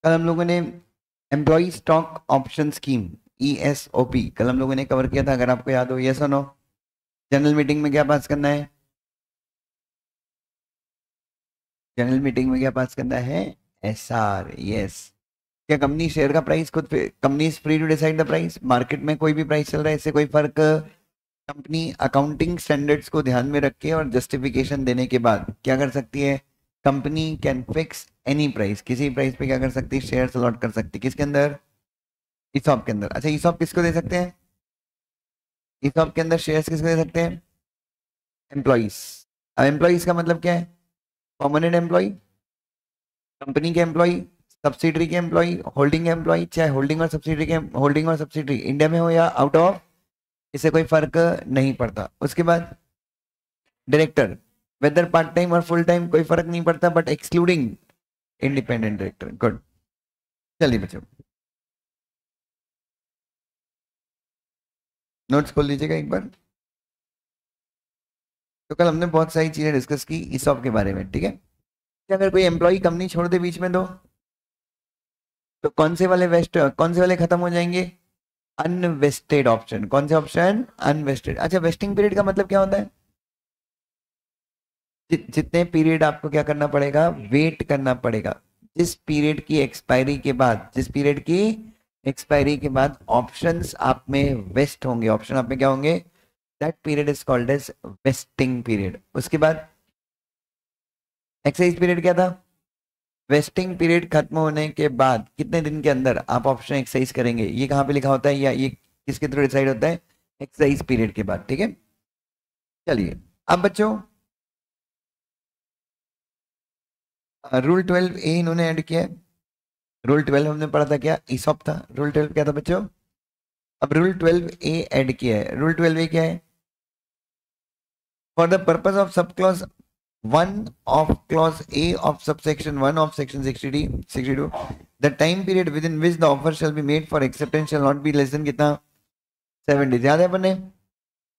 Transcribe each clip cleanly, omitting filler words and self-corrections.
कल हम लोगों ने employ stock option scheme ESOP कल हम लोगों ने कवर किया था, अगर आपको याद हो। यस और नो? जनरल मीटिंग में क्या पास करना है? जनरल मीटिंग में क्या पास करना है? SR। यस। क्या कंपनी शेयर का प्राइस खुद, company is free to decide the price? Market में कोई भी प्राइस चल रहा है, इससे कोई फर्क? कंपनी अकाउंटिंग स्टैंडर्ड्स को ध्यान में रख के और जस्टिफिकेशन देने के बाद क्या कर सकती है? Company can fix any price, किसी प्राइस पे क्या कर सकती है? शेयर अलॉट कर सकती है। किसके अंदर? ईसॉप के अंदर। अच्छा, ईसॉप किसको दे सकते हैं? ईसॉप के अंदर शेयर्स किसको दे सकते हैं? एम्प्लॉइज। अब एम्प्लॉइज का मतलब क्या है? परमानेंट एम्प्लॉय, कंपनी के एम्प्लॉय, सब्सिडरी के एम्प्लॉय, होल्डिंग एम्प्लॉय, चाहे होल्डिंग और सब्सिडरी के, होल्डिंग और सब्सिडरी इंडिया में हो या आउट ऑफ, इससे कोई फर्क नहीं पड़ता। उसके बाद डायरेक्टर, वेदर पार्ट टाइम और फुल टाइम कोई फर्क नहीं पड़ता, but excluding independent director. Good. चलिए बच्चों, नोट्स खोल लीजिएगा एक बार। तो कल हमने बहुत सारी चीजें डिस्कस की ईसॉप के बारे में, ठीक है। अगर कोई एम्प्लॉय कंपनी छोड़ दे बीच में तो कौन से वाले वेस्ट, कौन से वाले खत्म हो जाएंगे? Unvested option. कौन से ऑप्शन? अनवेस्टेड। अच्छा, वेस्टिंग पीरियड का मतलब क्या होता है? जितने पीरियड आपको क्या करना पड़ेगा? वेट करना पड़ेगा। जिस पीरियड की एक्सपायरी के बाद, जिस पीरियड की एक्सपायरी के बाद ऑप्शंस आप में वेस्ट होंगे, ऑप्शन आप में क्या होंगे? That period is called as vesting period. उसके बाद एक्सरसाइज पीरियड क्या था? वेस्टिंग पीरियड खत्म होने के बाद कितने दिन के अंदर आप ऑप्शन एक्सरसाइज करेंगे? ये कहाँ पे लिखा होता है या ये किसके थ्रू डिसाइड होता है? एक्सरसाइज पीरियड के बाद, ठीक है। चलिए अब बच्चों, रूल 12A इन्होंने ऐड किया है। रूल 12 हमने पढ़ा था क्या? ईसॉप था। रूल 12 क्या था बच्चों? अब रूल 12A ऐड किया है। रूल 12A क्या है? For the purpose of sub clause 1 of clause A of subsection 1 of section 62, the time period within which the offer shall be made for acceptance shall not be less than कितना? 7 days। याद है अपने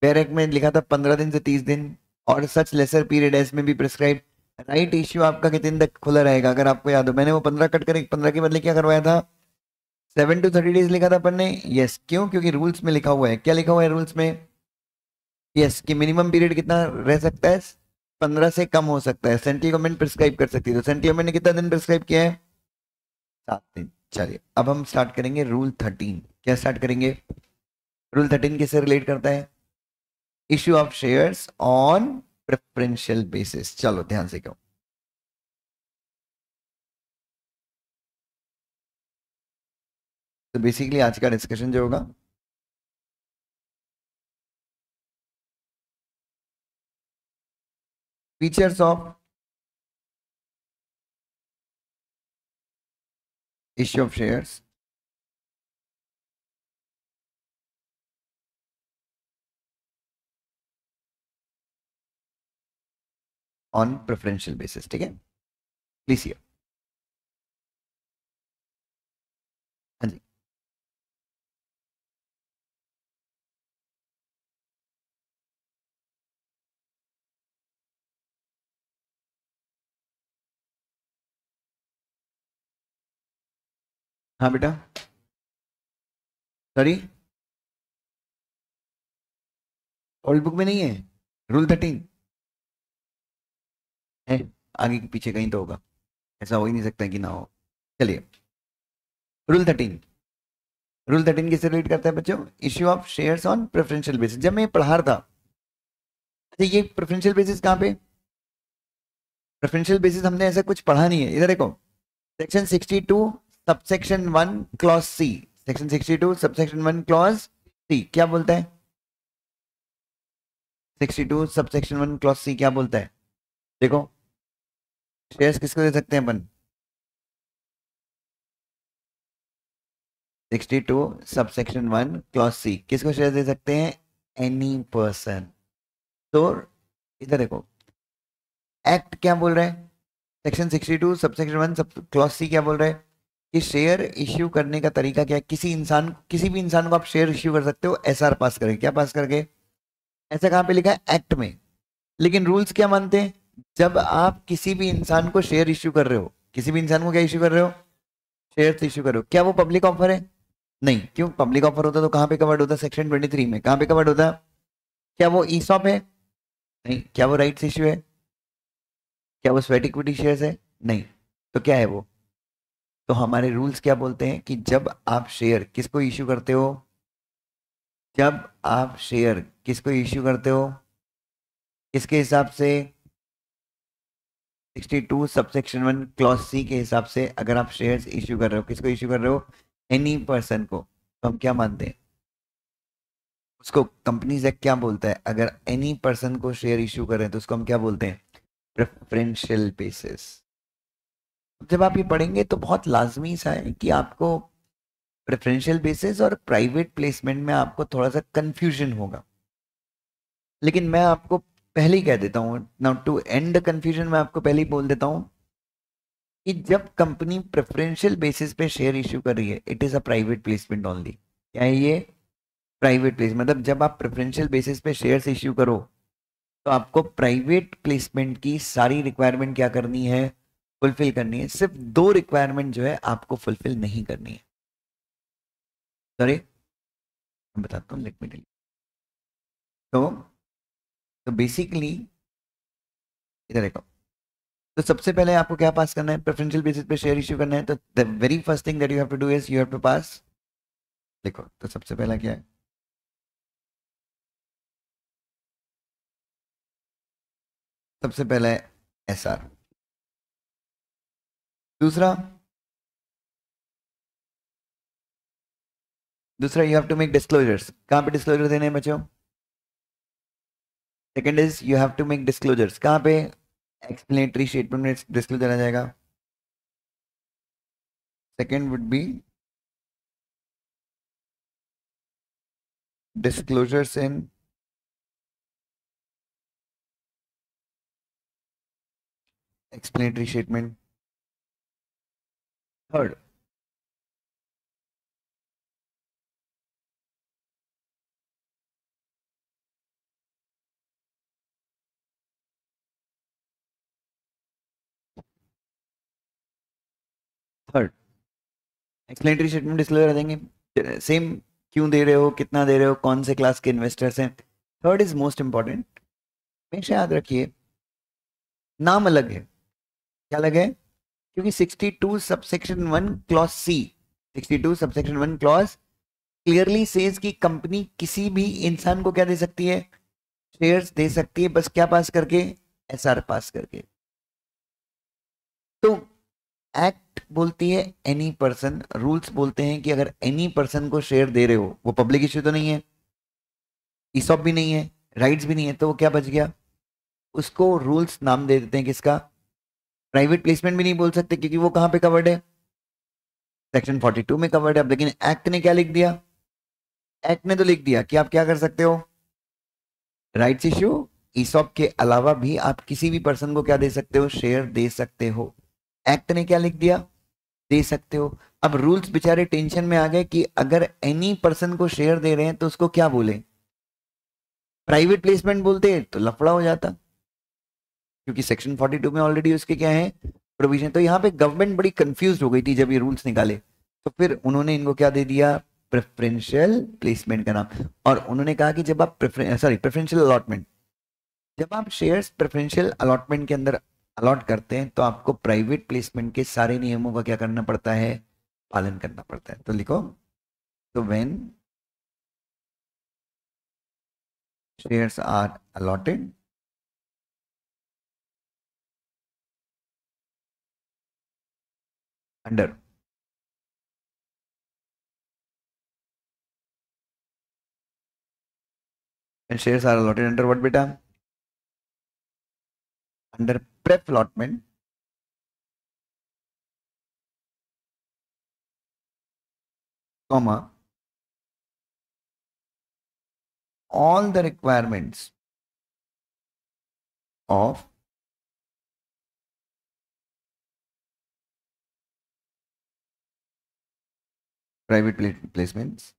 barrack में लिखा था 15 दिन से 30 दिन, और सच लेसर पीरियड एस में भी प्रिस्क्राइब। राइट इश्यू आपका कितने दिन तक खुला रहेगा? अगर आपको याद हो, मैंने वो 15 कट कर 15 के बदले क्या करवाया था? 7 to 30 डेज लिखा था अपन ने। यस, क्यों? क्योंकि रूल्स में लिखा हुआ है। क्या लिखा हुआ है रूल्स में? यस, कि मिनिमम पीरियड कितना रह सकता है? 15 से कम हो सकता है। सेंट्रल गवर्नमेंट प्रिस्क्राइब कर सकती है, तो सेंट्रल गवर्नमेंट ने कितना दिन प्रिस्क्राइब किया है? 7 दिन। चलिए अब हम स्टार्ट करेंगे रूल 13। क्या स्टार्ट करेंगे? रूल 13 किससे रिलेट करता है? Issue of shares on preferential basis. चलो ध्यान से क्यों। तो बेसिकली आज का डिस्कशन जो होगा, features of issue of shares on preferential basis, ठीक है। Please here. हाँ जी। हाँ बेटा, सॉरी, ओल्ड बुक में नहीं है रूल 13? है, आगे के पीछे कहीं तो होगा, ऐसा हो ही नहीं सकता कि ना हो। चलिए, रूल 13। रूल 13 किससे रिलेट करता है बच्चों? Issue of shares on preferential basis. जब मैं पढ़ा रहा था, अच्छा ये प्रेफरेंशियल बेसिस कहाँ पे? प्रेफरेंशियल बेसिस हमने ऐसा कुछ पढ़ा नहीं है। इधर देखो, section 62 subsection 1 clause C. Section 62 subsection 1 clause C क्या बोलता है? 62 सबसेक्शन 1 क्लॉज सी क्या बोलता है? देखो, शेयर्स किसको दे सकते हैं अपन? 62 सबसेक्शन 1 क्लॉज सी किसको शेयर दे सकते हैं? Any person. तो इधर देखो, एक्ट क्या बोल रहा है? Section 62 subsection 1 sub clause C क्या बोल रहा है? कि शेयर इश्यू करने का तरीका क्या है? किसी इंसान, किसी भी इंसान को आप शेयर इश्यू कर सकते हो एसआर पास करके। क्या पास करके? ऐसा कहाँ पे लिखा है? एक्ट में। लेकिन रूल्स क्या मानते हैं? जब आप किसी भी इंसान को शेयर इश्यू कर रहे हो, किसी भी इंसान को क्या इश्यू कर रहे हो? शेयर्स इश्यू करो, क्या वो पब्लिक ऑफर है? नहीं। क्यों? पब्लिक ऑफर होता तो कहाँ पे कवर्ड होता? सेक्शन 23 में। कहाँ पे कवर्ड होता? क्या वो ईसॉप है? नहीं। क्या वो राइट्स इश्यू है? क्या वो स्वेट इक्विटी शेयर्स है? नहीं। तो क्या है वो? तो हमारे रूल्स क्या बोलते हैं कि जब आप शेयर किसको इश्यू करते हो, जब आप शेयर किसको इश्यू करते हो, किसके हिसाब से? 62 सबसेक्शन 1 क्लॉज सी के हिसाब से अगर आप शेयर्स इश्यू कर रहे हो, किसको इश्यू कर रहे हो? एनी पर्सन को। तो हम क्या मानते हैं उसको? कंपनीज एक्ट क्या बोलता है? अगर एनी पर्सन को शेयर इश्यू करें तो उसको हम क्या बोलते हैं? Preferential basis. जब आप ये पढ़ेंगे तो बहुत लाजमी सा है कि आपको प्रेफरेंशियल बेसिस और प्राइवेट प्लेसमेंट में आपको थोड़ा सा कंफ्यूजन होगा, लेकिन मैं आपको पहले ही कह देता हूँ, now to end the confusion मैं आपको पहले ही बोल देता हूँ कि जब कंपनी प्रेफरेंशियल बेसिस पे शेयर इश्यू कर रही है, it is a private placement only. क्या है ये? प्राइवेट प्लेस, मतलब जब आप प्रेफरेंशियल बेसिस पे शेयर्स इश्यू करो तो आपको प्राइवेट प्लेसमेंट की सारी रिक्वायरमेंट क्या करनी है? फुलफिल करनी है। सिर्फ दो रिक्वायरमेंट जो है आपको फुलफिल नहीं करनी है। सॉरी, मैं बताता हूँ, लेट मी टेल। तो तो बेसिकली इधर देखो, तो सबसे पहले आपको क्या पास करना है? प्रेफरेंशियल बेसिस पे शेयर इश्यू करना है, तो the very first thing that you have to do is you have to pass. देखो, तो सबसे पहला क्या है? सबसे पहला है एसआर। दूसरा, दूसरा you have to make disclosures. कहाँ पे डिस्क्लोजर देने हैं बच्चों? Second is you have to make disclosures. कहाँ पे? एक्सप्लेनेटरी स्टेटमेंट में डिस्क्लोजर आ जाएगा। Second would be disclosures in explanatory statement. Third, third explanatory statement disclosure आ देंगे। सेम, क्यों दे रहे हो, कितना दे रहे हो, कौन से क्लास के इन्वेस्टर्स हैं। थर्ड इज मोस्ट इंपॉर्टेंट, हमेशा याद रखिए, नाम अलग है। क्या अलग है? क्योंकि 62 subsection 1 clause C, 62 subsection 1 clause clearly says कि कंपनी किसी भी इंसान को क्या दे सकती है? शेयर्स दे सकती है, बस क्या पास करके? एसआर पास करके। तो एक्ट बोलती है एनी पर्सन, रूल्स बोलते हैं कि अगर एनी पर्सन को शेयर दे रहे हो, वो पब्लिक इश्यू तो नहीं है, ईसॉप भी नहीं है, राइट्स भी नहीं है, तो वो क्या बच गया? उसको रूल्स नाम दे देते हैं किसका? प्राइवेट प्लेसमेंट भी नहीं बोल सकते क्योंकि वो कहां पे कवर्ड है? सेक्शन 42 में कवर्ड है। अब लेकिन एक्ट ने क्या लिख दिया? एक्ट ने तो लिख दिया कि आप क्या कर सकते हो? राइट्स इश्यू, ईसॉप के अलावा भी आप किसी भी पर्सन को क्या दे सकते हो? शेयर दे सकते हो। एक्ट ने क्या लिख दिया? दे सकते हो। अब रूल्स बेचारे टेंशन में आ गए कि अगर एनी पर्सन को शेयर दे रहे हैं तो उसको क्या बोले? प्राइवेट प्लेसमेंट बोलते तो लफड़ा हो जाता, क्योंकि सेक्शन 42 में ऑलरेडी उसके क्या है? प्रोविजन। तो यहाँ पे गवर्नमेंट बड़ी कंफ्यूज हो गई थी जब ये रूल्स निकाले, तो फिर उन्होंने इनको क्या दे दिया? प्रेफरेंशियल प्लेसमेंट का नाम। और उन्होंने कहा कि जब आप प्रेफरेंशियल अलॉटमेंट, जब आप शेयर्स प्रेफरेंशियल अलॉटमेंट के अंदर अलॉट करते हैं तो आपको प्राइवेट प्लेसमेंट के सारे नियमों का क्या करना पड़ता है? पालन करना पड़ता है। तो लिखो, तो when shares are allotted under when shares are allotted under what beta? Under pref allotment, comma, all the requirements of private placements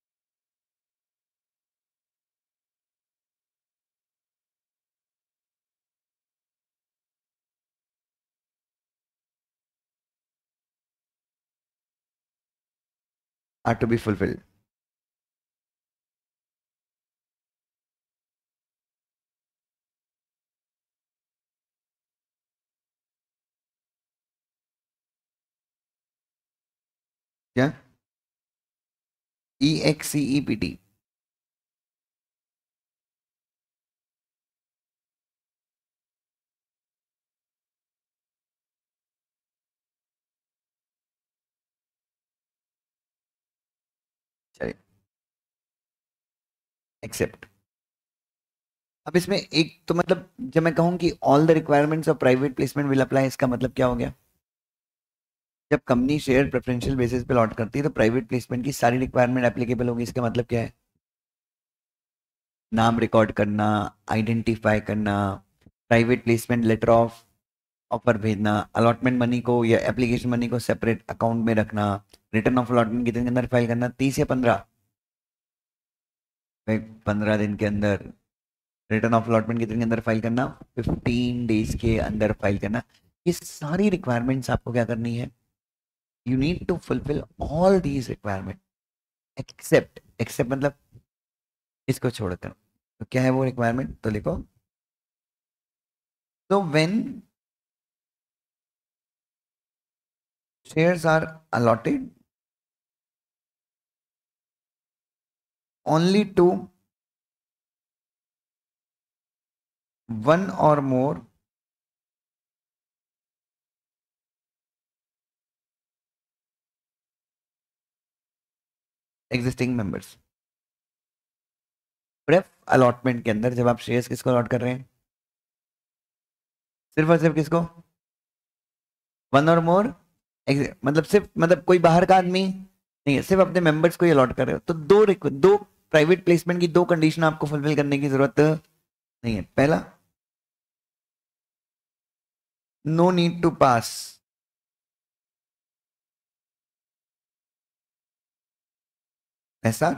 are to be fulfilled. क्या? EXCEPT? चलिए, एक्सेप्ट। अब इसमें एक तो मतलब जब मैं कहूँ कि all the requirements of private placement will apply, इसका मतलब क्या हो गया? जब कंपनी शेयर प्रेफरेंशियल बेसिस पे लॉट करती है तो प्राइवेट प्लेसमेंट की सारी रिक्वायरमेंट एप्लीकेबल होगी। इसका मतलब क्या है? नाम रिकॉर्ड करना, आइडेंटिफाई करना, private placement letter of offer भेजना, अलॉटमेंट मनी को या एप्लीकेशन मनी को सेपरेट अकाउंट में रखना, रिटर्न ऑफ अलॉटमेंट कितने के अंदर फाइल करना? 30 या 15? भाई 15 दिन के अंदर। रिटर्न ऑफ अलॉटमेंट कितने के अंदर फाइल करना? 15 डेज के अंदर फाइल करना। ये सारी रिक्वायरमेंट्स आपको क्या करनी है? You need to fulfil all these requirement except. Except मतलब इसको छोड़कर। तो क्या है वो रिक्वायरमेंट? तो लिखो, तो when shares are allotted only to one or more existing members. Pref allotment के अंदर जब आप शेयर्स किसको अलॉट कर रहे हैं? सिर्फ और सिर्फ किसको? वन और मोर, मतलब सिर्फ मतलब कोई बाहर का आदमी नहीं है, सिर्फ अपने मेंबर्स को ही अलॉट कर रहे हो। तो दो प्राइवेट प्लेसमेंट की दो कंडीशन आपको फुलफिल करने की जरूरत नहीं है। पहला, नो नीड टू पास ऐसा।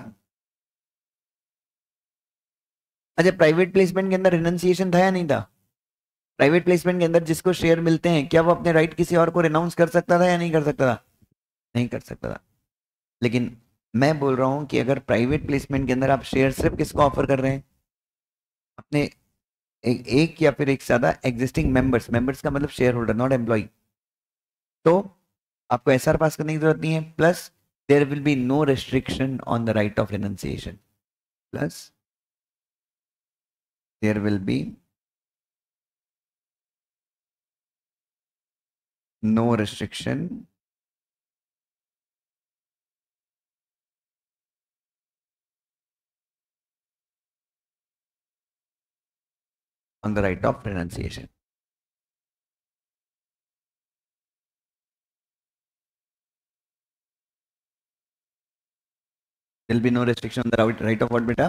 अच्छा, प्राइवेट प्लेसमेंट के अंदर रिनंसिएशन था या नहीं था? प्राइवेट प्लेसमेंट के अंदर जिसको शेयर मिलते हैं, क्या वो अपने राइट किसी और को रिनाउंस कर सकता था या नहीं कर सकता था? नहीं कर सकता था। लेकिन मैं बोल रहा हूं कि अगर प्राइवेट प्लेसमेंट के अंदर आप शेयर सिर्फ किसको ऑफर कर रहे हैं? अपने एक या फिर एक से ज्यादा एग्जिस्टिंग मेंबर्स। मेंबर्स का मतलब शेयर होल्डर, नॉट एम्प्लॉय। तो आपको एसआर पास करने की जरूरत नहीं है। Plus there will be no restriction on the right of renunciation. Plus there will be no restriction on the right of renunciation. There will be no restriction on the right of what बेटा?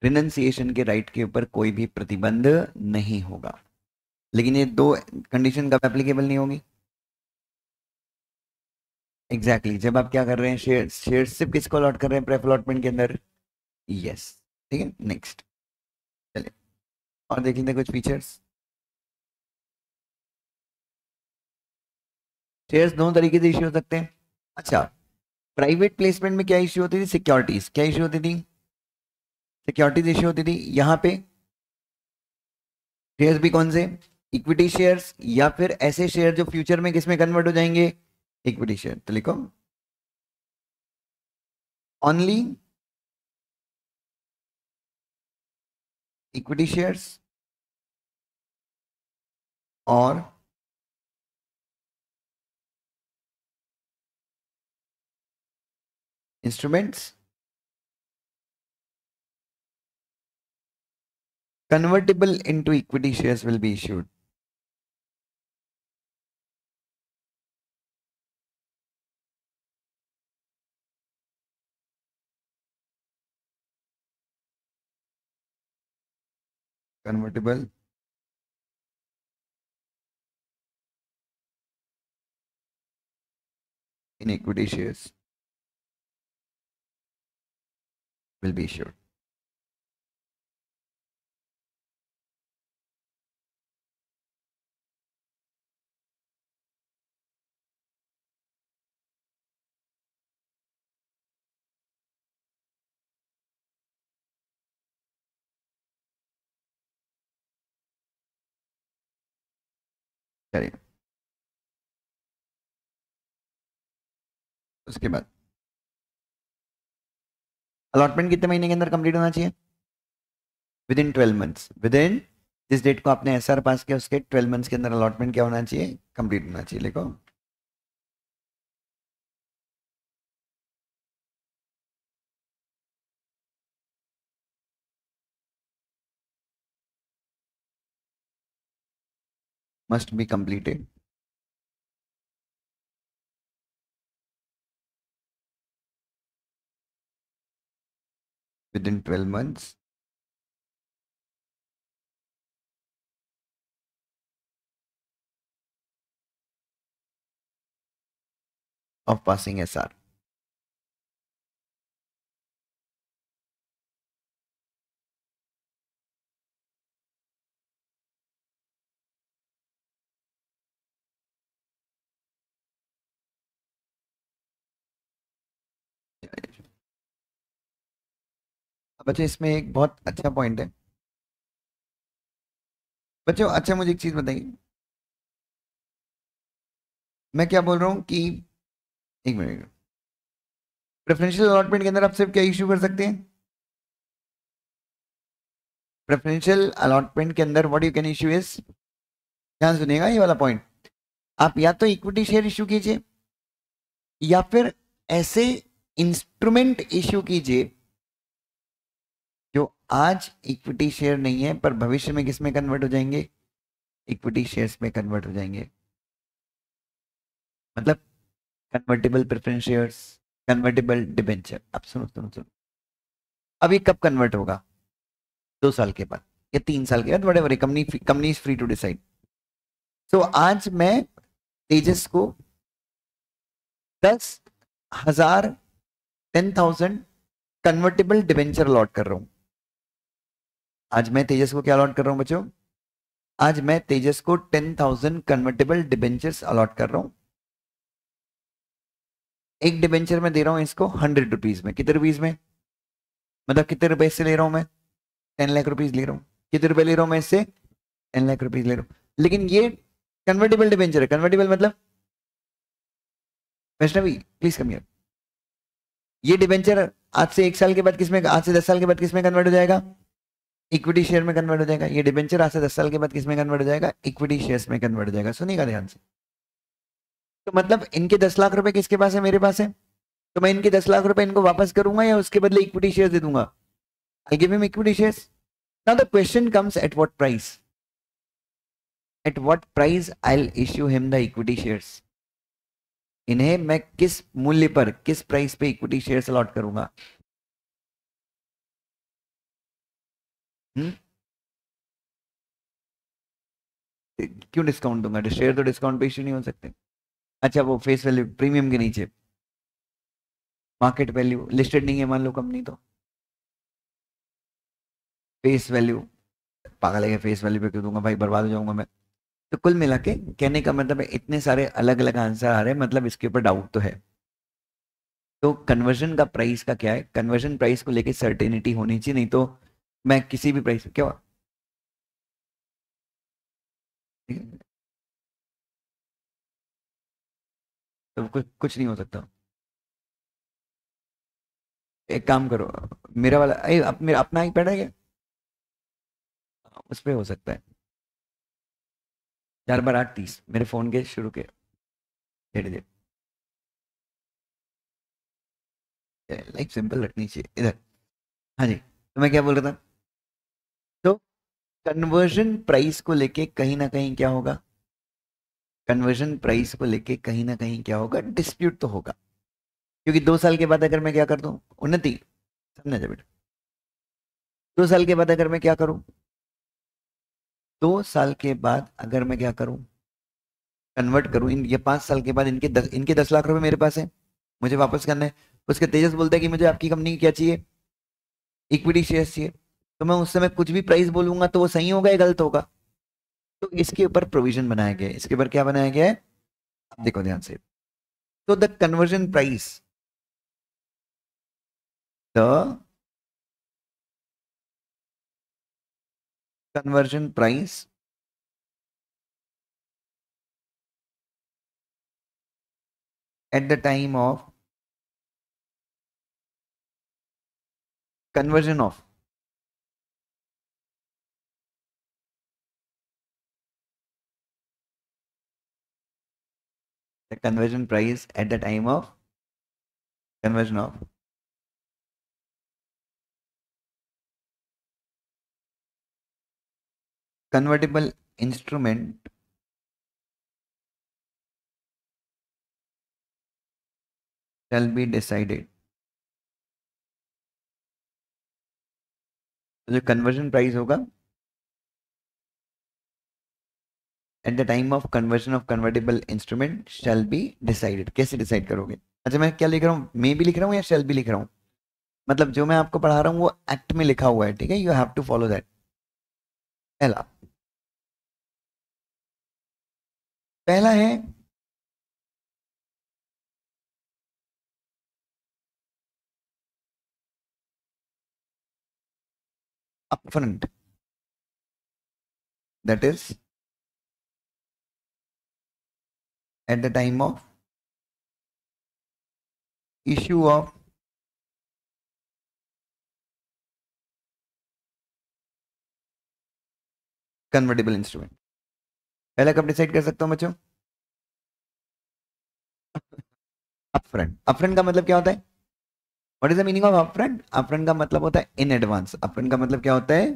Renunciation के right के ऊपर कोई भी प्रतिबंध नहीं होगा। लेकिन ये दो कंडीशन कब एप्लीकेबल नहीं होगी? एग्जैक्टली exactly, जब आप क्या कर रहे हैं, शेयर शेयर सिर्फ किसको अलॉट कर रहे हैं प्रेफ अलॉटमेंट के अंदर? यस। ठीक है, नेक्स्ट। चलिए और देख लेते हैं कुछ फीचर्स। शेयर्स दोनों तरीके से इश्यू हो सकते हैं। अच्छा, प्राइवेट प्लेसमेंट में क्या इश्यू होती थी? सिक्योरिटीज। क्या इश्यू होती थी? सिक्योरिटीज इश्यू होती थी। यहाँ पे शेयर्स भी कौन से? इक्विटी शेयर्स, या फिर ऐसे शेयर जो फ्यूचर में किस में कन्वर्ट हो जाएंगे? Equity share. तो लिखो, ओनली इक्विटी शेयर्स और instruments convertible into equity shares will be issued. Convertible in equity shares will be issued. चलिए, उसके बाद अलॉटमेंट कितने महीने के अंदर कंप्लीट होना चाहिए? With in 12 months. With in जिस डेट को आपने एसआर पास किया उसके 12 मंथ्स के अंदर अलॉटमेंट क्या होना चाहिए? कंप्लीट होना चाहिए। लिखो must be completed with in 12 months of passing SR. बच्चों इसमें एक बहुत अच्छा पॉइंट है। बच्चों अच्छा मुझे एक चीज बताइए, मैं क्या बोल रहा हूँ कि एक मिनट, प्रेफरेंशियल अलॉटमेंट के अंदर आप सिर्फ क्या इश्यू कर सकते हैं? प्रेफरेंशियल अलॉटमेंट के अंदर what you can issue is, ध्यान सुनिएगा ये वाला पॉइंट, आप या तो इक्विटी शेयर इश्यू कीजिए या फिर ऐसे इंस्ट्रूमेंट इश्यू कीजिए जो आज इक्विटी शेयर नहीं है पर भविष्य में किस में कन्वर्ट हो जाएंगे? इक्विटी शेयर्स में कन्वर्ट हो जाएंगे। मतलब convertible preference shares, convertible debenture. अब सुनो सुनो सुनो, अब ये कब कन्वर्ट होगा? 2 साल के बाद या 3 साल के बाद, what company company is free to decide. तो आज मैं तेजस को 10,000 10,000 कन्वर्टेबल डिबेंचर अलॉट कर रहा हूं। आज मैं तेजस को क्या अलॉट कर रहा हूं बच्चों? आज मैं तेजस को 10,000 कन्वर्टेबल डिबेंचर्स अलॉट कर रहा हूं। एक डिबेंचर में दे रहा हूं इसको 100 रुपीज में। कितने रुपीज में? मतलब कितने रुपए से ले रहा हूं मैं? 10 लाख रुपीज ले रहा हूं। कितने रुपए ले रहा हूं मैं इससे? 10 लाख रुपीज ले रहा हूं। लेकिन ये कन्वर्टेबल डिबेंचर है। कन्वर्टेबल मतलब, वैष्णवी प्लीज कम हियर, ये डिबेंचर आज से 1 साल के बाद किसमें, आज से 10 साल के बाद किसमें कन्वर्ट हो जाएगा? इक्विटी शेयर में कन्वर्ट हो जाएगा। ये डिबेंचर आज से 10 साल के बाद किसमें कन्वर्ट हो जाएगा? इक्विटी शेयर्स में कन्वर्ट हो जाएगा। सुनिएगा ध्यान से। तो मतलब इनके 10 लाख रुपए किसके पास है? मेरे पास है। तो मैं इनके 10 लाख रुपए इनको वापस करूंगा या उसके बदले इक्विटी शेयर दे दूंगा? I give him equity shares. Now the question comes at what price? At what price I will issue him the equity shares? इन्हें मैं किस मूल्य पर, किस प्राइस पे इक्विटी शेयर्स अलॉट करूंगा? क्यों डिस्काउंट दूंगा? शेयर तो डिस्काउंट पे इश्यू नहीं हो सकते। अच्छा वो फेस वैल्यू प्रीमियम के नीचे, मार्केट वैल्यू लिस्टेड नहीं है मान लो कंपनी, तो फेस वैल्यू, पागल है, फेस वैल्यू पे क्यों दूंगा भाई, बर्बाद हो जाऊंगा मैं। तो कुल मिला के कहने का मतलब है इतने सारे अलग अलग आंसर आ रहे हैं, मतलब इसके ऊपर डाउट तो है। तो कन्वर्जन का प्राइस का क्या है? कन्वर्जन प्राइस को लेके सर्टेनिटी होनी चाहिए, नहीं तो मैं किसी भी प्राइस क्या हुआ? ठीक है? तो कुछ कुछ नहीं हो सकता। एक काम करो, मेरा वाला मेरा अपना ही पैड है क्या? उस पर हो सकता है। 4 बार 8 30 मेरे फोन के शुरू के डेढ़ डेढ़। लाइफ सिंपल रखनी चाहिए इधर। हाँ जी, तो मैं क्या बोल रहा था? तो कन्वर्जन प्राइस को लेके कहीं ना कहीं क्या होगा? कन्वर्जन प्राइस को लेके कहीं ना कहीं क्या होगा? डिस्प्यूट तो होगा। क्योंकि 2 साल के बाद अगर मैं क्या कर दूं, उन्नति समझा जा बेटा, 2 साल के बाद अगर मैं क्या करूं, 2 साल के बाद अगर मैं क्या करूं, कन्वर्ट करूं, इन ये 5 साल के बाद इनके 10 लाख रुपए मेरे पास है, मुझे वापस करना है। उसके तेजस बोलता है कि मुझे आपकी कंपनी की क्या चाहिए? इक्विटी शेयर चाहिए। तो मैं उस समय कुछ भी प्राइस बोलूंगा तो वो सही होगा या गलत होगा? तो इसके ऊपर प्रोविजन बनाया गया है। इसके ऊपर क्या बनाया गया है? अब देखो ध्यान से। तो the conversion price, the conversion price at the time of conversion of the conversion price at the time of conversion of convertible instrument shall be decided. तो जो कन्वर्जन प्राइस होगा eight the time of conversion of convertible instrument shall be decided. कैसे decide करोगे? अच्छा, मैं क्या लिख रहा हूँ, मे भी लिख रहा हूँ या शैल बी लिख रहा हूँ? मतलब जो मैं आपको पढ़ा रहा हूँ वो एक्ट में लिखा हुआ है, ठीक है, you have to follow that. पहला पहला है upfront, that is at the time of issue of convertible instrument. पहला कब डिसाइड कर सकता हूँ बच्चों? अपफ्रंट. अपफ्रंट का मतलब क्या होता है? What is the meaning of upfront? Upfront का मतलब होता है इन एडवांस. अपफ्रंट का मतलब क्या होता है?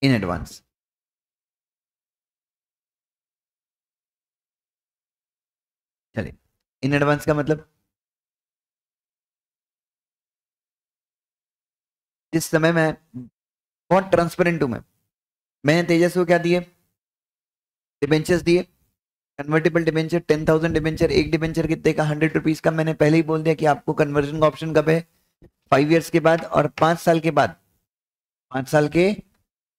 In advance. चलिए, इन एडवांस का मतलब जिस समय मैं बहुत ट्रांसपेरेंट हूं, मैंने तेजस को क्या दिए? डिबेंचर्स दिए. Convertible debenture 10,000 debenture. एक डिबेंचर कितने का? 100 रुपीज का. मैंने पहले ही बोल दिया कि आपको कन्वर्जन का ऑप्शन कब है? 5 इयर्स के बाद और 5 साल के बाद. 5 साल के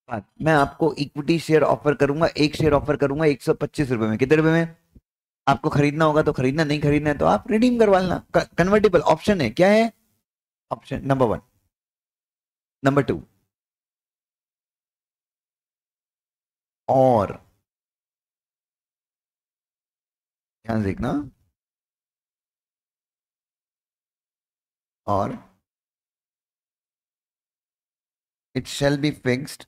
बाद मैं आपको इक्विटी शेयर ऑफर करूंगा. एक शेयर ऑफर करूंगा 125 रुपए में. कितने रुपए में? आपको खरीदना होगा तो खरीदना, नहीं खरीदना है तो आप रिडीम करवा लेना. कन्वर्टेबल ऑप्शन है. क्या है? Option number 1. नंबर 2, और ध्यान से देखना, और it shall be fixed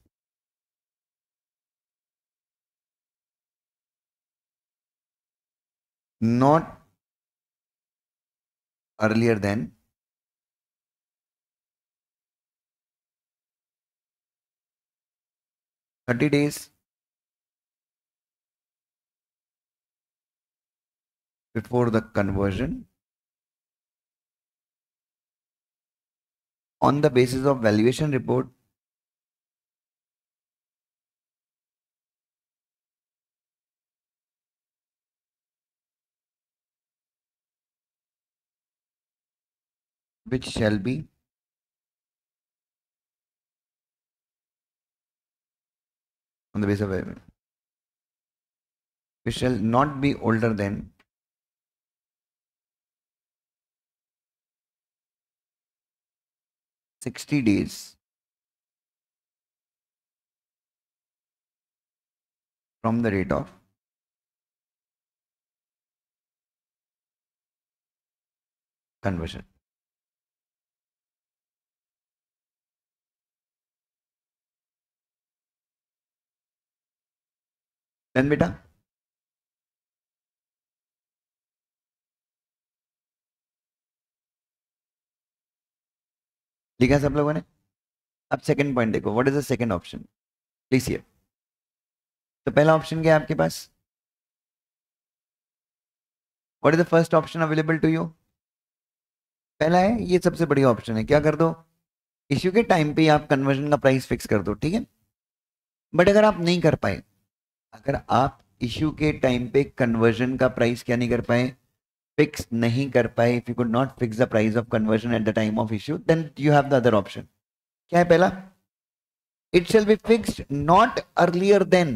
not earlier than 30 days before the conversion on the basis of valuation report which shall be on the basis of which shall not be older than 60 days from the rate of conversion. Then बेटा लिखा सब लोगों ने? अब second point देखो, what is the second option please here. तो पहला option क्या है आपके पास? What is the first option available to you? पहला है, ये सबसे बढ़िया ऑप्शन है. क्या कर दो? इश्यू के टाइम पे आप कन्वर्जन का प्राइस फिक्स कर दो, ठीक है. बट अगर आप नहीं कर पाए, अगर आप इश्यू के टाइम पे कन्वर्जन का प्राइस क्या नहीं कर पाए, फिक्स नहीं कर पाए, if you could not fix the price of conversion at the time of issue, then you have the other option. क्या है पहला? It shall be fixed not earlier than.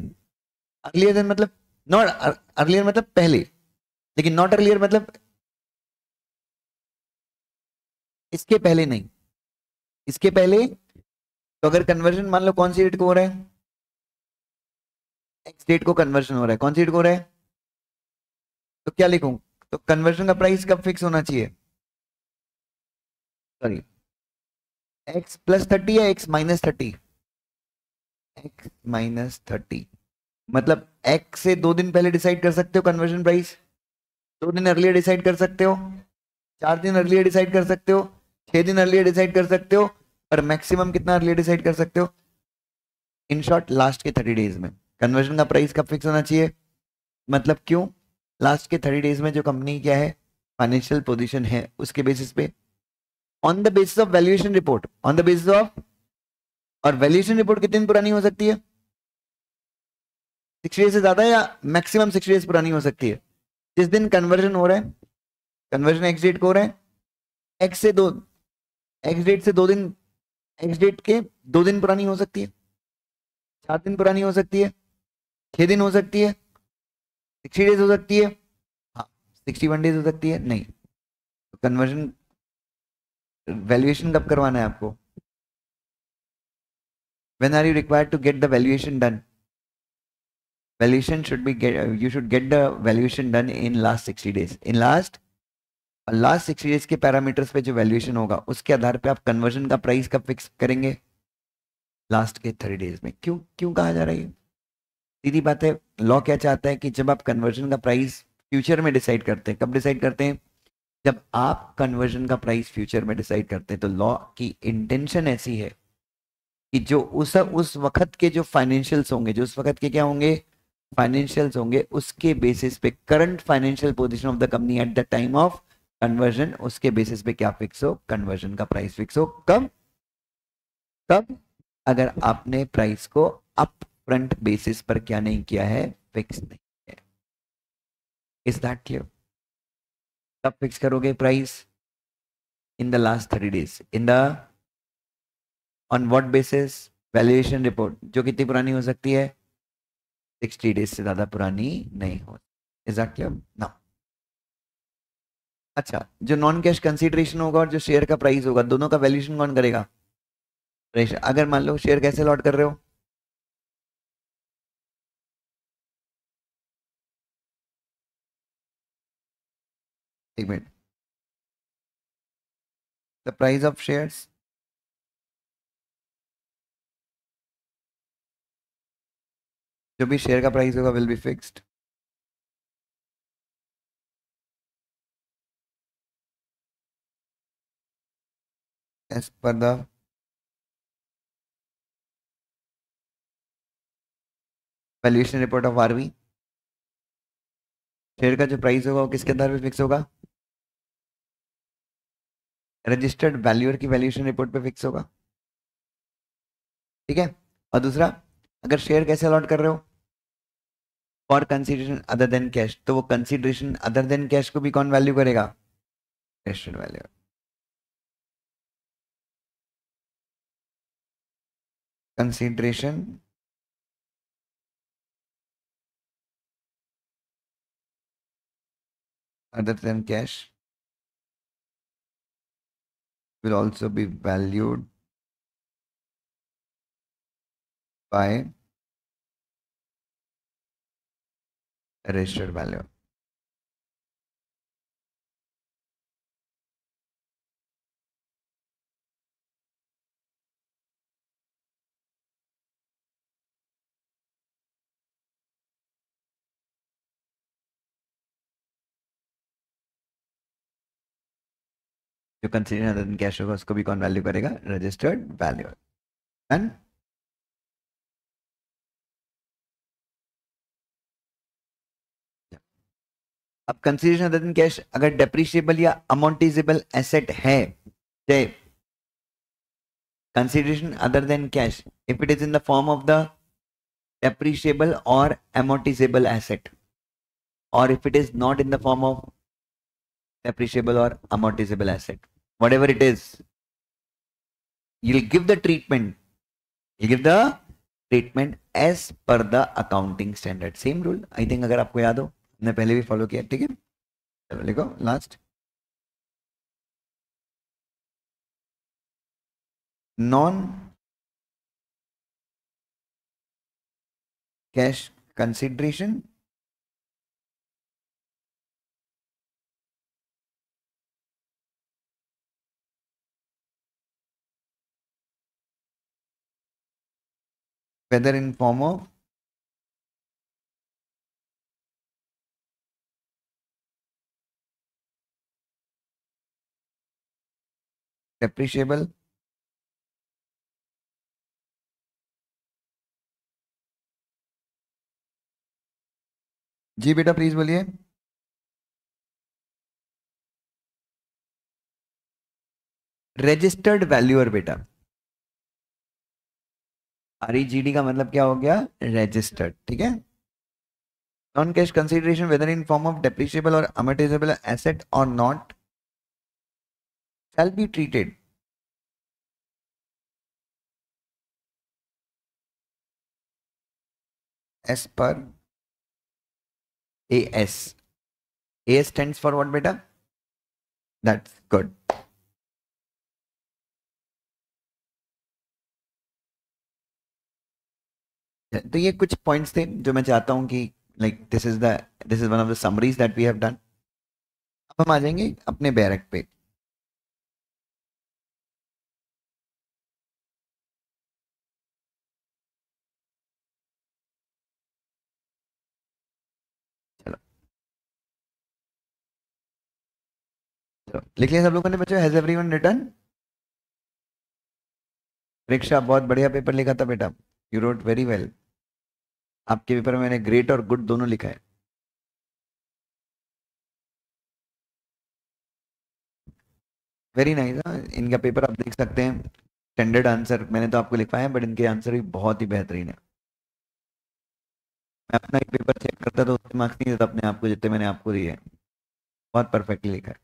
Earlier than मतलब नॉट अर्लियर मतलब पहले, लेकिन not earlier मतलब इसके पहले नहीं. इसके पहले तो अगर कन्वर्जन मान लो कौन सी डेट को हो रहा है? एक्स डेट को कन्वर्जन हो रहा है, कौन सी डेट को हो रहा है, तो क्या लिखूं, तो कन्वर्जन का प्राइस कब फिक्स होना चाहिए, सॉरी एक्स प्लस 30 या एक्स माइनस 30, एक्स माइनस 30, मतलब एक्स से 2 दिन पहले डिसाइड कर सकते हो कन्वर्जन प्राइस, 2 दिन अर्लियर डिसाइड कर सकते हो, 4 दिन अर्लियर डिसाइड कर सकते हो, 6 दिन अर्लियर डिसाइड कर सकते हो, और मैक्सिमम कितना अर्लियर डिसाइड कर सकते हो, इन शॉर्ट लास्ट के 30 डेज में कन्वर्जन का प्राइस कब फिक्स होना चाहिए, मतलब क्यों, लास्ट के 30 डेज में जो कंपनी क्या है फाइनेंशियल पोजीशन है उसके बेसिस पे, on the basis of valuation report, on the basis of, और वैल्यूएशन रिपोर्ट कितने दिन पुरानी हो सकती है, 60 डेज से ज्यादा या मैक्सिमम 60 डेज पुरानी हो सकती है, जिस दिन कन्वर्जन हो रहा है, कन्वर्जन एक्स डेट को हो रहा है, एक्स से दो, एक्स डेट से 2 दिन, एक्स डेट के 2 दिन पुरानी हो सकती है, 7 दिन पुरानी हो सकती है, 6 दिन हो सकती है, 60 डेज हो सकती है, हाँ 61 डेज हो सकती है, नहीं, तो कन्वर्जन वैल्यूएशन कब करवाना है आपको, when are you required to get the valuation done, valuation should be you should get the valuation done in last 60 days, in last 60 days के पैरामीटर्स पे जो वैल्यूएशन होगा उसके आधार पे आप कन्वर्जन का प्राइस कब फिक्स करेंगे, लास्ट के 30 डेज में, क्यों क्यों कहा जा रहा है ये? सीधी बात है, लॉ क्या चाहता है कि जब आप कन्वर्जन का प्राइस फ्यूचर में डिसाइड करते हैं, कब डिसाइड करते हैं, जब आप कन्वर्जन का प्राइस फ्यूचर में डिसाइड करते हैं तो लॉ की इंटेंशन ऐसी है कि जो उस वक्त के जो फाइनेंशियल्स होंगे, जो उस वक्त के क्या होंगे फाइनेंशियल्स होंगे, उसके बेसिस पे current financial position of the company at the time of conversion, उसके बेसिस पे क्या फिक्स हो, कन्वर्जन का प्राइस फिक्स हो, कब, तब अगर आपने प्राइस को अप फ्रंट बेसिस पर क्या नहीं किया है, फिक्स नहीं है, इज दैट क्लियर, कब फिक्स करोगे price, in the last 30 days, in the, on what basis, valuation report जो कितनी पुरानी हो सकती है, 60 डेज से ज्यादा पुरानी नहीं हो, इज दैट क्लियर ना। अच्छा, जो नॉन कैश कंसीडरेशन होगा और जो शेयर का प्राइस होगा, दोनों का वैल्यूएशन कौन करेगा, अगर मान लो शेयर कैसे लॉट कर रहे हो, एक minute, the price of shares, जो भी शेयर का प्राइस होगा will be fixed, as per the valuation report of RV, share का जो प्राइस होगा वो किसके आधार पे फिक्स होगा, रजिस्टर्ड वैल्यूअर की वैल्यूएशन रिपोर्ट पे फिक्स होगा, ठीक है। और दूसरा, अगर शेयर कैसे अलॉट कर रहे हो, for consideration other than cash, तो वो कंसीडरेशन अदर देन कैश को भी कौन वैल्यू करेगा, registered value, consideration other than cash will also be valued by registered value. जो कंसीडर अदर देन कैश होगा उसको भी कौन वैल्यू करेगा, रजिस्टर्ड वैल्यू, डन। अब कंसीडरेशन अदर देन कैश अगर डेप्रिशिएबल या अमोर्टाइजेबल एसेट है, consideration other than cash if it is in the form of the depreciable or amortizable asset, or if it is not in the form of depreciable or amortizable asset, whatever it is, you'll give the treatment, you give the treatment as per the accounting standard, same rule I think अगर आपको याद हो हमने पहले भी follow किया, ठीक है, चलो लिखो last, non cash consideration whether in form of depreciable जी बेटा प्लीज बोलिए। रजिस्टर्ड वैल्यूअर बेटा, REGD का मतलब क्या हो गया? रजिस्टर्ड, ठीक है। Non cash consideration whether in form of depreciable और अमोर्टाइजेबल एसेट और not shall be treated as per AS. AS stands for what beta? That's good. तो ये कुछ पॉइंट्स थे जो मैं चाहता हूं कि like this is one of the summaries that we have done. अब हम आ जाएंगे अपने बैरक पे। चलो चलो लिख लिया सब लोगों ने बच्चों? Has everyone written? परीक्षा बहुत बढ़िया पेपर लिखा था बेटा, यू रोट वेरी वेल। आपके पेपर में मैंने ग्रेट और गुड दोनों लिखा है। Very nice. इनका पेपर आप देख सकते हैं, स्टैंडर्ड आंसर मैंने तो आपको लिखवाया है, बट इनके आंसर भी बहुत ही बेहतरीन है। मैं अपना एक पेपर चेक करता तो उतने मार्क्स नहीं देता अपने आप को जितने मैंने आपको दिए। बहुत परफेक्टली लिखा है।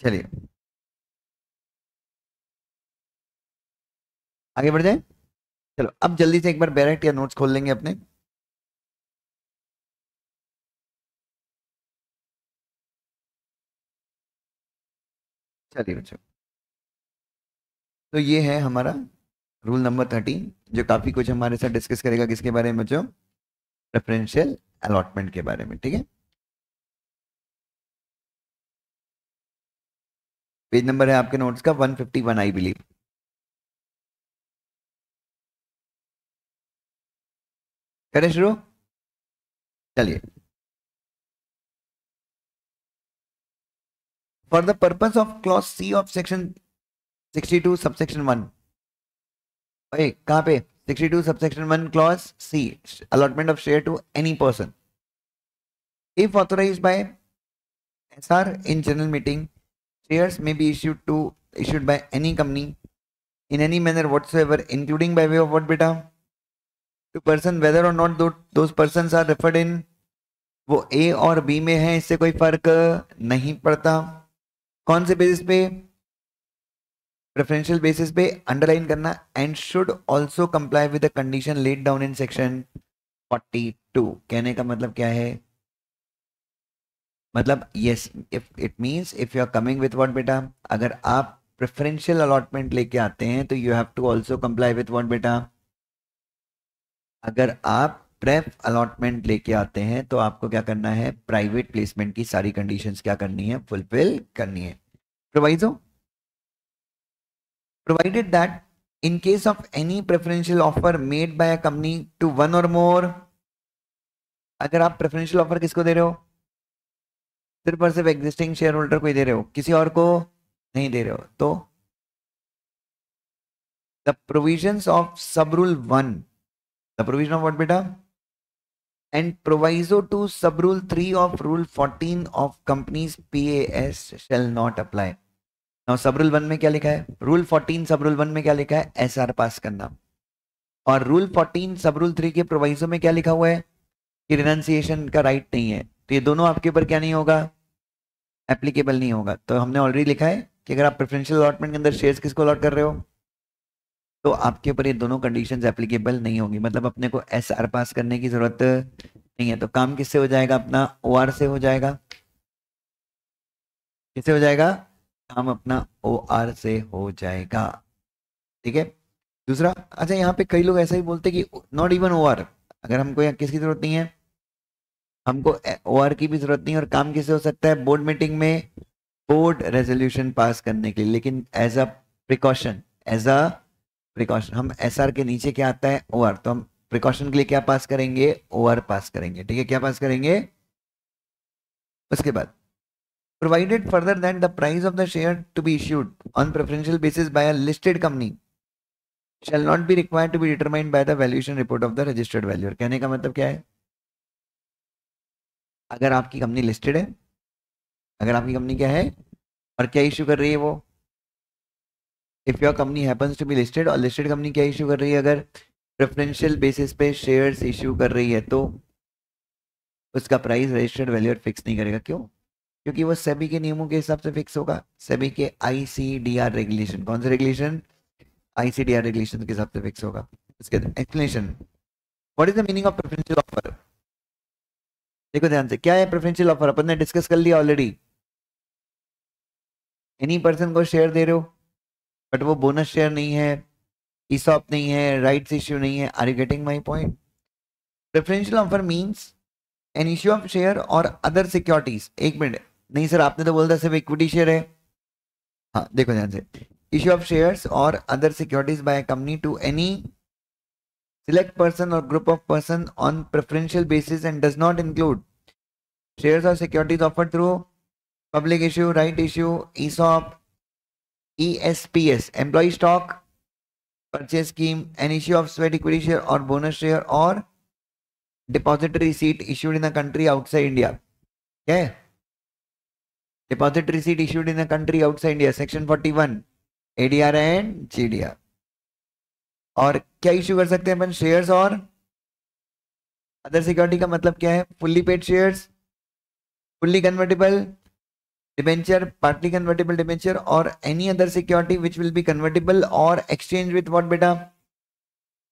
चलिए आगे बढ़ जाए। चलो अब जल्दी से एक बार बैरेक्ट या नोट्स खोल लेंगे अपने। चलिए बच्चों, तो ये है हमारा रूल नंबर 13 जो काफी कुछ हमारे साथ डिस्कस करेगा किसके बारे में बच्चों? प्रेफरेंशियल अलॉटमेंट के बारे में, ठीक है। पेज नंबर है आपके नोट्स का 151 आई बिलीव। करें शुरू? चलिए। For the purpose of clause C of section 62 subsection 1। ओए कहाँ पे? 62 subsection 1 clause C, allotment of share to any person if authorized by SR in general meeting, shares may be issued by any company in any manner whatsoever, including by way of what beta? To person whether or not those persons are referred in, वो A और B में है, इससे कोई फर्क नहीं पड़ता। कौन से बेसिस पे? प्रेफरेंशियल बेसिस पे, अंडरलाइन करना, and should also comply with the condition laid down in section 42। कहने का मतलब क्या है? मतलब yes, if it means if you are coming with what बेटा, अगर आप प्रेफरेंशियल अलॉटमेंट लेके आते हैं तो you have to also comply with what बेटा? अगर आप प्रेफ अलॉटमेंट लेके आते हैं तो आपको क्या करना है? प्राइवेट प्लेसमेंट की सारी कंडीशंस क्या करनी है? फुलफिल करनी है। Proviso provided that in case of any preferential offer made by a company to one or more, अगर आप प्रेफरेंशियल ऑफर किसको दे रहे हो? सिर्फ और सिर्फ एग्जिस्टिंग शेयर होल्डर को ही दे रहे हो, किसी और को नहीं दे रहे हो, तो द प्रोविजंस ऑफ सब rule 1, the provision of what बेटा? एंड प्रोवाइजो टू सब rule 3 of rule 14 of companies PAS shall not apply। Now सब रूल 1 में क्या लिखा है? रूल 14 सब रूल 1 में क्या लिखा है? SR पास करना। और रूल 14 सब रूल 3 के प्रोवाइजो में क्या लिखा हुआ है? कि रिनाउंसिएशन का राइट नहीं है। तो ये दोनों आपके ऊपर क्या नहीं होगा? एप्लीकेबल नहीं होगा। तो हमने ऑलरेडी लिखा है कि अगर आप प्रेफरेंशियल अलॉटमेंट के अंदर शेयर्स किसको अलॉट कर रहे हो तो आपके ऊपर ये दोनों कंडीशंस एप्लीकेबल नहीं होंगी। मतलब अपने को SR पास करने की जरूरत नहीं है। तो काम किससे हो जाएगा? अपना OR से हो जाएगा। किससे हो जाएगा? काम अपना OR से हो जाएगा, ठीक है। दूसरा, अच्छा यहाँ पे कई लोग ऐसा ही बोलते कि नॉट इवन OR, अगर हमको यहाँ किसकी जरूरत नहीं है, हमको ओआर की भी जरूरत नहीं है, और काम किसे हो सकता है, बोर्ड मीटिंग में बोर्ड रेजोल्यूशन पास करने के लिए, लेकिन as a precaution, as a precaution हम एसआर के नीचे क्या आता है, ओआर, तो हम प्रिकॉशन के लिए क्या पास करेंगे, ओआर पास करेंगे, ठीक है, क्या पास करेंगे। उसके बाद provided further that the price of the share to be issued on preferential basis by a listed company shall not be required to be determined by the valuation report of the registered valuer। कहने का मतलब क्या है, अगर आपकी company listed है, अगर आपकी कंपनी क्या है और क्या इश्यू कर रही है वो, if your company happens to be listed, और लिस्टेड कंपनी क्या इश्यू कर रही है, अगर प्रेफरेंशियल बेसिस पे शेयर्स इश्यू कर रही है, तो उसका प्राइस रजिस्टर्ड वैल्यूअर फिक्स नहीं करेगा। क्यों? क्योंकि वो सेबी के नियमों के हिसाब से फिक्स होगा, सेबी के आईसीडीआर रेगुलेशन, कौन से रेगुलेशन, आईसीडीआर रेगुलेशन के हिसाब से फिक्स होगा। उसके explanation, what is the meaning of preferential offer. देखो ध्यान से, क्या है प्रेफरेंशियल ऑफर, अपन ने डिस्कस कर लिया ऑलरेडी। एनी पर्सन को शेयर दे रहे हो, बट वो बोनस शेयर नहीं है, ईसॉप नहीं है, राइट्स इश्यू नहीं है। Are you getting my point? Preferential offer means an issue of share और अदर सिक्योरिटीज। एक मिनट, नहीं सर आपने तो बोला था सिर्फ इक्विटी शेयर है। हाँ देखो ध्यान से, इश्यू ऑफ शेयर्स और other securities by company to any select person or group of person on preferential basis and does not include shares or securities offered through public issue, right issue, ESOP, ESPS, employee stock purchase scheme, an issue of sweat equity share or bonus share or depository receipt issued in a country outside India. Okay? Depository receipt issued in a country outside India, section 41, ADR and GDR. और क्या issue कर सकते हैं अपन, shares और other security का मतलब क्या है, fully paid shares, fully convertible debenture, partly convertible debenture, और any other security which will be convertible or exchange with what बेटा,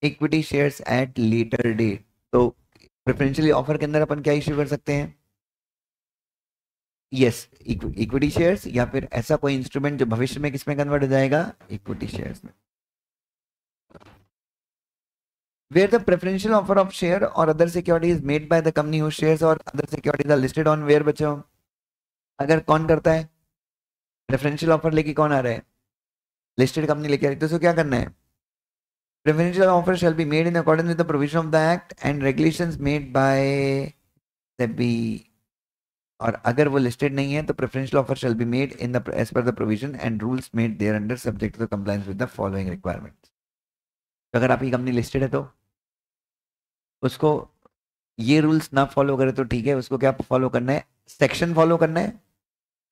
equity shares at later date. तो प्रेफरेंशियल ऑफर के अंदर अपन क्या इश्यू कर सकते हैं, यस इक्विटी शेयर्स, या फिर ऐसा कोई इंस्ट्रूमेंट जो भविष्य में किसमें कन्वर्ट हो जाएगा, इक्विटी शेयर्स में। Where the preferential offer of share or other security is made by the company whose shares or other securities are listed on where बच्चों, अगर कौन करता है, प्रेफरेंशियल ऑफर लेके कौन आ रहा है, लिस्टेड कंपनी लेके आ रही है, तो उसको क्या करना है, preferential offer shall be made in accordance with the provision of the act and regulations made by SEBI। और अगर वो लिस्टेड नहीं है तो preferential offer shall be made in the as per the provision and rules made thereunder subject to the compliance with the following requirements। तो अगर आपकी company listed है तो उसको ये रूल्स ना फॉलो करे तो ठीक है, उसको क्या फॉलो करना है, सेक्शन फॉलो करना है,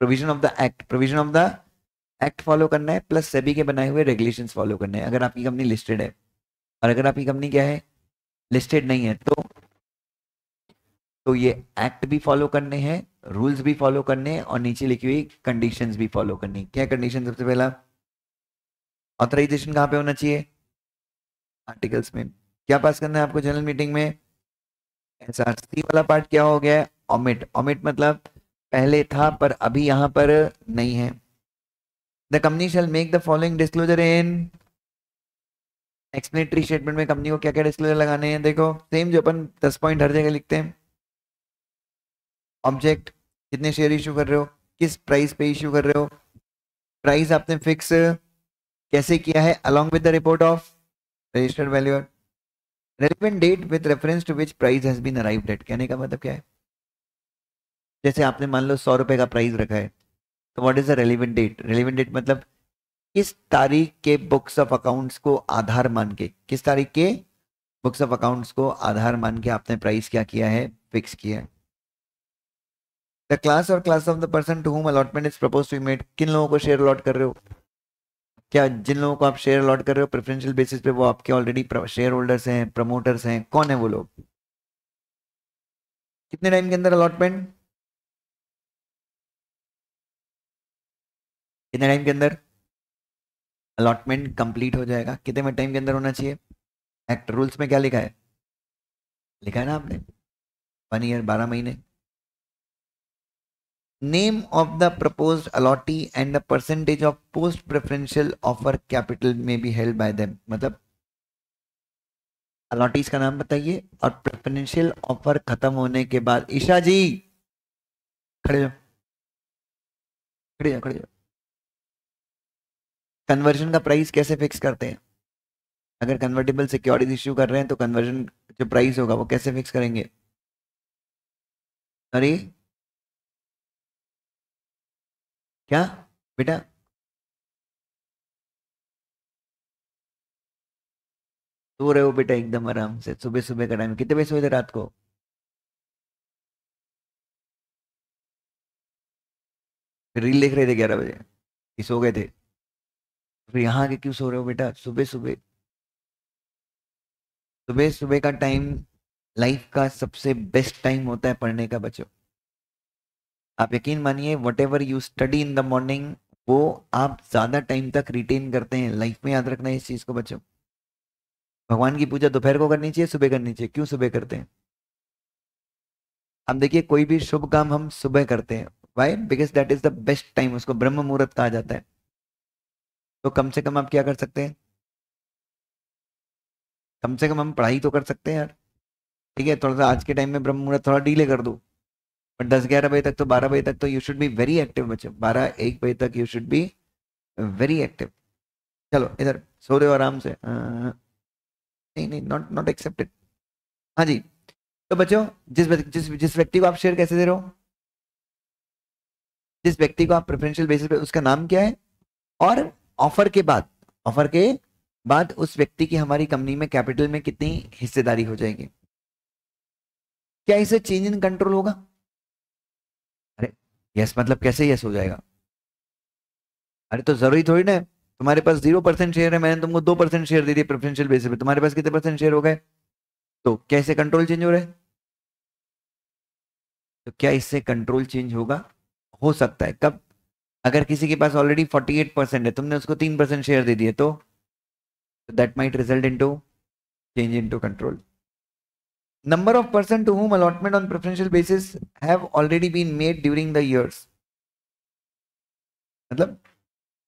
provision of the act, provision of the act follow करना है, प्लस सेबी के बनाए हुए रेगुलेशंस फॉलो करने हैं। अगर आपकी कंपनी लिस्टेड है, और अगर आपकी कंपनी क्या है, लिस्टेड नहीं है, तो ये एक्ट भी फॉलो करने हैं, रूल्स भी फॉलो करने हैं, और नीचे लिखी हुई कंडीशंस भी फॉलो करनी है। क्या कंडीशन, सबसे पहला ऑथराइजेशन कहाँ पे होना चाहिए, आर्टिकल्स में। क्या पास करना है आपको जनरल मीटिंग में, एसआरसी वाला पार्ट क्या हो गया है, ओमिट। ओमिट मतलब पहले था पर अभी यहां पर नहीं है। The company shall make the following disclosure in explanatory statement में कंपनी को क्या क्या डिस्क्लोजर लगाने हैं, देखो सेम जो अपन 10 पॉइंट हर जगह लिखते हैं। ऑब्जेक्ट, कितने शेयर इश्यू कर रहे हो, किस प्राइस पे इश्यू कर रहे हो, प्राइस आपने फिक्स कैसे किया है, along with the report of registered valuer, relevant date with reference to which price has been arrived at. कहने का मतलब क्या है, जैसे आपने मान लो 100 रुपए का प्राइस रखा है, तो what is the relevant date, relevant date मतलब किस तारीख के बुक्स ऑफ अकाउंट्स को आधार मान के, किस तारीख के बुक्स ऑफ अकाउंट्स को आधार मान के आपने प्राइस क्या किया है, फिक्स किया है। द क्लास और class of the person to whom allotment is propose to be made, किन लोगों को शेयर अलॉट कर रहे हो, क्या जिन लोगों को आप शेयर अलॉट कर रहे हो प्रेफरेंशियल बेसिस पे वो आपके ऑलरेडी शेयर होल्डर्स हैं, प्रमोटर्स हैं, कौन है वो लोग, कितने टाइम के अंदर अलॉटमेंट, कितने टाइम के अंदर अलॉटमेंट कंप्लीट हो जाएगा, कितने टाइम के अंदर होना चाहिए, एक्ट रूल्स में क्या लिखा है, लिखा है ना आपने 1 ईयर 12 महीने। Name of the proposed allottee and the percentage of post preferential offer capital में बी हेल्ड बाय देम, मतलब अलॉटीज का नाम बताइए और प्रेफरेंशियल ऑफर खत्म होने के बाद, ईशा जी खड़े जाओ, खड़े जाओ, खड़े जाओ। कन्वर्जन का प्राइस कैसे फिक्स करते हैं? अगर कन्वर्टेबल सिक्योरिटीज इश्यू कर रहे हैं तो कन्वर्जन जो प्राइस होगा वो कैसे फिक्स करेंगे? अरे क्या बेटा, सो रहे हो बेटा एकदम आराम से? सुबह सुबह का टाइम, कितने बजे सोए थे रात को? रील देख रहे थे 11 बजे कि सो गए थे? फिर यहाँ के क्यों सो रहे हो बेटा सुबह सुबह? सुबह सुबह का टाइम लाइफ का सबसे बेस्ट टाइम होता है पढ़ने का बच्चों। आप यकीन मानिए, what ever you study in the morning, वो आप ज्यादा टाइम तक रिटेन करते हैं। लाइफ में याद रखना है इस चीज को बच्चों। भगवान की पूजा दोपहर को करनी चाहिए, सुबह करनी चाहिए? क्यों सुबह करते हैं? अब देखिए, कोई भी शुभ काम हम सुबह करते हैं। Why? Because that is the best time, उसको ब्रह्म मुहूर्त कहा जाता है। तो कम से कम आप क्या कर सकते हैं? कम से कम हम पढ़ाई तो कर सकते हैं यार। ठीक है, थोड़ा सा आज के टाइम में ब्रह्म मुहूर्त थोड़ा डिले कर दो, बट 10-11 बजे तक तो, 12 बजे तक तो you should be very active बच्चों। 12-1 बजे तक you should be very active. चलो इधर सो रहे हो आराम से? नहीं नहीं, नॉट नॉट एक्सेप्टेड। हाँ जी। तो बच्चों, जिस व्यक्ति को आप शेयर कैसे दे रहे हो, जिस व्यक्ति को आप प्रेफरेंशियल बेसिस पे, उसका नाम क्या है? और ऑफर के बाद, ऑफर के बाद उस व्यक्ति की हमारी कंपनी में कैपिटल में कितनी हिस्सेदारी हो जाएगी? क्या इसे चेंज इन कंट्रोल होगा? अरे यस मतलब कैसे यस हो जाएगा? अरे तो जरूरी थोड़ी ना है। तुम्हारे पास 0% शेयर है, मैंने तुमको 2% शेयर दे दिए प्रेफरेंशियल बेसिस पे, तुम्हारे पास कितने परसेंट शेयर हो गए? तो क्या इससे कंट्रोल चेंज हो रहा है? तो क्या इससे कंट्रोल चेंज होगा? हो सकता है। कब? अगर किसी के पास ऑलरेडी 48% है, तुमने उसको 3% शेयर दे दिए, तो that might result into change into control. Number of person to whom allotment on preferential basis have already been made during the years। मतलब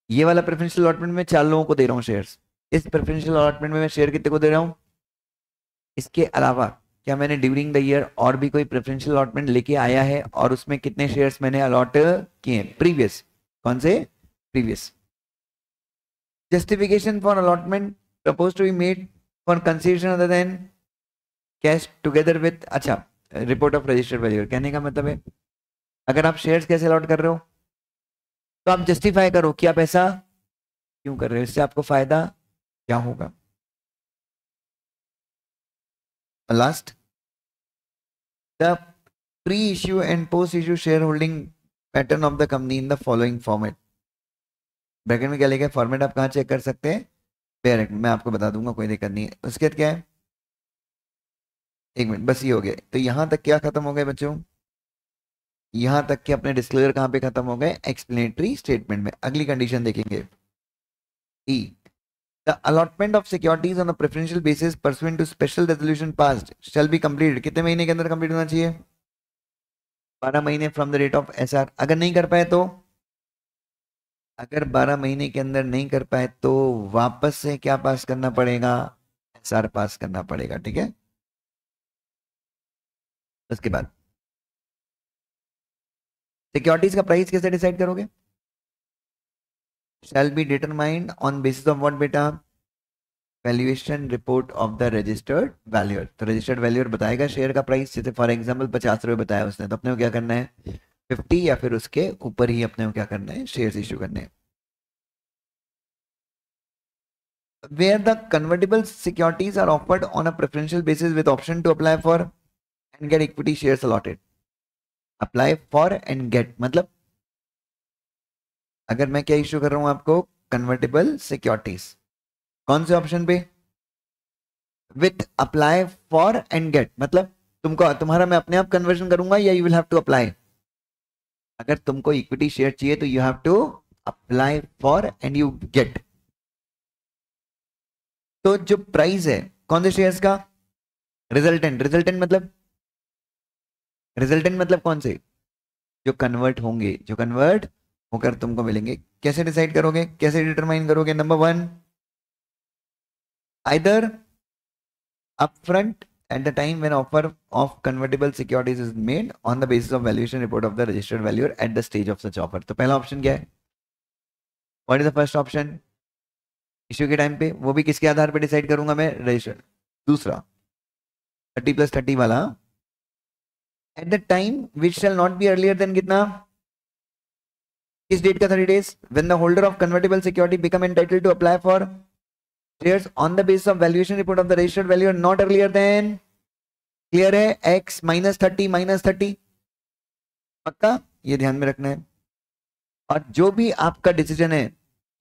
ये वाला प्रेफरेंशियल अलॉटमेंट में 4 लोगों को दे रहा हूँ शेयर्स, इस प्रेफरेंशियल अलॉटमेंट में मैं शेयर कितने को दे रहा हूँ? इसके अलावा क्या मैंने ड्यूरिंग द ईयर और भी कोई प्रेफरेंशियल अलॉटमेंट लेके आया है, और उसमें कितने शेयर्स मैंने अलॉट किए हैं प्रीवियस? कौन से? Previous. Justification for allotment propose to be made for consideration other than cash together with, अच्छा, रिपोर्ट ऑफ रजिस्टर्ड वैल्यू। कहने का मतलब है, अगर आप शेयर्स कैसे अलॉट कर रहे हो, तो आप जस्टिफाई करो कि आप ऐसा क्यों कर रहे हो, इससे आपको फायदा क्या होगा। Last, the pre issue and post issue share holding pattern of the company in the following format. Bracket में क्या लिखा है? फॉर्मेट आप कहाँ चेक कर सकते हैं? पेरेंट, मैं आपको बता दूंगा, कोई दिक्कत नहीं है। उसके बाद क्या है? एक मिनट, बस ये हो गया। तो यहां तक क्या खत्म हो गए बच्चों? यहां तक के अपने डिस्क्लोजर कहाँ पे खत्म हो गए? एक्सप्लेनेटरी स्टेटमेंट में। अगली कंडीशन देखेंगे, E, the allotment of securities on a preferential basis pursuant to special resolution passed shall be completed. कितने महीने के अंदर कंप्लीट होना चाहिए? 12 महीने from the rate of SR. अगर नहीं कर पाए तो, अगर 12 महीने के अंदर नहीं कर पाए तो वापस से क्या पास करना पड़ेगा? एसआर पास करना पड़ेगा। ठीक है, उसके बाद सिक्योरिटीज का प्राइस कैसे डिसाइड करोगे? Shall be determined on basis of what बेटा? Valuation report of the registered valuer. तो रजिस्टर्ड वैल्यूअर बताएगा शेयर का प्राइस। जैसे फॉर एग्जांपल 50 रुपये बताया उसने, तो अपने को क्या करना है? 50 या फिर उसके ऊपर ही अपने को क्या करना है? शेयर्स इशू करने हैं। Where the convertible securities are offered on a preferential basis with option to apply for and get equity shares allotted। apply for and get मतलब, अगर मैं क्या इशू कर रहा हूं आपको? Convertible securities. कौन से ऑप्शन पे? With apply for and get, मतलब तुमको, तुम्हारा मैं अपने आप कन्वर्जन करूंगा या you will have to apply? अगर तुमको इक्विटी शेयर चाहिए तो you have to apply for and you get. तो जो प्राइस है कौन से शेयर्स का? रिजल्टेंट। रिजल्टेंट मतलब, रिजल्टेंट मतलब कौन से? जो कन्वर्ट होंगे, जो कन्वर्ट होकर तुमको मिलेंगे। कैसे डिसाइड करोगे, कैसे डिटरमाइन करोगे? Number 1, either upfront at the time when offer of convertible securities is made on the basis of valuation report of the registered valuer at the stage of such offer. तो पहला option क्या है? What is the first option? Issue के time पे, वो भी किसके आधार पे डिसाइड करूंगा मैं? रजिस्टर्ड. दूसरा 30+30 वाला, at the time which shall not be earlier than कितना? किस डेट का 30 days? When the holder of convertible security become entitled to apply for shares on the basis of valuation report of the registered value are not earlier than, clear है? x -30 पक्का, ये ध्यान में रखना है. और जो भी आपका डिसीजन है,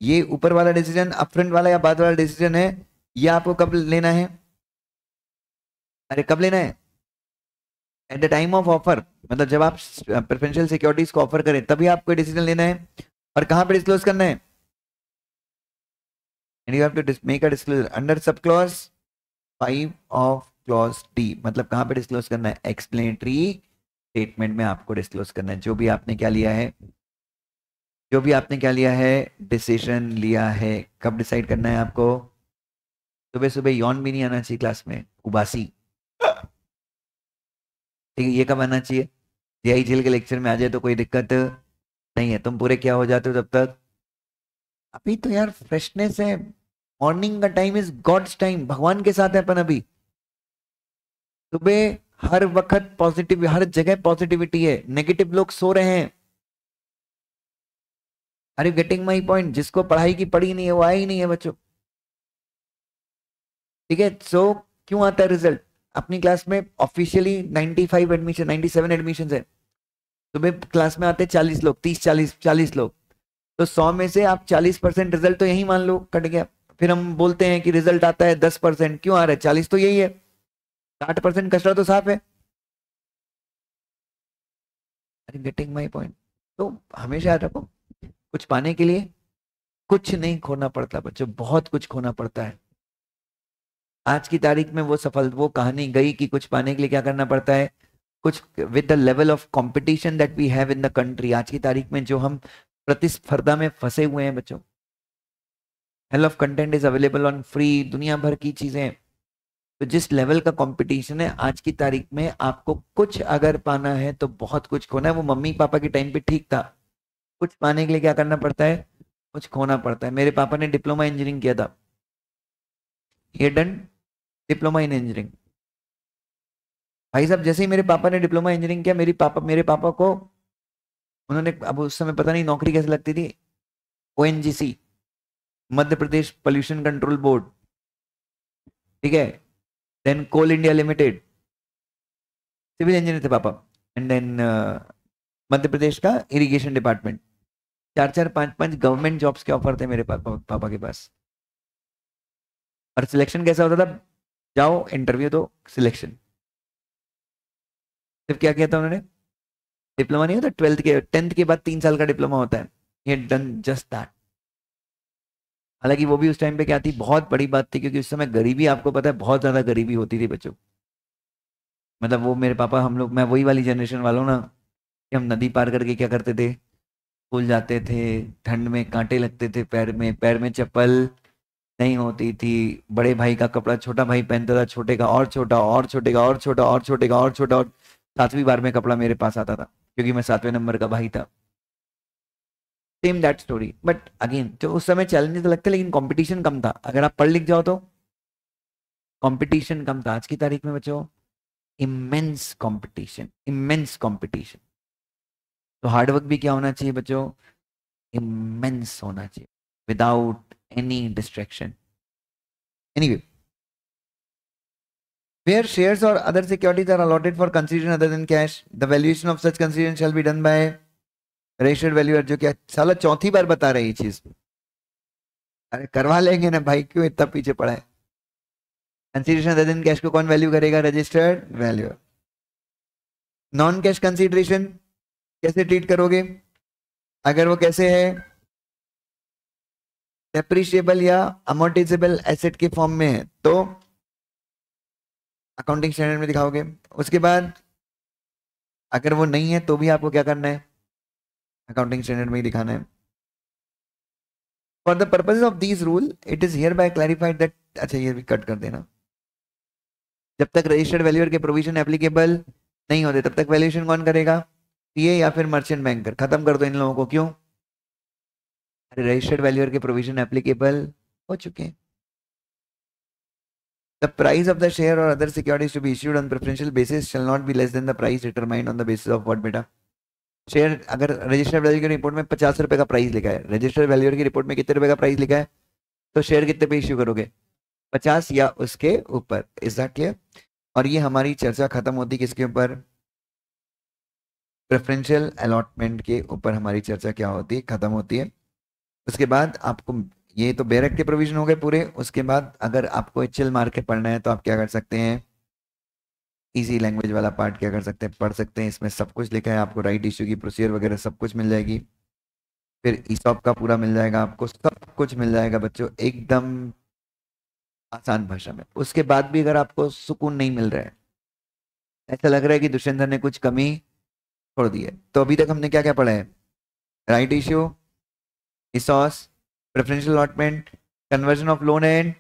ये ऊपर वाला डिसीजन, अपफ्रंट वाला या बाद वाला डिसीजन है, ये आपको कब लेना है? अरे कब लेना है? Eight the time of offer, मतलब जब आप प्रेफरेंशियल सिक्योरिटीज को ऑफर करें तभी आपको डिसीजन लेना है. और कहां पे डिस्क्लोज करना है? and you have to make a disclosure under sub clause 5 of clause D. मतलब कहां पे डिस्क्लोज करना है? एक्सप्लेनेटरी स्टेटमेंट में आपको डिस्क्लोज करना है जो भी आपने क्या लिया है, जो भी आपने क्या लिया है, डिसीजन लिया है. कब डिसाइड करना है आपको? सुबह सुबह यौन भी नहीं आना चाहिए क्लास में, उबासी. ठीक है, ये कब आना चाहिए? जेआई जेल के लेक्चर में आ जाए तो कोई दिक्कत नहीं है, तुम पूरे क्या हो जाते हो तब तक. अभी तो यार फ्रेशनेस है, मॉर्निंग का टाइम इज गॉड्स टाइम, भगवान के साथ है अपन अभी. सुबह हर वक्त पॉजिटिव, हर जगह पॉजिटिविटी है, नेगेटिव लोग सो रहे हैं. Are you getting my point? जिसको पढ़ाई की पढ़ी नहीं है वो आया ही नहीं है बच्चों. ठीक है, सो क्यों आता है रिजल्ट? अपनी क्लास में ऑफिशियली 95 एडमिशन, 97 एडमिशन है. सुबह क्लास में आते 40 लोग, 30 40 लोग, तो 100 में से आप 40% रिजल्ट तो यही मान लो कट गया. फिर हम बोलते हैं कि रिजल्ट आता है 10%, क्यों आ रहा है? 40 तो यही है, 60% कचरा तो साफ है. Getting my point? तो हमेशा याद रखो, कुछ पाने के लिए कुछ नहीं खोना पड़ता बच्चों, बहुत कुछ खोना पड़ता है. आज की तारीख में वो सफल, वो कहानी गई कि कुछ पाने के लिए क्या करना पड़ता है, कुछ. With the level of competition that we have in the country, आज की तारीख में जो हम प्रतिस्पर्धा में फंसे हुए हैं बच्चों, hell of content is available on free, दुनिया भर की चीजें. तो जिस लेवल का कंपटीशन है आज की तारीख में, आपको कुछ अगर पाना है तो बहुत कुछ खोना है. वो मम्मी पापा के टाइम पे ठीक था, कुछ पाने के लिए क्या करना पड़ता है? कुछ खोना पड़ता है. मेरे पापा ने डिप्लोमा इंजीनियरिंग किया था, he had done diploma in engineering. भाई साहब, जैसे ही मेरे पापा ने डिप्लोमा इंजीनियरिंग किया, मेरे पापा को उन्होंने, अब उस समय पता नहीं नौकरी कैसे लगती थी, ONGC, Madhya Pradesh pollution control board, ठीक है, देन कोल इंडिया लिमिटेड, सिविल इंजीनियर थे पापा, एंड देन मध्य प्रदेश का इरिगेशन डिपार्टमेंट. 4 4 5 5 गवर्नमेंट जॉब्स के ऑफर थे मेरे पापा के पास. और सिलेक्शन कैसा होता था? जाओ इंटरव्यू दो, सिलेक्शन. सिर्फ क्या किया था उन्होंने? डिप्लोमा नहीं होता 12th के, 10th के बाद 3 साल का डिप्लोमा होता है. ये डन जस्ट दैट. हालांकि वो भी उस टाइम पे क्या थी, बहुत बड़ी बात थी, क्योंकि उस समय गरीबी, आपको पता है, बहुत ज्यादा गरीबी होती थी बच्चों. मतलब वो मेरे पापा, हम लोग, मैं वही वाली जनरेशन वाला हूँ ना, कि हम नदी पार करके क्या करते थे, स्कूल जाते थे, ठंड में कांटे लगते थे पैर में चप्पल नहीं होती थी, बड़े भाई का कपड़ा छोटा भाई पहनता था, छोटे का और छोटा, और छोटे का और छोटा, और छोटे का और छोटा, और 7वीं बार में कपड़ा मेरे पास आता था क्योंकि मैं 7वें नंबर का भाई था. Same that story. But again, जो उस समय चैलेंजेस तो लगते, लेकिन कंपटीशन कम था. अगर आप पढ़ लिख जाओ तो कंपटीशन कम था. आज की तारीख में बच्चों इमेंस कंपटीशन, इमेंस कंपटीशन. तो हार्डवर्क भी क्या होना चाहिए बच्चों? इमेंस होना चाहिए, without any distraction. Anyway, where shares or other securities are allotted for consideration other than cash, the valuation of such consideration shall be done by registered valuer. जो क्या साला चौथी बार बता रहे हैं ये चीज. अरे करवा लेंगे ना भाई, क्यों इतना पीछे पड़ा है? कंसिडरेशन अदर देन कैश को कौन वैल्यू करेगा? Registered valuer. Non cash consideration कैसे ट्रीट करोगे? अगर वो कैसे है, डेप्रिशिएबल या अमोर्टाइजेबल एसेट के फॉर्म में है तो अकाउंटिंग स्टैंडर्ड में दिखाओगे. उसके बाद अगर वो नहीं है तो भी आपको क्या करना है? अकाउंटिंग स्टैंडर्ड में ही दिखाना है. For the purpose of this rule it is hereby bye clarified that, अच्छा ये भी कट कर देना. जब तक रजिस्टर्ड वैल्यूअर के प्रोविजन एप्लीकेबल नहीं होते तब तक वैल्यूएशन कौन करेगा? सीए या फिर मर्चेंट बैंकर। खत्म कर दो इन लोगों को। क्यों? अरे रजिस्टर्ड वैल्यूअर के प्रोविजन एप्लीकेबल हो चुके हैं। The price of the share or other securities to be issued on preferential basis shall not be less than the price determined on the basis of what बेटा? Share अगर registered value की report में 50 रुपए का price लिखा है, registered valuer की report में कितने रुपए का प्राइस लिखा है, तो शेयर कितने पे इश्यू करोगे? 50 या उसके ऊपर। Is that clear? और ये हमारी चर्चा खत्म होती किसके ऊपर? प्रेफरेंशियल अलॉटमेंट के ऊपर हमारी चर्चा क्या होती है? खत्म होती है। उसके बाद आपको ये तो बेरेट के प्रोविजन हो गए पूरे। उसके बाद अगर आपको एचएल मार्केट पढ़ना है तो आप क्या कर सकते हैं? इजी लैंग्वेज वाला पार्ट क्या कर सकते हैं? पढ़ सकते हैं। इसमें सब कुछ लिखा है, आपको राइट इश्यू की प्रोसीजर वगैरह सब कुछ मिल जाएगी। फिर ईसॉप का पूरा मिल जाएगा आपको, सब कुछ मिल जाएगा बच्चों, एकदम आसान भाषा में। उसके बाद भी अगर आपको सुकून नहीं मिल रहा है, ऐसा लग रहा है कि दुष्यंत ने कुछ कमी छोड़ दी है, तो अभी तक हमने क्या क्या पढ़ा है? Right issue, ESOS, preferential allotment, conversion of loan and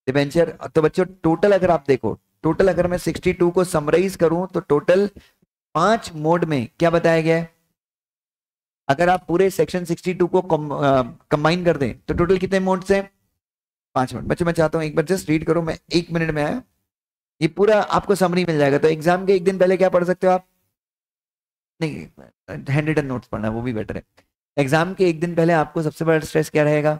debenture. तो बच्चों टोटल अगर आप देखो, टोटल अगर मैं 62 को समराइज करूं तो टोटल 5 मोड में क्या बताया गया है? अगर आप पूरे सेक्शन 62 को कंबाइन कर दें तो टोटल कितने मोड्स हैं? 5 मोड। बच्चों मैं चाहता हूं एक बार जस्ट रीड करो, मैं 1 मिनट में आया, ये पूरा आपको समरी मिल जाएगा। तो एग्जाम के एक दिन पहले क्या पढ़ सकते हो आप? नहीं, हैंड रिटन नोट्स पढ़ना वो भी बेटर है। एग्जाम के एक दिन पहले आपको सबसे बड़ा स्ट्रेस क्या रहेगा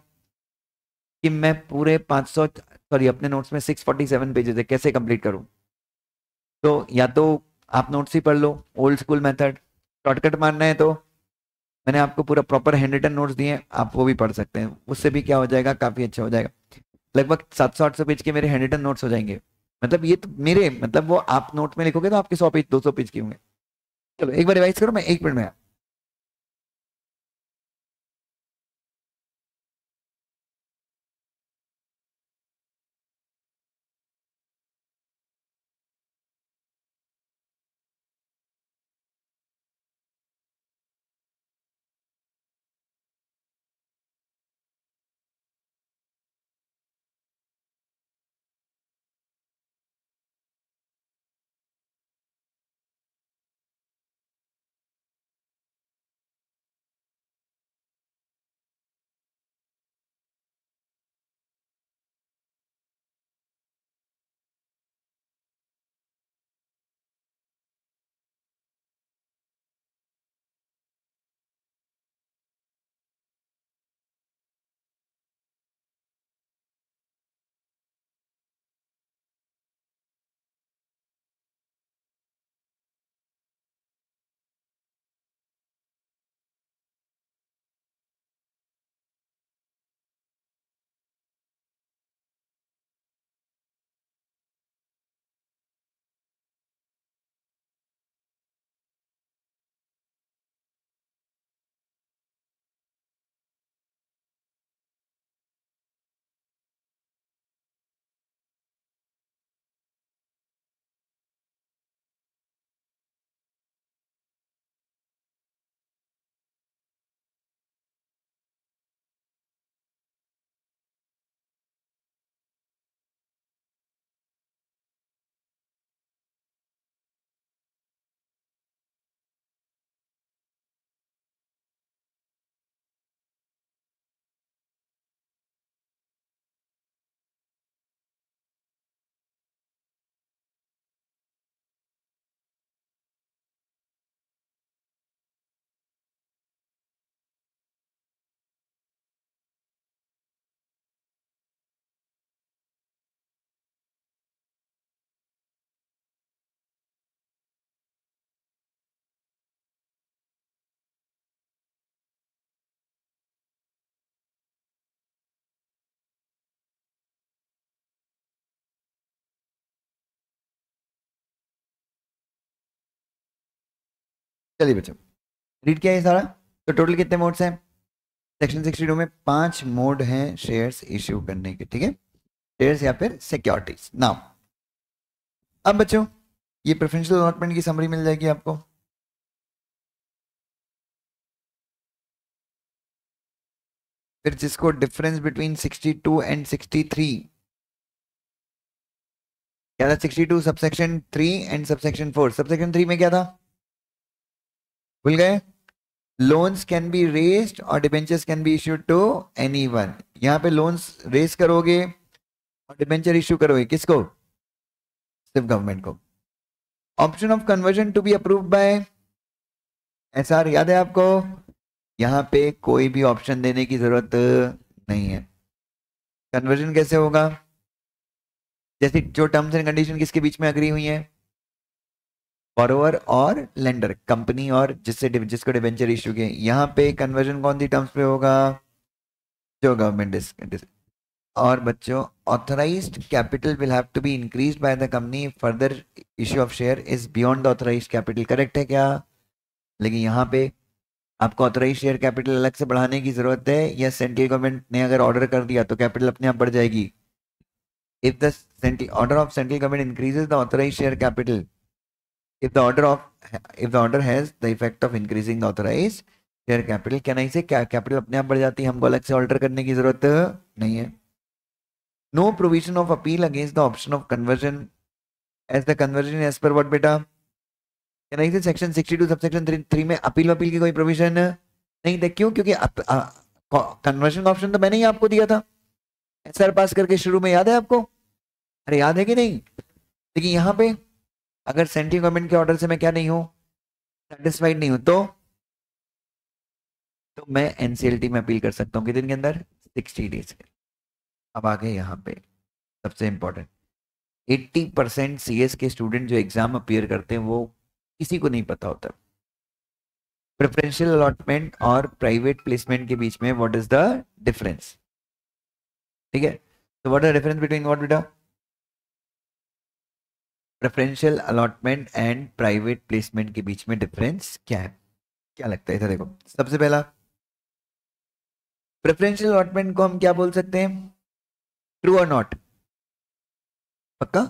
कि मैं पूरे 500 सॉरी अपने नोट्स में 647 पेजेस है, कैसे कंप्लीट करूं? तो या तो आप नोट्स ही पढ़ लो, ओल्ड स्कूल मेथड। शॉर्टकट मारना है तो मैंने आपको पूरा प्रॉपर हैंड रिटन नोट्स दिए हैं, आप वो भी पढ़ सकते हैं। उससे भी क्या हो जाएगा, काफी अच्छा हो जाएगा। लगभग 700-800 पेज के मेरे हैंड रिटन नोट्स हो जाएंगे। मतलब ये तो मेरे मतलब वो आप नोट में लिखोगे तो आपके 100 पेज 200 पेज के होंगे। चलो एक बार रिवाइज करो, मैं 1 मिनट में आया। चलिए बच्चों, रीड किया ये सारा। तो टोटल कितने मोड्स हैं? सेक्शन 62 में 5 मोड हैं शेयर्स इश्यू करने के, ठीक है? शेयर्स या फिर सिक्योरिटीज। नाउ अब बच्चों ये प्रेफरेंशियल अलॉटमेंट की समरी मिल जाएगी आपको। फिर जिसको डिफरेंस बिटवीन 62 एंड 63 क्या था 62 सबसेक्शन 3 एंड सबसेक्शन 4? सबसेक्शन 3 में क्या था, भूल गए? लोन्स कैन बी रेस्ड और debentures can be issued to anyone. यहाँ पे लोन्स रेज करोगे और डिबेंचर इश्यू करोगे किसको? सिर्फ गवर्नमेंट को। Option of conversion to be approved by SR, याद है आपको? यहाँ पे कोई भी ऑप्शन देने की जरूरत नहीं है। कन्वर्जन कैसे होगा? जैसे जो टर्म्स एंड कंडीशन किसके बीच में अग्री हुई है? बोरोवर और लेंडर, कंपनी और जिसको डिबेंचर इश्यू किए। यहाँ पे कन्वर्जन कौन सी टर्म्स पे होगा? जो गवर्नमेंट। और बच्चों, authorised capital will have to be increased by the company, further issue of share is beyond the authorised capital, correct है क्या? लेकिन यहाँ पे आपको ऑथराइज शेयर कैपिटल अलग से बढ़ाने की जरूरत है, या सेंट्रल गवर्नमेंट ने अगर ऑर्डर कर दिया तो कैपिटल अपने आप बढ़ जाएगी? If the central order of central government increases the authorise share capital, if the order of if the order has the effect of increasing the authorized share capital, क्या नहीं से कैपिटल अपने आप बढ़ जाती है, हमको अलग से ऑर्डर करने की जरूरत नहीं है। No provision of appeal against the option of conversion as the conversion as per what बेटा? क्या नहीं से सेक्शन 62 सबसेक्शन 3 में अपील की कोई प्रोविजन नहीं था। क्यों? क्योंकि कन्वर्जन का ऑप्शन तो मैंने ही आपको दिया था एसआर पास करके शुरू में, याद है आपको? अरे याद है कि नहीं? लेकिन यहाँ पे अगर सेंट्रल गवर्नमेंट के ऑर्डर से मैं क्या नहीं हूं, सेटिस्फाइड नहीं हूं, तो मैं एनसीएलटी में अपील कर सकता हूँ कितने दिन के अंदर? 60 डेज के। अब आगे यहाँ पे सबसे इंपॉर्टेंट, 80% सीएस के स्टूडेंट जो एग्जाम अपीयर करते हैं वो किसी को नहीं पता होता प्रेफरेंशियल अलॉटमेंट और प्राइवेट प्लेसमेंट के बीच में व्हाट इज द डिफरेंस। ठीक है, तो what is the difference between what बेटा? Preferential allotment and private placement के बीच में डिफरेंस क्या है? क्या लगता है? इधर देखो, सबसे पहला प्रेफरेंशियल अलॉटमेंट को हम क्या बोल सकते हैं? ट्रू और नॉट? पक्का?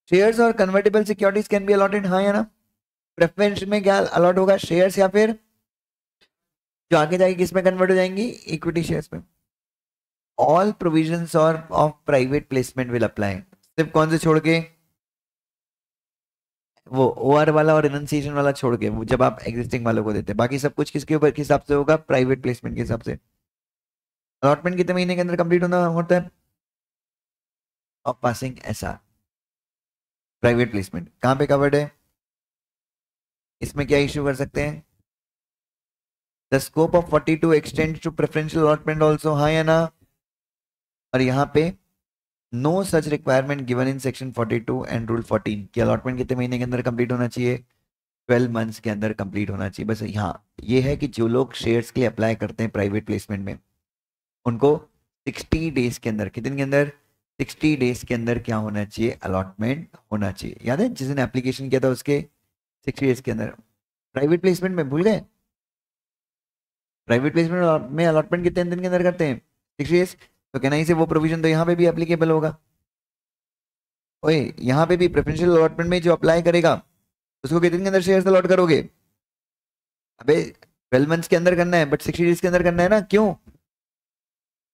शेयर्स और convertible securities can be allotted, हाँ या ना? प्रेफरेंस में क्या अलॉट होगा? शेयर्स, या फिर जो आगे जाके किस में कन्वर्ट हो जाएंगी? इक्विटी शेयर्स में। ऑल प्रोविजंस और of private placement will apply, सिर्फ कौन से छोड़ के? वो ओआर वाला और इनंसिएशन वाला छोड़ के, वो जब आप एग्जिस्टिंग वालों को देते हैं। बाकी सब कुछ किसके ऊपर, किस हिसाब से होगा? प्राइवेट प्लेसमेंट के हिसाब से। अलॉटमेंट कितने महीने के अंदर कंप्लीट होना होता है of passing SR? Private placement कहाँ पे कवर्ड है? इसमें क्या इश्यू कर सकते हैं? The scope of 42 extend to preferential allotment also, हाँ या ना? और यहाँ पे no such requirement given in section 42 and rule 14 कि अलॉटमेंट कितने महीने के अंदर कंप्लीट होना चाहिए? 12 मंथ्स के अंदर कंप्लीट होना चाहिए। बस यहाँ ये है कि जो लोग शेयर्स के लिए अप्लाई करते हैं प्राइवेट प्लेसमेंट में, उनको 60 डेज के अंदर, कितने के अंदर? 60 डेज के अंदर क्या होना चाहिए? अलॉटमेंट होना चाहिए। याद है जिस दिन एप्लीकेशन किया था उसके 60 डेज के अंदर? प्राइवेट प्लेसमेंट में भूल गए? प्राइवेट प्लेसमेंट में अलॉटमेंट कितने दिन के अंदर करते हैं? 60 डेज। तो कहना ही से वो प्रोविजन तो यहाँ पे भी एप्लीकेबल होगा। ओए, यहाँ पे भी प्रेफरेंशियल अलॉटमेंट में जो अप्लाई करेगा उसको कितने के अंदर शेयर अलॉट करोगे? अबे 12 मंथ्स के अंदर करना है, बट 60 डेज के अंदर करना है ना। क्यों?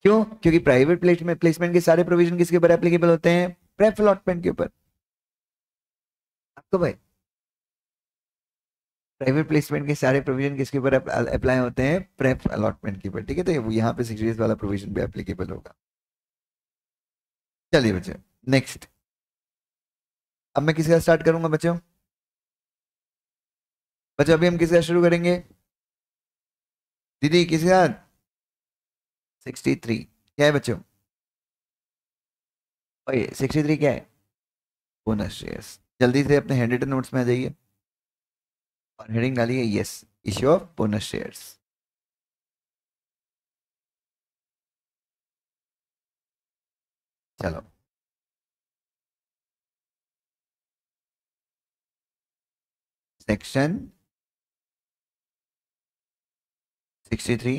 क्यों? क्योंकि प्राइवेट प्लेसमेंट के सारे प्रोविजन किसके ऊपर एप्लीकेबल होते हैं? प्रेफ अलॉटमेंट के ऊपर। आपको भाई प्राइवेट प्लेसमेंट के सारे प्रोविजन किसके ऊपर अप्लाई होते हैं? प्रेफ अलॉटमेंट के ऊपर। ठीक है, तो यहाँ पे 60 डेज वाला प्रोविजन भी एप्लीकेबल होगा। चलिए बच्चों, नेक्स्ट। अब मैं किसका स्टार्ट करूंगा बच्चों? बच्चों अभी हम किसका शुरू करेंगे? दीदी किसके साथ? 63 क्या है बच्चों? ओए 63 क्या है? Bonus shares. जल्दी से अपने हैंड रिटन नोट्स में आ जाइए और हेडिंग डालिए yes, issue of bonus shares. चलो, section 63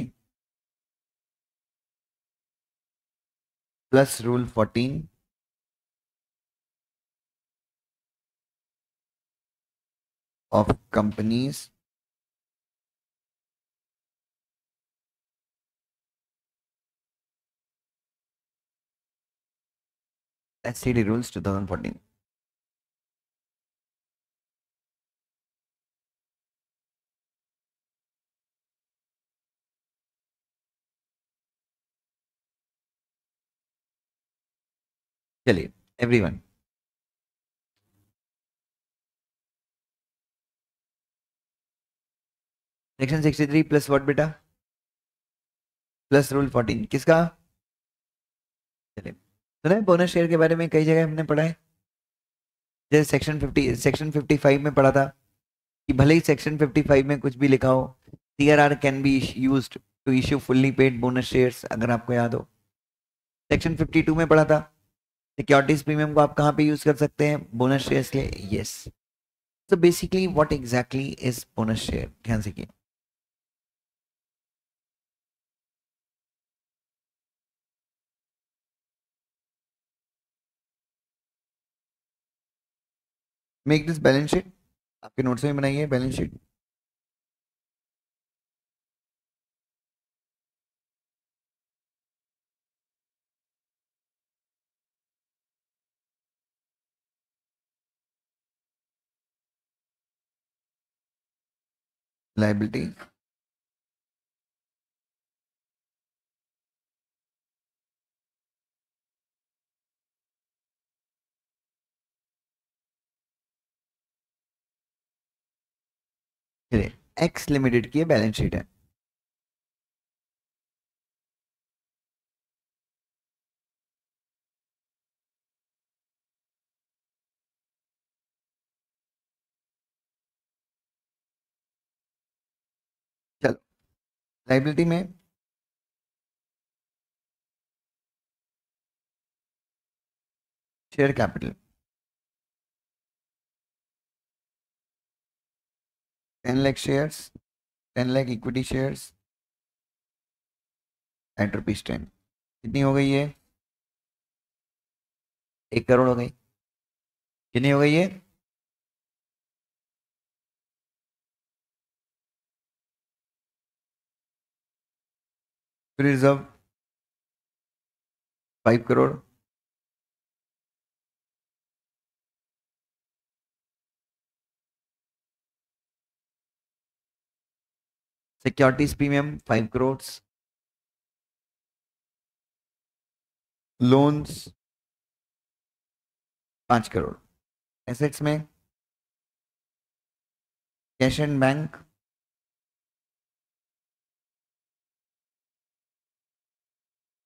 plus rule 14 of companies SCD rules 2014. चलिए एवरीवन, सेक्शन 63 प्लस व्हाट बेटा, प्लस रूल 14 किसका? चलिए, सुना है बोनस शेयर के बारे में, कई जगह हमने पढ़ा है। जैसे सेक्शन 55 में पढ़ा था कि भले ही सेक्शन 55 में कुछ भी लिखा हो, CRR can be used to issue fully paid bonus shares, अगर आपको याद हो। सेक्शन 52 में पढ़ा था सिक्योरिटीज प्रीमियम को आप कहाँ पे यूज कर सकते हैं, बोनस शेयर्स के लिए। यस, तो basically what exactly is bonus share, ध्यान से किए। मेक दिस बैलेंस शीट, आपके नोट्स में बनाइए बैलेंस शीट। लायबिलिटी, चलिए एक्स लिमिटेड की बैलेंस शीट है। चलो लायबिलिटी में share capital 10 lakh shares, 10 lakh equity shares eight rupees 10, कितनी हो गई ये? 1 करोड़ हो गई। कितनी हो गई ये? Reserve 5 crore, securities premium 5 crore, loans 5 crore, assets में cash and bank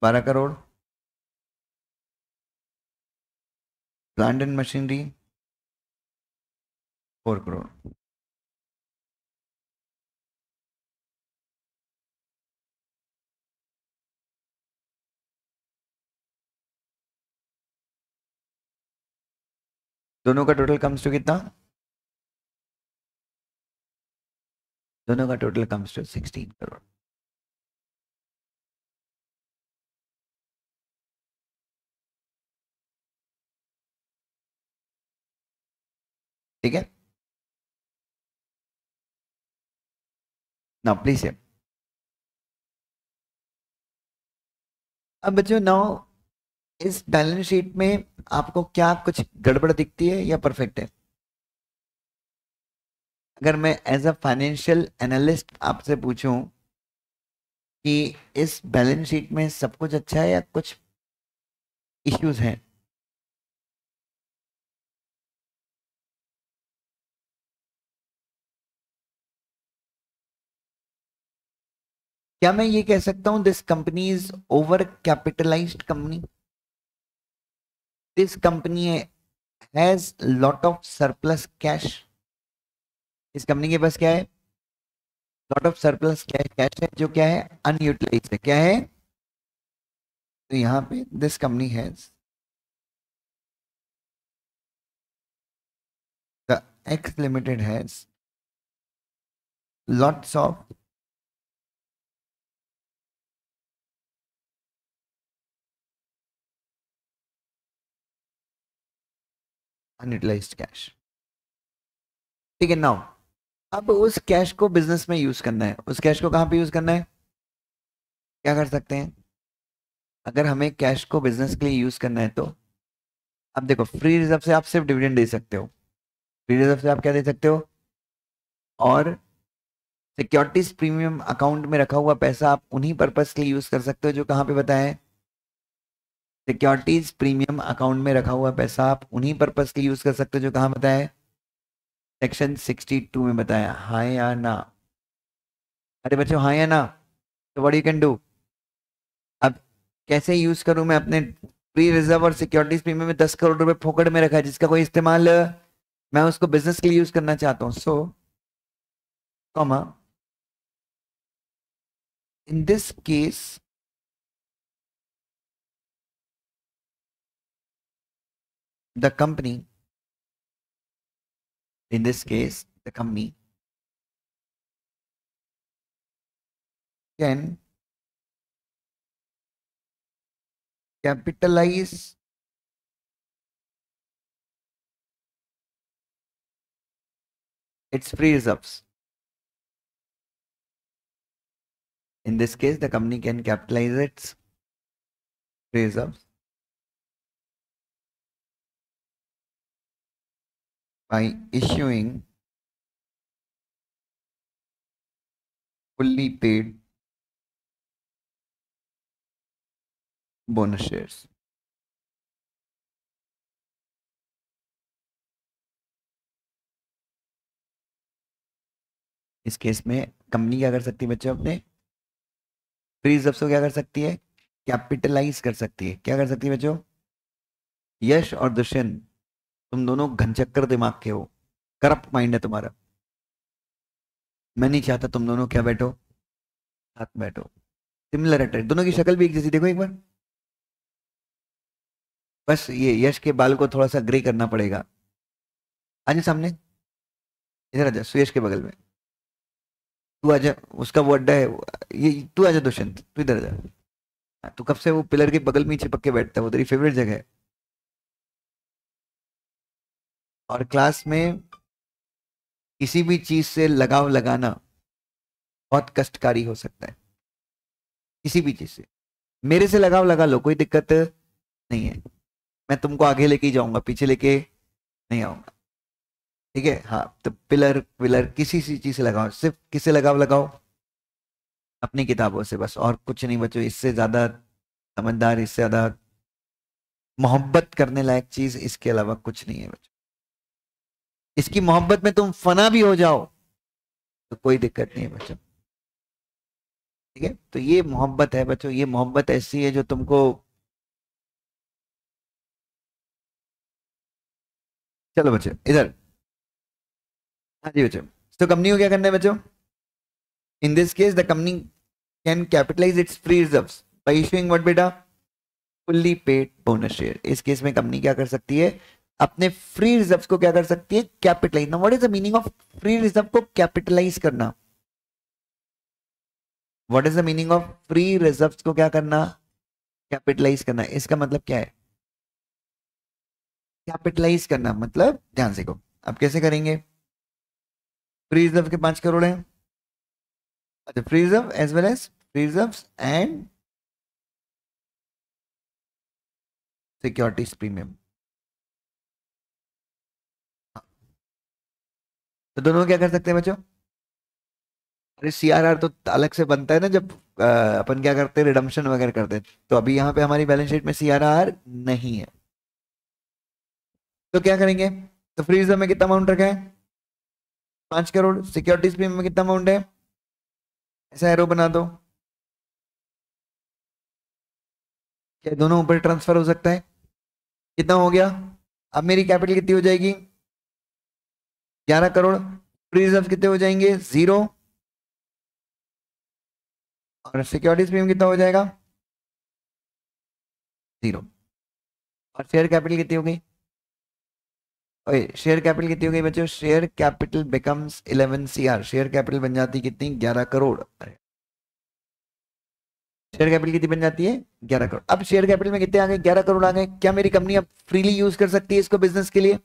12 crore, plant and machinery 4 crore. दोनों का टोटल कम्स टू कितना? दोनों का टोटल कम्स टू 16 करोड़। ठीक है, ना प्लीज। अब बच्चों नाउ इस बैलेंस शीट में आपको क्या कुछ गड़बड़ दिखती है या परफेक्ट है? अगर मैं एज अ फाइनेंशियल एनालिस्ट आपसे पूछूं कि इस बैलेंस शीट में सब कुछ अच्छा है या कुछ इश्यूज हैं? क्या मैं ये कह सकता हूं this company is over capitalised company, this company has lot of surplus cash, इस कंपनी के पास क्या है? लॉट ऑफ सरप्लस कैश है जो क्या है? अनयूटिलाइज है। क्या है? तो यहाँ पे this company has the x limited has lots of unutilised cash. ठीक है, नाउ अब उस कैश को बिजनेस में यूज करना है। उस कैश को कहाँ पे यूज करना है? क्या कर सकते हैं? अगर हमें कैश को बिजनेस के लिए यूज करना है तो अब देखो फ्री रिजर्व से आप सिर्फ डिविडेंड दे सकते हो, फ्री रिजर्व से आप क्या दे सकते हो, और सिक्योरिटीज प्रीमियम अकाउंट में रखा हुआ पैसा आप उन्हीं पर्पस के लिए यूज कर सकते हो जो कहाँ पे बताया है, सिक्योरिटीज प्रीमियम अकाउंट में रखा हुआ पैसा आप उन्हीं पर्पस के लिए यूज कर सकते हो जो कहाँ बताया है, सेक्शन 62 में बताया, हाँ या ना। अरे बच्चों हाँ या ना, तो व्हाट यू कैन डू। अब कैसे यूज करूं मैं अपने फ्री रिजर्व और सिक्योरिटीज प्रीमियम में 10 करोड़ रुपए फोकट में रखा है जिसका कोई इस्तेमाल मैं उसको बिजनेस के लिए यूज करना चाहता हूं, so comma in this case the company, in this case the company can capitalize its free reserves. In this case, the company can capitalize its free reserves by issuing fully paid bonus shares. इस केस में कंपनी क्या कर सकती है बच्चों, अपने फ्री रिजर्व को क्या कर सकती है, कैपिटलाइज कर सकती है। क्या कर सकती है बच्चों, यश और दुष्यंत तुम दोनों घनचक्कर दिमाग के हो, करप्ट माइंड है तुम्हारा, मैं नहीं चाहता तुम दोनों क्या बैठो, साथ बैठो। सिमिलर है, दोनों की शक्ल भी एक जैसी, देखो एक बार, बस ये यश के बाल को थोड़ा सा ग्रे करना पड़ेगा। आजा सामने, इधर आजा, सुयश के बगल में तू आजा, उसका वो अड्डा है, ये तू आजा दुष्यंत, तू इधर आजा। हाँ, तू कब से वो पिलर के बगल में ही चिपक के बैठता है, वो तेरी फेवरेट जगह है। और क्लास में किसी भी चीज से लगाव लगाना बहुत कष्टकारी हो सकता है, किसी भी चीज से। मेरे से लगाव लगा लो, कोई दिक्कत नहीं है, मैं तुमको आगे लेके ही जाऊंगा, पीछे लेके नहीं आऊंगा, ठीक है। हाँ, तो पिलर पिलर किसी सी चीज से लगाओ, सिर्फ किससे लगाव लगाओ, अपनी किताबों से, बस और कुछ नहीं बच्चों। इससे ज्यादा समझदार, इससे ज्यादा मोहब्बत करने लायक चीज इसके अलावा कुछ नहीं है बच्चों। इसकी मोहब्बत में तुम फना भी हो जाओ तो कोई दिक्कत नहीं है बच्चों, ठीक है। तो ये मोहब्बत है बच्चों, ये मोहब्बत ऐसी है जो तुमको, चलो बच्चों इधर, हाँ जी बच्चों। तो कंपनी को क्या करना है बच्चों, in this case the company can capitalize its free reserves by issuing what बेटा, फुल्ली पेड बोनस शेयर। इस केस में कंपनी क्या कर सकती है, अपने फ्री रिजर्व्स को क्या कर सकती है, capitalize. Now what is the meaning of free reserve को कैपिटलाइज करना, what is the meaning of free reserves को क्या करना, कैपिटलाइज करना। इसका मतलब क्या है, कैपिटलाइज करना मतलब, ध्यान से को अब कैसे करेंगे, फ्री रिजर्व के 5 करोड़ हैं, अच्छा free reserve as well as free reserve and securities premium, तो दोनों क्या कर सकते हैं बच्चों। अरे सीआरआर तो अलग से बनता है ना, जब अपन क्या करते हैं, रिडम्पशन वगैरह करते हैं, तो अभी यहाँ पे हमारी बैलेंस शीट में सीआरआर नहीं है, तो क्या करेंगे, तो फ्री रिजर्व में कितना अमाउंट रखा है, 5 करोड़, सिक्योरिटीज प्रीमियम में कितना अमाउंट है, ऐसा एरो बना दो, क्या दोनों ऊपर ट्रांसफर हो सकता है, कितना हो गया, अब मेरी कैपिटल कितनी हो जाएगी, 11 करोड़, फ्री रिजर्व कितने हो जाएंगे, 0, और सिक्योरिटीज प्रीमियम कितना हो जाएगा, 0, और शेयर कैपिटल कितनी हो गई, ओए शेयर कैपिटल कितनी हो गई बच्चों, share capital becomes 11 CR, share capital बन जाती है कितनी, 11 करोड़। अरे शेयर कैपिटल कितनी बन जाती है, 11 करोड़। अब शेयर कैपिटल में कितने आ गए, 11 करोड़ आ गए। क्या मेरी कंपनी अब फ्रीली यूज कर सकती है इसको बिजनेस के लिए,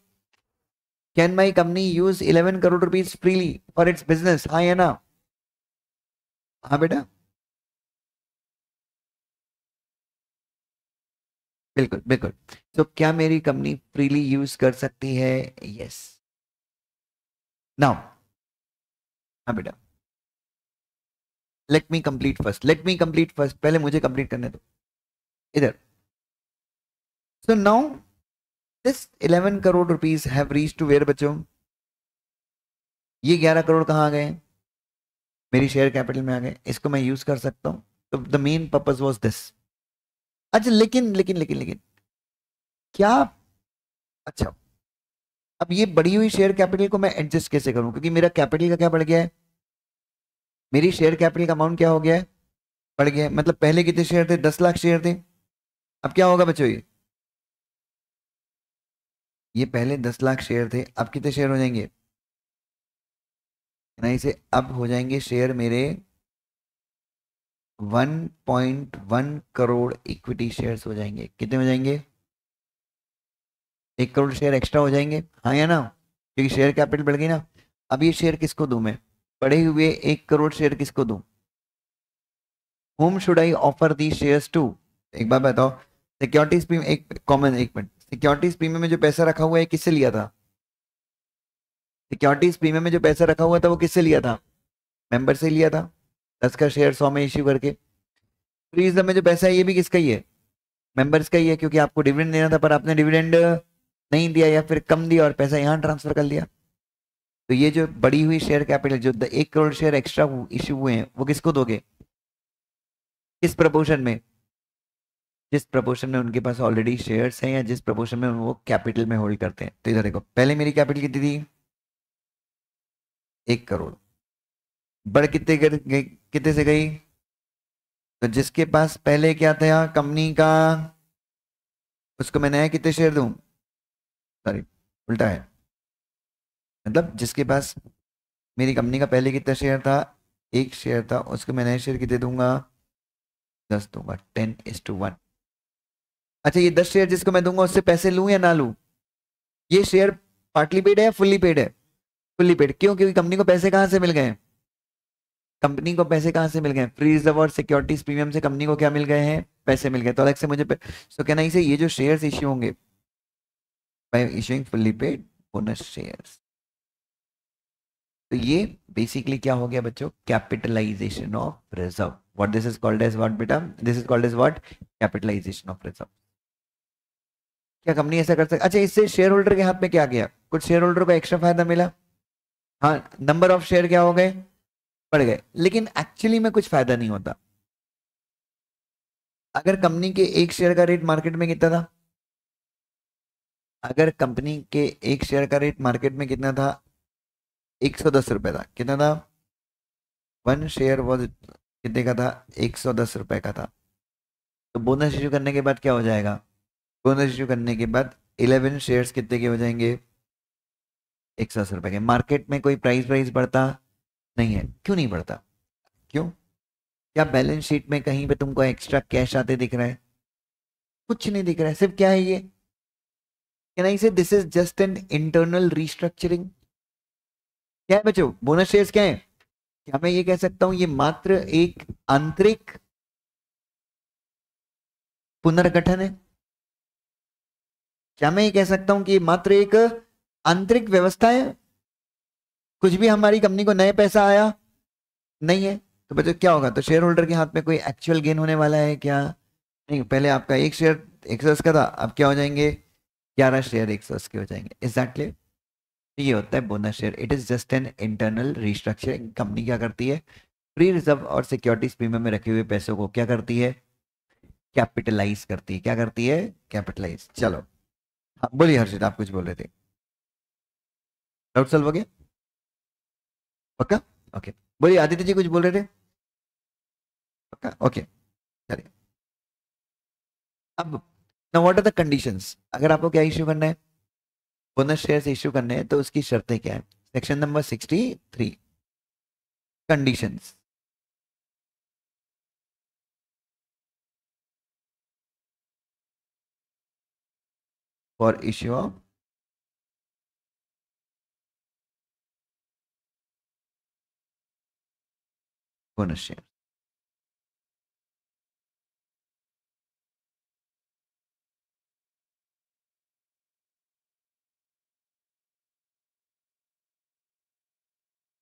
can my company use 11 crore rupees freely for its business, हाँ या ना, हाँ बेटा, बिल्कुल बिल्कुल। तो क्या मेरी कंपनी फ्रीली यूज कर सकती है? यस। नाउ, हाँ बेटा, लेट मी कंप्लीट फर्स्ट, पहले मुझे कंप्लीट करने दो इधर। So now this 11 crore rupees have reach to where बच्चों? ये 11 करोड़ कहाँ आ गए? मेरी शेयर कैपिटल में आ गए, इसको मैं यूज कर सकता हूँ। तो the main purpose was this. अच्छा, लेकिन लेकिन लेकिन लेकिन क्या, अच्छा, अब ये बढ़ी हुई शेयर कैपिटल को मैं एडजस्ट कैसे करूं, क्योंकि मेरा कैपिटल का क्या बढ़ गया है, मेरी शेयर कैपिटल का अमाउंट क्या हो गया है, बढ़ गया है। मतलब पहले कितने शेयर थे? 10 लाख शेयर थे। अब क्या होगा बच्चों, ये पहले 10 लाख शेयर थे, अब कितने शेयर हो जाएंगे? नहीं से अब हो जाएंगे शेयर मेरे 1.1 करोड़ इक्विटी शेयर्स हो जाएंगे। कितने हो जाएंगे? 1 करोड़ शेयर एक्स्ट्रा हो जाएंगे, हाँ या ना? क्योंकि शेयर कैपिटल बढ़ गई ना। अब ये शेयर किसको दूं मैं? बढ़े हुए 1 करोड़ शेयर किसको दूं? whom should I offer these shares to? एक बात बताओ, सिक्योरिटीज प्रीमियम, एक कॉमन, एक मिनट, सिक्योरिटीज प्रीमियम में जो पैसा रखा हुआ है किससे लिया था? सिक्योरिटीज प्रीमियम में जो पैसा रखा हुआ था वो किससे लिया था? मेंबर से लिया था, 10 का शेयर 100 में इश्यू करके। फ्रीज में जो पैसा है ये भी किसका ही है? मेंबर्स का ही है, क्योंकि आपको डिविडेंड देना था पर आपने डिविडेंड नहीं दिया या फिर कम दिया और पैसा यहाँ ट्रांसफर कर लिया। तो ये जो बढ़ी हुई शेयर कैपिटल, जो 1 करोड़ शेयर एक्स्ट्रा इश्यू हुए हैं, वो किसको दोगे? किस प्रपोर्शन में? जिस प्रपोर्शन में उनके पास ऑलरेडी शेयर्स हैं या जिस प्रपोर्शन में वो कैपिटल में होल्ड करते हैं। तो इधर देखो, पहले मेरी कैपिटल कितनी थी? 1 करोड़। बढ़ कितने से गई? तो जिसके पास पहले क्या था कंपनी का, उसको मैं नया कितने शेयर दूं? सॉरी, उल्टा है। मतलब जिसके पास मेरी कंपनी का पहले कितना शेयर था? 1 शेयर था, उसको मैं नए शेयर कितने दूंगा? 10 दूंगा, 10:1। अच्छा, ये 10 शेयर जिसको मैं दूंगा उससे पैसे लूं या ना लूं? ये शेयर पार्टली पेड है या फुल्ली पेड है? Fully paid. क्यों? क्योंकि कंपनी को पैसे कहाँ से मिल गए हैं? कंपनी को पैसे कहाँ से मिल गए? फ्री रिजर्व और सिक्योरिटीज प्रीमियम से कंपनी को क्या मिल गए हैं? पैसे मिल गए। तो अलग से मुझे सो कहना इसे, ये जो शेयर्स इश्यू होंगे by issuing fully paid bonus shares, तो ये बेसिकली क्या हो गया बच्चों? Capitalization of reserve. What this is called as what बेटा? This is called as what? Capitalization of reserve. क्या कंपनी ऐसा कर सकती? अच्छा, इससे शेयर होल्डर के हाथ में क्या गया? कुछ शेयर होल्डर को एक्स्ट्रा फायदा मिला। हाँ, नंबर ऑफ शेयर क्या हो गए? बढ़ गए। लेकिन एक्चुअली में कुछ फायदा नहीं होता। अगर कंपनी के 1 शेयर का रेट मार्केट में कितना था? अगर कंपनी के 1 शेयर का रेट मार्केट में कितना था? 110 रुपए था। कितना था? 1 शेयर वॉज कितने का था? 110 रुपए का था। तो बोनस इश्यू करने के बाद क्या हो जाएगा? बोनस इश्यू करने के बाद 11 शेयर्स कितने के हो जाएंगे? 110 रुपए के। मार्केट में कोई प्राइस प्राइस बढ़ता नहीं है। क्यों नहीं बढ़ता? क्यों? क्या बैलेंस शीट में कहीं पे तुमको एक्स्ट्रा कैश आते दिख रहा है? कुछ नहीं दिख रहा है। सिर्फ क्या है ये? कैन आई से this is just an internal restructuring. क्या है बच्चों? बोनस शेयर्स क्या है? क्या मैं ये कह सकता हूं ये मात्र एक आंतरिक पुनर्गठन है? क्या मैं ये कह सकता हूं कि ये मात्र एक आंतरिक व्यवस्था है? कुछ भी हमारी कंपनी को नए पैसा आया नहीं है। तो बच्चों क्या होगा? तो शेयर होल्डर के हाथ में कोई एक्चुअल गेन होने वाला है क्या? नहीं। पहले आपका 1 शेयर 110 का था, अब क्या हो जाएंगे? 11 शेयर 110 के हो जाएंगे। एग्जैक्टली। ये होता है bonus share. It is just an internal restructuring. Company क्या करती है? फ्री रिजर्व और सिक्योरिटीज प्रीमियम में रखे हुए पैसों को क्या करती है? कैपिटलाइज करती है। क्या करती है? कैपिटलाइज। चलो, हाँ बोलिए हर्षित, आप कुछ बोल रहे थे। डाउट सॉल्व हो गया? पक्का? ओके। बोलिए आदित्य जी, कुछ बोल रहे थे? पक्का? ओके, चलिए। अब now what are the conditions? अगर आपको क्या इश्यू करना है? बोनस शेयर्स इश्यू करने हैं, तो उसकी शर्तें क्या है? Section number 63, conditions for issue of bonus share.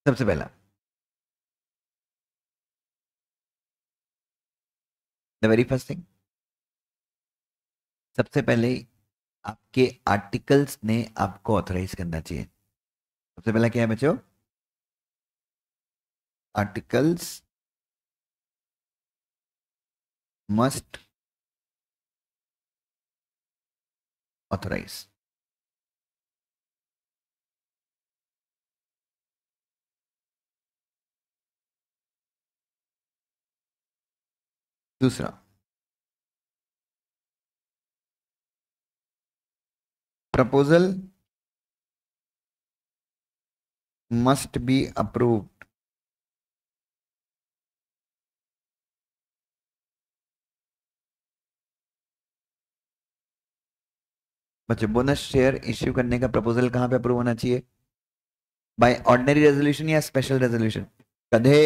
सबसे पहला, द वेरी फर्स्ट थिंग, सबसे पहले आपके आर्टिकल्स ने आपको ऑथराइज करना चाहिए। सबसे पहला क्या है बच्चों? Articles must authorize. दूसरा, प्रपोजल मस्ट बी अप्रूव्ड। बच्चों, बोनस शेयर इश्यू करने का प्रपोजल कहां पे अप्रूव होना चाहिए? बाय ऑर्डिनरी रेजोल्यूशन या स्पेशल रेजोल्यूशन? कदे,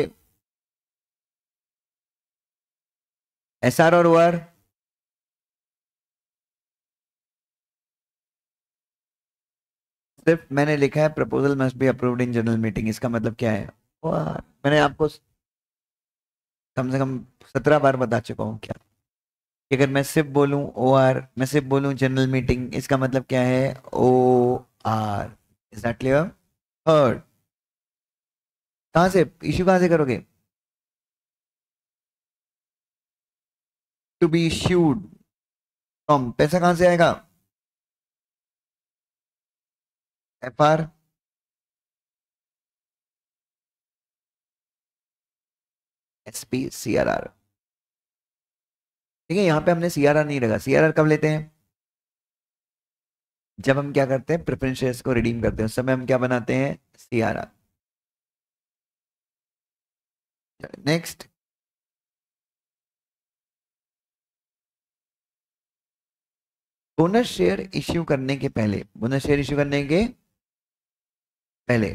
एसआर और ओआर? सिर्फ मैंने लिखा है proposal must be approved in general meeting, इसका मतलब क्या है? OR मैंने आपको कम से कम 17 बार बता चुका हूँ क्या, कि अगर मैं सिर्फ बोलूं OR, मैं सिर्फ बोलूं जनरल मीटिंग, इसका मतलब क्या है? OR। Is that clear? Third, कहां से इश्यू कहां से करोगे? टू बी इश्यूड फ्रॉम, पैसा कहां से आएगा? FR, SP, CRR। ठीक है, यहाँ पे हमने CRR नहीं रखा। CRR कब लेते हैं? जब हम क्या करते हैं, प्रेफरेंस शेयर्स को रिडीम करते हैं, उस समय हम क्या बनाते हैं? CRR। Next, bonus share issue करने के पहले, बोनस शेयर इश्यू करने के पहले,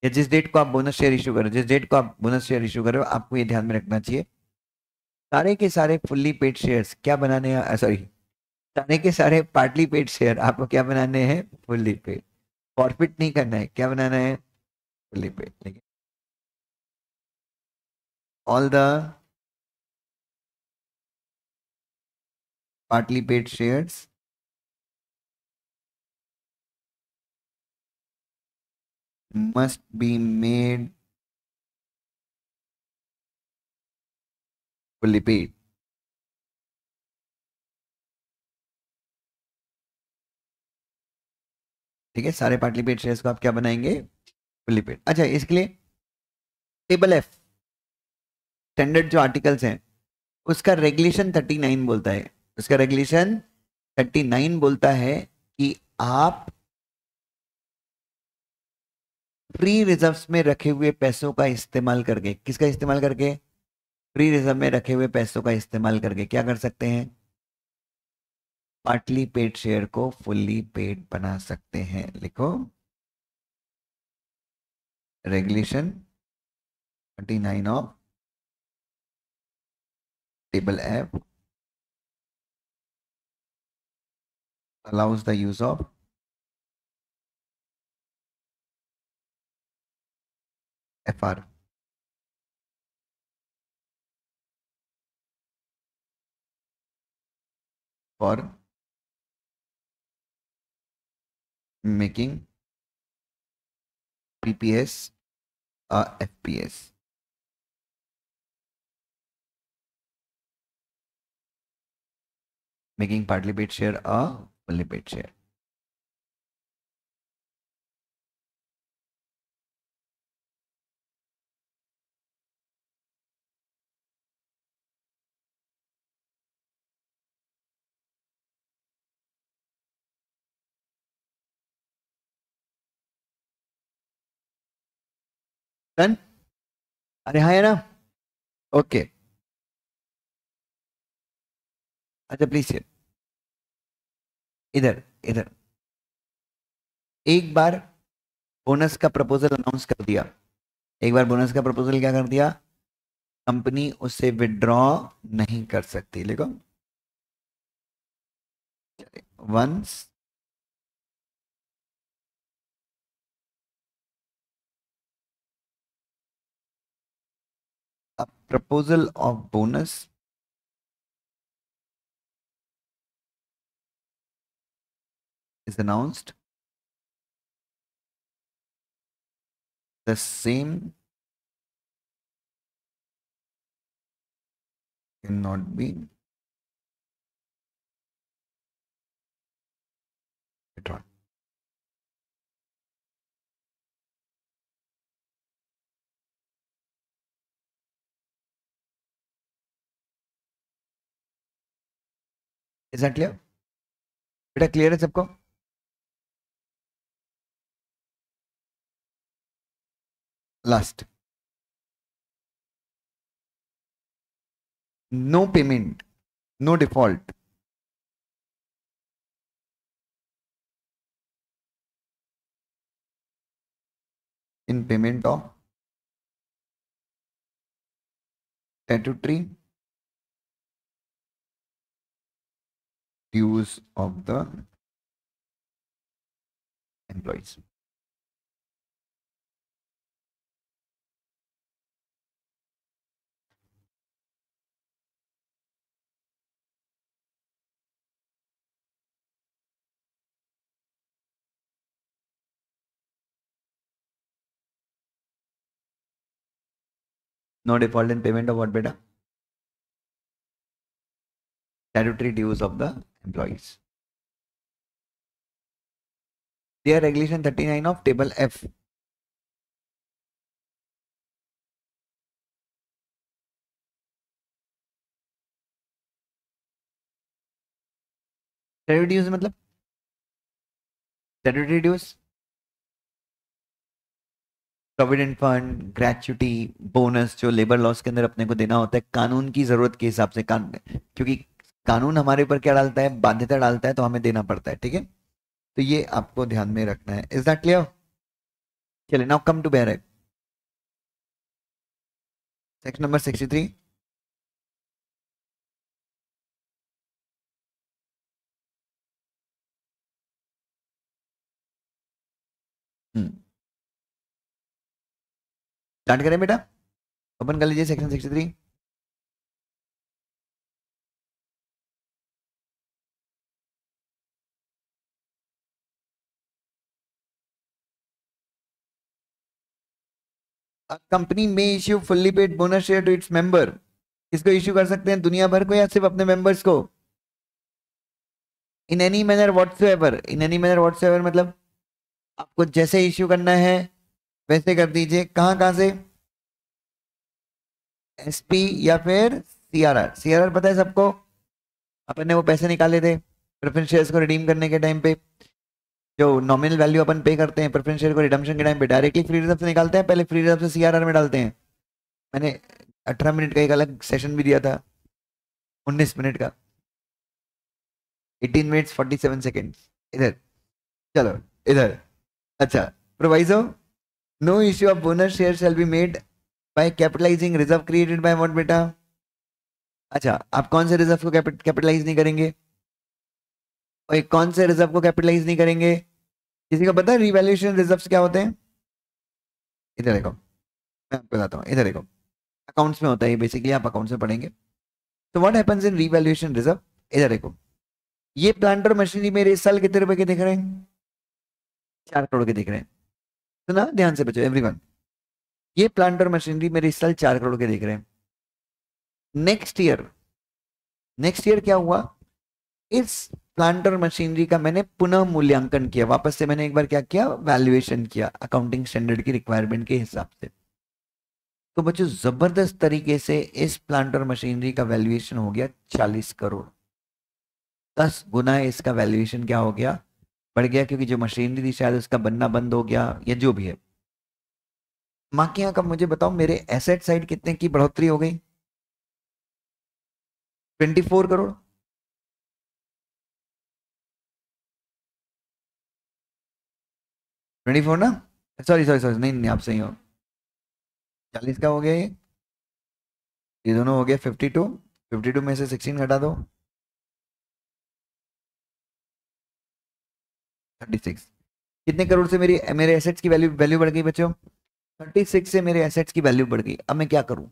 या जिस डेट को आप बोनस शेयर इश्यू करो, जिस डेट को आप बोनस शेयर इश्यू करो, आपको ये ध्यान में रखना चाहिए, सारे के सारे फुल्ली पेड शेयर्स क्या बनाने हैं? सॉरी, सारे के सारे पार्टली पेड शेयर आपको क्या बनाने हैं? Fully paid. फॉरफिट नहीं करना है, क्या बनाना है? Fully paid. लेकिन all the partly paid shares must be made fully paid। ठीक है, सारे पार्टली पेड शेयर्स को आप क्या बनाएंगे? Fully paid. अच्छा, इसके लिए टेबल F, स्टैंडर्ड जो आर्टिकल्स हैं, उसका रेगुलेशन 39 बोलता है, उसका रेगुलेशन 39 बोलता है कि आप फ्री रिजर्व्स में रखे हुए पैसों का इस्तेमाल करके, किसका इस्तेमाल करके? फ्री रिजर्व में रखे हुए पैसों का इस्तेमाल करके क्या कर सकते हैं? पार्टली पेड शेयर को फुल्ली पेड बना सकते हैं। लिखो, regulation 39 of table F allows the use of FR for making PPS a FPS, making partly paid share a fully paid share। Done? अरे हाँ है ना? ओके। अच्छा प्लीज, इधर इधर, एक बार बोनस का प्रपोजल अनाउंस कर दिया, एक बार बोनस का प्रपोजल क्या कर दिया, कंपनी उससे विड्रॉ नहीं कर सकती। देखो, once A proposal of bonus is announced. The same cannot be withdrawn. Is that clear? बेटा क्लियर है सबको? Last, no payment, no default in payment of statutory dues of the employees. No default in payment of what, beta? Statutory dues of the employees. Dear Regulation 39 of Table F. Statutory dues मतलब statutory dues, provident fund, gratuity, bonus जो labour laws के अंदर अपने को देना होता है कानून की जरूरत के हिसाब से, क्योंकि कानून हमारे ऊपर क्या डालता है, बाध्यता डालता है, तो हमें देना पड़ता है, ठीक है? तो ये आपको ध्यान में रखना है. Is that clear? चलिए now come to barrack. Section number 63. Start करें बेटा, ओपन कर लीजिए section 63. A company may issue fully paid bonus share to its member. किसको इश्यू कर सकते हैं? दुनिया भर को या सिर्फ अपने मेंबर्स को? In any manner whatsoever. In any manner whatsoever मतलब आपको जैसे इश्यू करना है वैसे कर दीजिए. कहां कहां से? एसपी या फिर सीआरआर. सीआरआर पता है सबको, अपन ने वो पैसे निकाले थे प्रेफरेंस शेयर्स को रिडीम करने के टाइम पे, जो नॉमिनल वैल्यू अपन पे करते हैं प्रेफरेंस शेयर को रिडम्पशन के टाइम पे डायरेक्टली फ्री रिजर्व से निकालते हैं, पहले फ्री रिजर्व से सीआरआर में डालते हैं. मैंने 18 मिनट का एक अलग सेशन भी दिया था, 19 मिनट का, 18 मिनट्स 47 सेकेंड्स. इधर चलो, इधर. अच्छा, proviso, no issue of bonus share shall be made by capitalizing reserve created by what बेटा? अच्छा, आप कौन से रिजर्व को कैपिटलाइज नहीं करेंगे? और कौन से रिजर्व को कैपिटलाइज नहीं करेंगे? किसी को पता है रिवैल्यूएशन रिजर्व्स क्या होते हैं? इधर देखो, मैं आपको बताता हूँ. इधर देखो, अकाउंट्स में होता है बेसिकली, आप अकाउंट्स में पढ़ेंगे. तो what happens in revaluation reserve? इधर देखो, ये प्लांट और मशीनरी मेरे इस साल कितने रुपए के दिख रहे हैं? 4 करोड़ के दिख रहे हैं. सुना ध्यान से बच्चों, एवरीवन, ये प्लांट और मशीनरी मेरे इस साल 4 करोड़ के दिख रहे हैं. नेक्स्ट ईयर क्या हुआ? इस प्लांट और मशीनरी का मैंने पुनः मूल्यांकन किया, वापस से मैंने एक बार क्या किया, वैल्यूएशन किया अकाउंटिंग स्टैंडर्ड की रिक्वायरमेंट के हिसाब से. तो बच्चों जबरदस्त तरीके से इस प्लांट और मशीनरी का वैल्यूएशन हो गया 40 करोड़. 10 गुना इसका वैल्यूएशन क्या हो गया, बढ़ गया, क्योंकि जो मशीनरी थी शायद उसका बनना बंद हो गया या जो भी है. माँ के यहाँ का मुझे बताओ, मेरे एसेट साइड कितने की बढ़ोतरी हो गई? 24 करोड़. ट्वेंटी फोर ना, सॉरी सॉरी सॉरी, नहीं नहीं आप सही हो. 40 का हो गया ये दोनों हो गया 52. 52 में से 16 घटा दो, 36. कितने करोड़ से मेरे एसेट्स की वैल्यू बढ़ गई बच्चों? 36 से मेरे एसेट्स की वैल्यू बढ़ गई. अब मैं क्या करूं?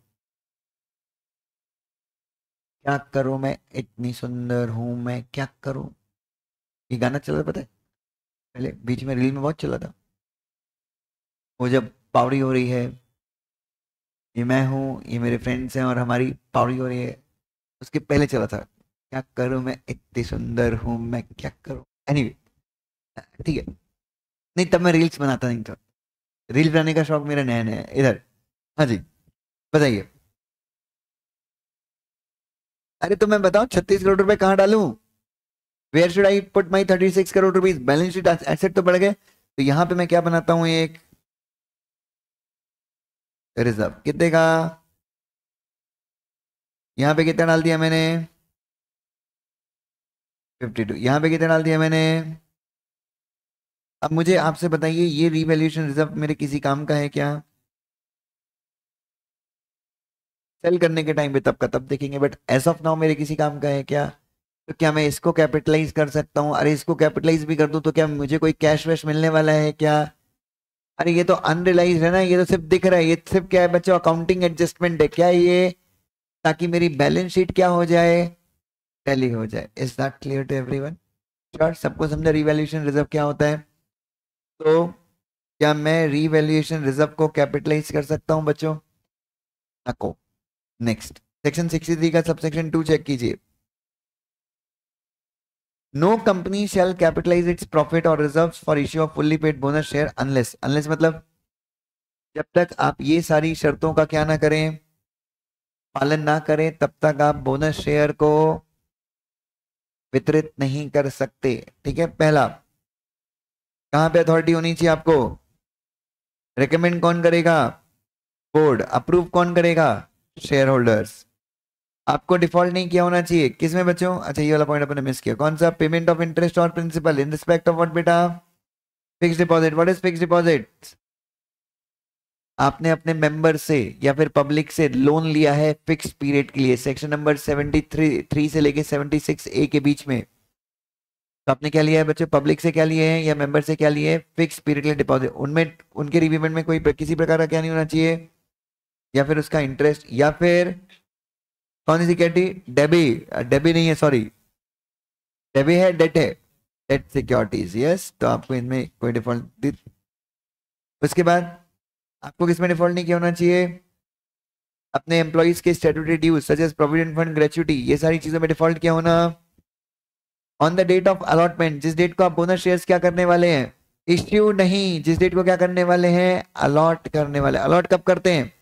क्या करूं मैं इतनी सुंदर हूं, मैं क्या करूं। ये गाना चल रहा, पता है पहले बीच में रील में बहुत चला था। वो जब पावड़ी हो रही है, ये मैं हूँ, ये मेरे फ्रेंड्स हैं और हमारी पावड़ी हो रही है, उसके पहले चला था क्या करूं मैं इतनी सुंदर हूं, मैं क्या करूं। एनीवे, ठीक है। नहीं, तब मैं रील्स बनाता नहीं था। रील बनाने का शौक मेरा नया नया है इधर। हाँ जी, बताइए। अरे तो मैं बताऊं 36 करोड़ रुपए कहाँ डालूं। Where should I put my 36 crore rupees. Balance sheet asset तो बढ़ गए, तो यहाँ पे मैं क्या बनाता हूँ, एक रिजर्व कितने का। यहाँ पे कितना डाल दिया मैंने, 52। यहाँ पे कितना डाल दिया मैंने। अब मुझे आपसे बताइए, ये रीवैल्यूएशन रिजर्व मेरे किसी काम का है क्या। सेल करने के टाइम पे तब का तब देखेंगे, बट एज ऑफ नाउ मेरे किसी काम का है क्या। तो क्या मैं इसको कैपिटलाइज कर सकता हूँ। अरे इसको कैपिटलाइज भी कर दूं तो क्या मुझे कोई कैश वैश मिलने वाला है क्या। अरे ये तो अनरियलाइज है ना, ये तो सिर्फ दिख रहा है, ये सिर्फ क्या है बच्चों, अकाउंटिंग एडजस्टमेंट है क्या ये, ताकि मेरी बैलेंस शीट क्या हो जाए, टैली हो जाए। Is that clear to everyone. Sure, सबको समझा रिवैल्यूएशन रिजर्व क्या होता है। तो क्या मैं रिवैल्यूएशन रिजर्व को कैपिटलाइज कर सकता हूँ बच्चों। नको। नेक्स्ट, सेक्शन 63 का सबसेक्शन 2 चेक कीजिए। No company shall capitalize its profit और reserves for issue of fully paid bonus share unless, unless मतलब जब तक आप ये सारी शर्तों का क्या ना करें, पालन ना करें, तब तक आप बोनस शेयर को वितरित नहीं कर सकते। ठीक है, पहला, कहां पे अथॉरिटी होनी चाहिए आपको, रेकमेंड कौन करेगा, बोर्ड, अप्रूव कौन करेगा, शेयर होल्डर्स। आपको डिफॉल्ट नहीं किया होना चाहिए किसमें बच्चों, अच्छा ये वाला पॉइंट अपने मिस किया, कौन सा, पेमेंट ऑफ इंटरेस्ट और principal in respect of what बेटा, fix deposit. What is fix deposit. आपने अपने मेंबर से या फिर पब्लिक से लोन लिया है फिक्स पीरियड के लिए, सेक्शन नंबर 73 से लेके 76A के बीच में। तो आपने क्या लिया है बच्चों, पब्लिक से क्या लिए हैं या मेंबर से क्या लिए हैं, फिक्स पीरियड के लिए डिपॉजिट। उनमें उनके रिपेमेंट में कोई किसी प्रकार का क्या नहीं होना चाहिए, या फिर उसका इंटरेस्ट, या फिर कौन सी कैटेगरी, डेबी, डेबी नहीं है सॉरी, डेबी है, डेट है, डेट सिक्योरिटीज, यस। तो आपको इनमें कोई डिफॉल्ट। उसके बाद आपको किसमें डिफॉल्ट नहीं किया होना चाहिए, अपने एम्प्लॉइज के statutory dues such as provident fund, gratuity, ये सारी चीजों में डिफॉल्ट क्या होना। On the date of allotment, जिस डेट को आप बोनस शेयर्स क्या करने वाले हैं, इश्यू नहीं, जिस डेट को क्या करने वाले हैं, अलॉट करने वाले। अलॉट कब करते हैं,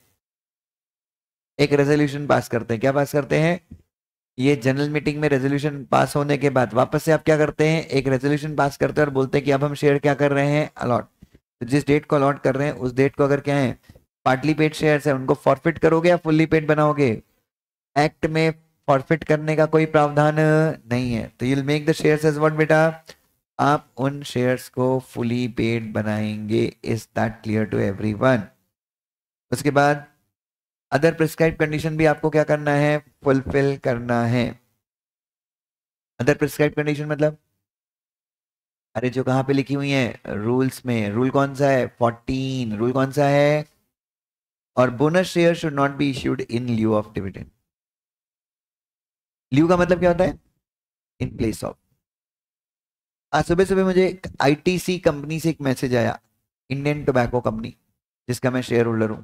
एक रेजोल्यूशन पास करते हैं। क्या पास करते हैं, ये जनरल मीटिंग में रेजोल्यूशन पास होने के बाद वापस से आप क्या करते हैं, एक रेजोल्यूशन पास करते हैं और बोलते हैं कि अब हम शेयर क्या कर रहे हैं, अलॉट। तो जिस डेट को अलॉट कर रहे हैं उस डेट को अगर क्या है, पार्टली पेड शेयर्स है, उनको फॉरफिट करोगे या फुल्ली पेड बनाओगे। एक्ट में फॉरफिट करने का कोई प्रावधान नहीं है, तो you'll make the shares as what बेटा, आप उन शेयर्स को फुली पेड बनाएंगे। Is that clear to everyone. उसके बाद अदर प्रिस्क्राइब कंडीशन भी आपको क्या करना है, फुलफिल करना है। अदर प्रिस्क्राइब कंडीशन मतलब, अरे जो कहाँ पे लिखी हुई है रूल्स में, रूल कौन सा है 14, रूल कौन सा है, और bonus share should not be issued in lieu of dividend. Lieu का मतलब क्या होता है, इन प्लेस ऑफ। आज सुबह सुबह मुझे एक आईटीसी कंपनी से एक मैसेज आया, इंडियन टोबैको कंपनी, जिसका मैं शेयर होल्डर हूं।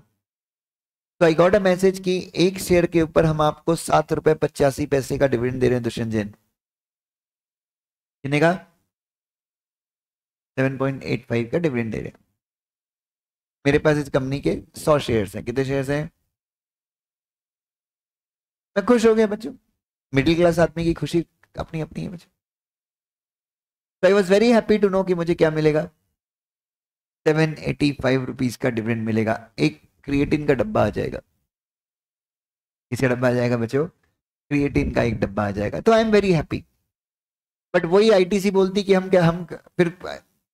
तो आई गॉट अ मैसेज कि एक शेयर के ऊपर हम आपको 7 रुपए 85 पैसे का डिविडेंड दे रहे हैं दुष्यंत जैन। कितने का, 7.85 का डिविडेंड दे रहे हैं। मेरे पास इस कंपनी के 100 शेयर्स हैं। कितने शेयर्स हैं, मैं खुश हो गया बच्चों। मिडिल क्लास आदमी की खुशी अपनी अपनी है बच्चों। तो I was very happy to know कि मुझे क्या मिलेगा, 785 रुपीज का डिविडेंड मिलेगा। एक क्रिएटिन का डब्बा आ जाएगा। किसका डब्बा आ जाएगा बच्चों, क्रिएटिन का एक डब्बा आ जाएगा। तो I am very happy. But वही आईटीसी बोलती कि हम क्या, हम फिर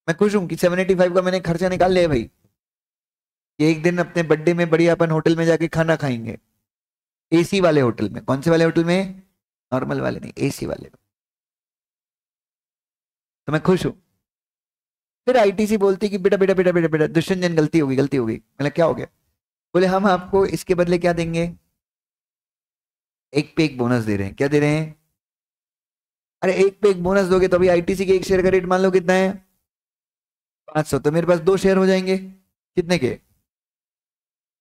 मैं खुश हूं कि 785 का मैंने खर्चा निकाल लिया भाई, कि एक दिन अपने बर्थडे में बढ़िया अपन होटल में जाके खाना खाएंगे, एसी वाले होटल में। कौन से वाले होटल में, नॉर्मल वाले नहीं, एसी वाले में। तो मैं खुश हूं। फिर आईटीसी बोलती कि बेटा बेटा बेटा बेटा बेटा दुष्यंत जैन, गलती होगी गलती होगी। मतलब क्या हो गया, बोले हम आपको इसके बदले क्या देंगे, एक पे एक बोनस दे रहे हैं, क्या दे रहे हैं? अरे एक पे एक बोनस दोगे तो अभी आईटीसी के एक शेयर का रेट मान लो कितना है, 500, तो मेरे पास 2 शेयर हो जाएंगे, कितने के?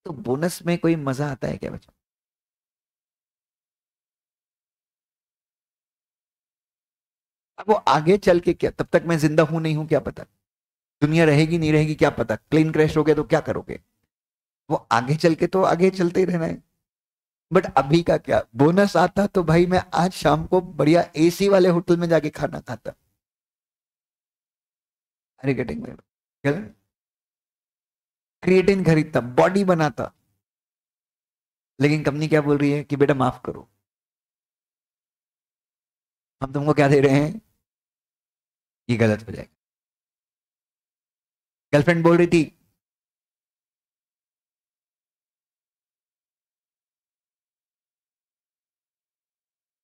तो बोनस में कोई मजा आता है क्या बच्चों? अब वो आगे चल के क्या, तब तक मैं जिंदा हूं नहीं हूं क्या पता, दुनिया रहेगी नहीं रहेगी क्या पता, प्लेन क्रैश हो गया तो क्या करोगे? वो आगे चल के तो आगे चलते ही रहना है। बट अभी का क्या, बोनस आता तो भाई मैं आज शाम को बढ़िया एसी वाले होटल में जाके खाना खाता। अरे गेटिंग में क्रिएटिन खरीदता, बॉडी बनाता। लेकिन कंपनी क्या बोल रही है कि बेटा माफ करो, हम तुमको क्या दे रहे हैं, ये गलत हो जाएगा। गर्लफ्रेंड बोल रही थी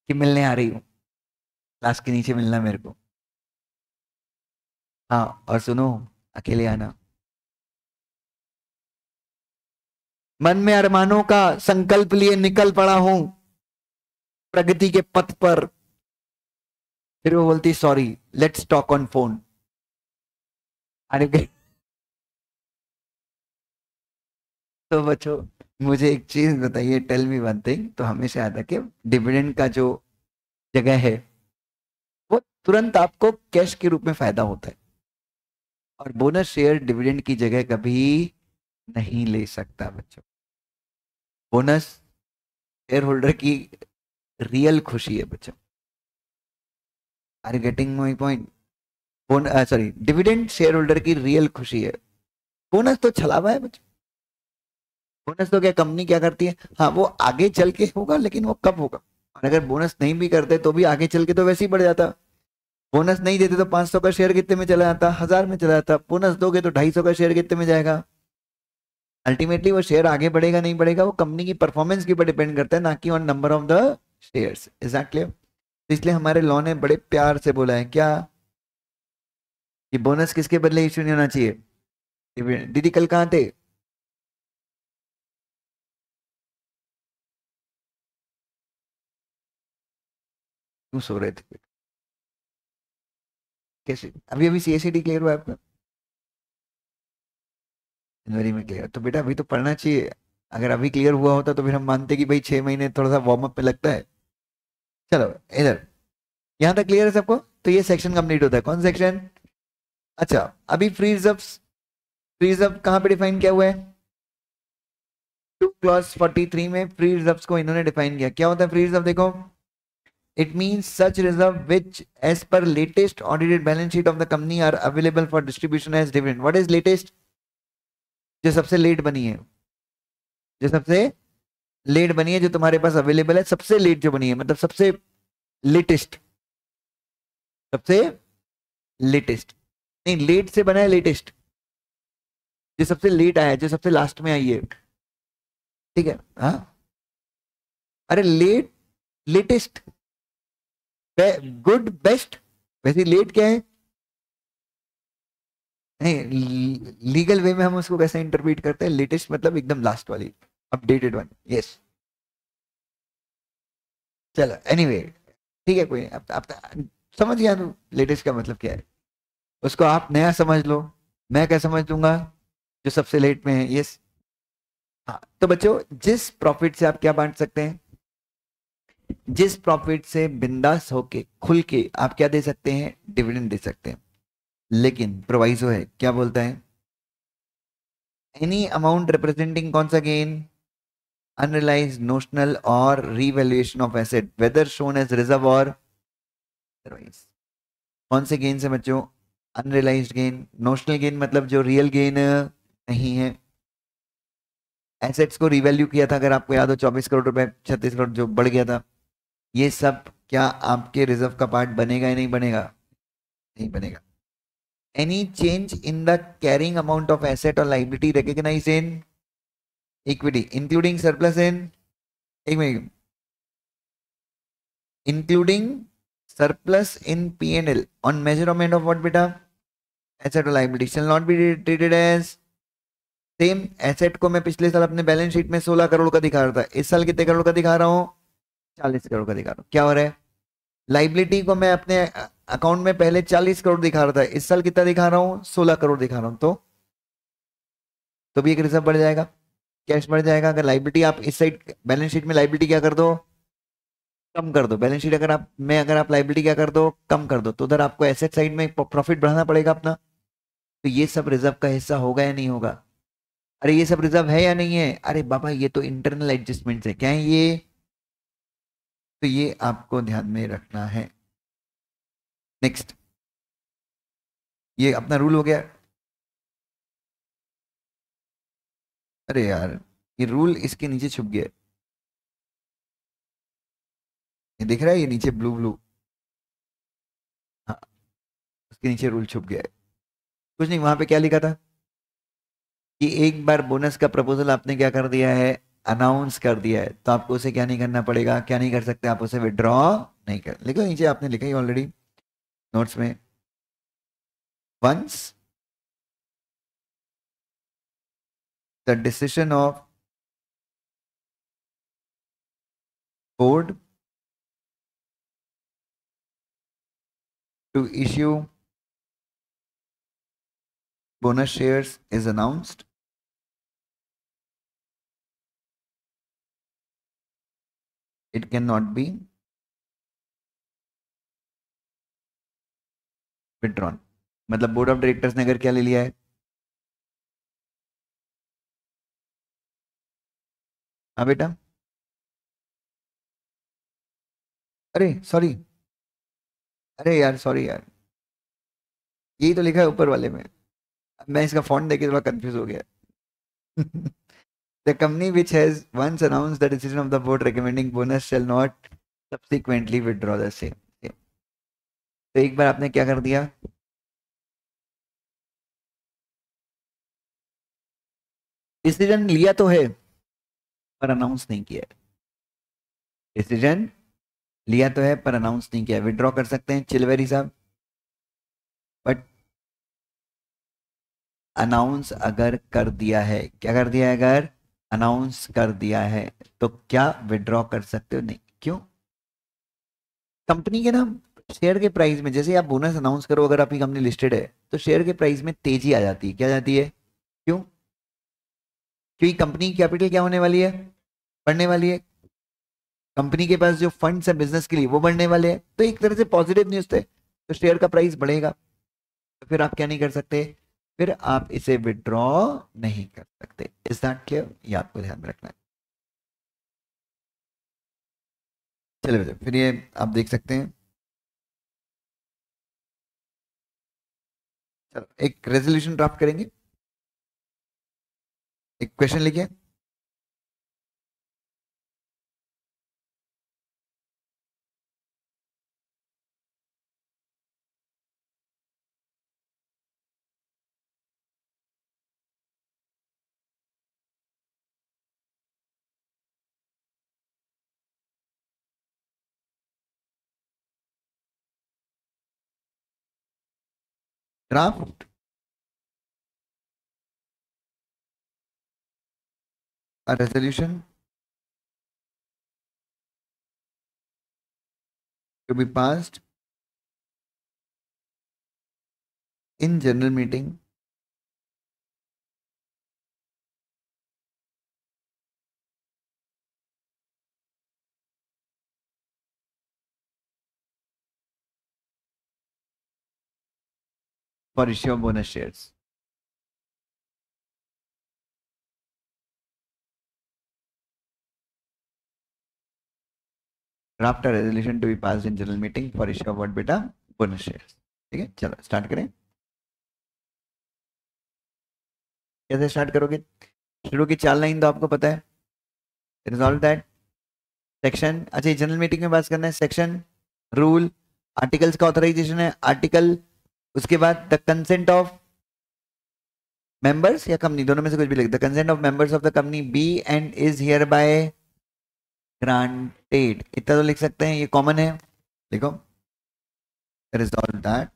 कि मिलने आ रही हूँ, क्लास के नीचे मिलना मेरे को। हाँ और सुनो, अकेले आना। मन में अरमानों का संकल्प लिए निकल पड़ा हूं प्रगति के पथ पर। फिर वो बोलती sorry, let's talk on phone. अरे तो बच्चों, मुझे एक चीज बताइए, टेल मी वन थिंग, तो हमेशा याद रखे डिविडेंड का जो जगह है वो तुरंत आपको कैश के रूप में फायदा होता है, और बोनस शेयर डिविडेंड की जगह कभी नहीं ले सकता बच्चों। बोनस शेयर होल्डर की रियल खुशी है बच्चों। Are you getting my point? Sorry, dividend share holder की रियल खुशी है। बोनस तो छलावा है बच्चों। बोनस तो क्या कंपनी क्या करती है, हाँ वो आगे चल के होगा, लेकिन वो कब होगा? और अगर बोनस नहीं भी करते तो भी आगे चल के तो वैसे ही बढ़ जाता। बोनस नहीं देते तो 500 का शेयर कितने में चला जाता, 1000 में चला जाता। बोनस दोगे तो 250 का शेयर कितने में जाएगा। अल्टीमेटली वो शेयर आगे बढ़ेगा नहीं बढ़ेगा, वो कंपनी की परफॉर्मेंस के ऊपर डिपेंड करता है, ना कि on number of the shares. Is that clear? इसलिए हमारे लॉ ने बड़े प्यार से बोला है क्या, कि बोनस किसके बदले इश्यू नहीं होना चाहिए। दीदी कल कहाँ थे? क्यों सो रहे थे? कैसे अभी अभी सीएसईडी क्लियर हुआ है आपका? जनवरी में क्लियर, तो बेटा अभी तो पढ़ना चाहिए। अगर अभी क्लियर हुआ होता तो फिर हम मानते कि भाई 6 महीने थोड़ा सा वार्म अप पे लगता है। चलो इधर, यहाँ तक क्लियर है सबको? तो ये सेक्शन कंप्लीट होता है। कौन सेक्शन? अच्छा, अभी फ्री रिजर्व, फ्री रिजर्व कहाँ पे डिफाइन किया हुआ है? टू क्लॉज 43 में फ्री रिजर्व्स को इन्होंने डिफाइन किया। क्या होता है फ्री रिजर्व? देखो, it means such reserve which as per latest audited balance sheet of the company are available for distribution as dividend. What is latest? जो सबसे लेट बनी है, जो सबसे लेट बनी है, जो तुम्हारे पास अवेलेबल है, सबसे लेट जो बनी है, मतलब सबसे लेटेस्ट, सबसे लेटेस्ट नहीं, लेट से बना है लेटेस्ट, जो सबसे लेट आया है, जो सबसे लास्ट में आई है। ठीक है, हाँ। अरे लेट, लेटेस्ट, गुड, बेस्ट। वैसे लेट क्या है? नहीं, लीगल वे में हम उसको कैसे इंटरप्रेट करते हैं, लेटेस्ट मतलब एकदम लास्ट वाली, अपडेटेड वन। यस, चलो एनीवे, ठीक है, कोई नहीं। अब समझ गया तू लेटेस्ट का मतलब क्या है? उसको आप नया समझ लो, मैं क्या समझ लूंगा, जो सबसे लेट में है। यस, हाँ। तो बच्चों, जिस प्रॉफिट से आप क्या बांट सकते हैं, जिस प्रॉफिट से बिंदास होके खुल के आप क्या दे सकते हैं, डिविडेंड दे सकते हैं। लेकिन प्रोवाइजो है, क्या बोलता है? एनी अमाउंट रिप्रेजेंटिंग कौन सा गेन? अनरियलाइज्ड नोशनल और revaluation of asset whether shown as reserve और अदरवाइज। कौन से गेन से बच्चों? अनरियलाइज्ड गेन, नोशनल गेन मतलब जो रियल गेन नहीं है। एसेट्स को रिवैल्यू किया था, अगर आपको याद हो, 24 करोड़ रुपए, 36 करोड़ जो बढ़ गया था, ये सब क्या आपके रिजर्व का पार्ट बनेगा या नहीं बनेगा? नहीं बनेगा। Any change in the carrying amount of asset और liability recognized in equity including surplus in, एक minute, including surplus in P&L on measurement of what beta? Asset or liability shall not be treated as same. Asset को मैं पिछले साल अपने balance sheet में 16 करोड़ का दिखा रहा था, इस साल कितने करोड़ का दिखा रहा हूं? 40 करोड़ का दिखा रहा हूँ, क्या हो रहा है, लाइबिलिटी को मैं अपने अकाउंट में पहले 40 करोड़ दिखा रहा था, इस साल कितना दिखा रहा हूँ, 16 करोड़ दिखा रहा हूँ, तो भी एक रिजर्व बढ़ जाएगा, कैश बढ़ जाएगा। अगर लाइबिलिटी आप इस साइड बैलेंस शीट में लाइबिलिटी क्या कर दो, कम कर दो, बैलेंस शीट अगर आप में अगर आप लाइबिलिटी क्या कर दो, कम कर दो, तो उधर आपको एसेट साइड में प्रॉफिट बढ़ाना पड़ेगा अपना। तो ये सब रिजर्व का हिस्सा होगा या नहीं होगा, अरे ये सब रिजर्व है या नहीं है, अरे बाबा ये तो इंटरनल एडजस्टमेंट है, क्या है ये, तो ये आपको ध्यान में रखना है। नेक्स्ट, ये अपना रूल हो गया। अरे यार, ये रूल इसके नीचे छुप गया, ये दिख रहा है, ये नीचे ब्लू ब्लू, हाँ, उसके नीचे रूल छुप गया है। कुछ नहीं, वहां पे क्या लिखा था कि एक बार बोनस का प्रपोजल आपने क्या कर दिया है, अनाउंस कर दिया है, तो आपको उसे क्या नहीं करना पड़ेगा, क्या नहीं कर सकते आप उसे विड्रॉ नहीं कर, लिखो नीचे, आपने लिखा ही ऑलरेडी नोट्स में, once the decision of board to issue bonus shares is announced, it cannot be withdrawn। मतलब बोर्ड ऑफ डायरेक्टर्स ने अगर क्या ले लिया है, हाँ बेटा, अरे सॉरी, अरे यार सॉरी यार, यही तो लिखा है ऊपर वाले में, मैं इसका फॉन्ट देख के थोड़ा कंफ्यूज हो गया। The company which has once announced the decision of the board recommending bonus shall not subsequently withdraw the same। तो एक बार आपने क्या कर दिया, डिसीजन लिया तो है पर अनाउंस नहीं किया है, डिसीजन लिया तो है पर अनाउंस नहीं किया, विड्रॉ कर सकते हैं चिलवेरी साहब, बट अनाउंस अगर कर दिया है, क्या कर दिया है, अगर अनाउंस कर दिया है तो क्या विड्रॉ कर सकते हो, नहीं, क्यों, कंपनी के ना शेयर के प्राइस में, जैसे आप बोनस अनाउंस करो, अगर आपकी कंपनी लिस्टेड है तो शेयर के प्राइस में तेजी आ जाती है, क्या जाती है, क्यों, क्योंकि कंपनी कैपिटल क्या होने वाली है, बढ़ने वाली है, कंपनी के पास जो फंड्स है बिजनेस के लिए वो बढ़ने वाले हैं, तो एक तरह से पॉजिटिव न्यूज है, तो शेयर का प्राइस बढ़ेगा, तो फिर आप क्या नहीं कर सकते, फिर आप इसे विड्रॉ नहीं कर सकते। इज दैट क्लियर, ये आपको ध्यान में रखना है। चलिए बेटा, फिर ये आप देख सकते हैं, चलो एक रेजोल्यूशन ड्राफ्ट करेंगे, एक क्वेश्चन लिखिए, draft a resolution to be passed in general meeting for issue of bonus shares। Draft a resolution to be passed in general meeting for issue of what बेटा, bonus shares। ठीक है, चलो start करें, कैसे start करोगे, शुरू की 4 line तो आपको पता है, रिजॉल्व दैट सेक्शन, अच्छा ये जनरल मीटिंग में बात करना है, सेक्शन, रूल, आर्टिकल्स का ऑथराइजेशन है, आर्टिकल, उसके बाद द कंसेंट ऑफ मेंबर्स या कंपनी, दोनों में से कुछ भी लिख, the consent of members of the company be and is hereby बाय ग्रांटेड, इतना तो लिख सकते हैं, ये कॉमन है, लिखो, resolve that,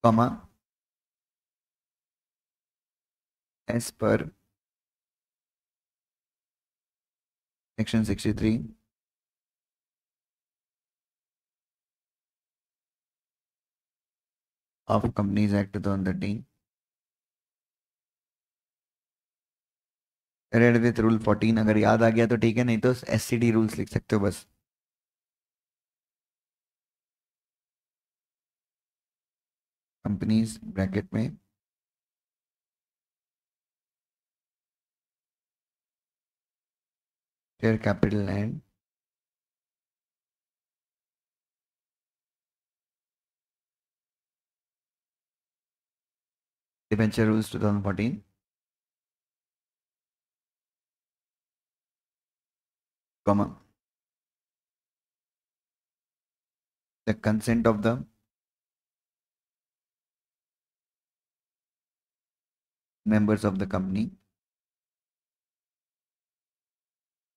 comma, as per section 63 of Companies Act 2013 read with rule 14। अगर याद आ गया तो ठीक है, नहीं तो SCD रूल्स लिख सकते हो बस। कंपनीज ब्रैकेट में share capital and debenture rules 2014, comma the consent of the members of the company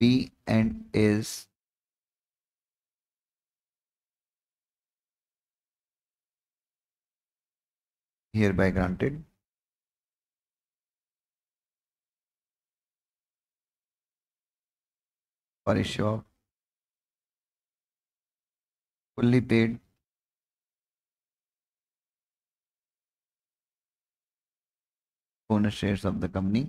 be and is hereby granted for issue of fully paid bonus shares of the company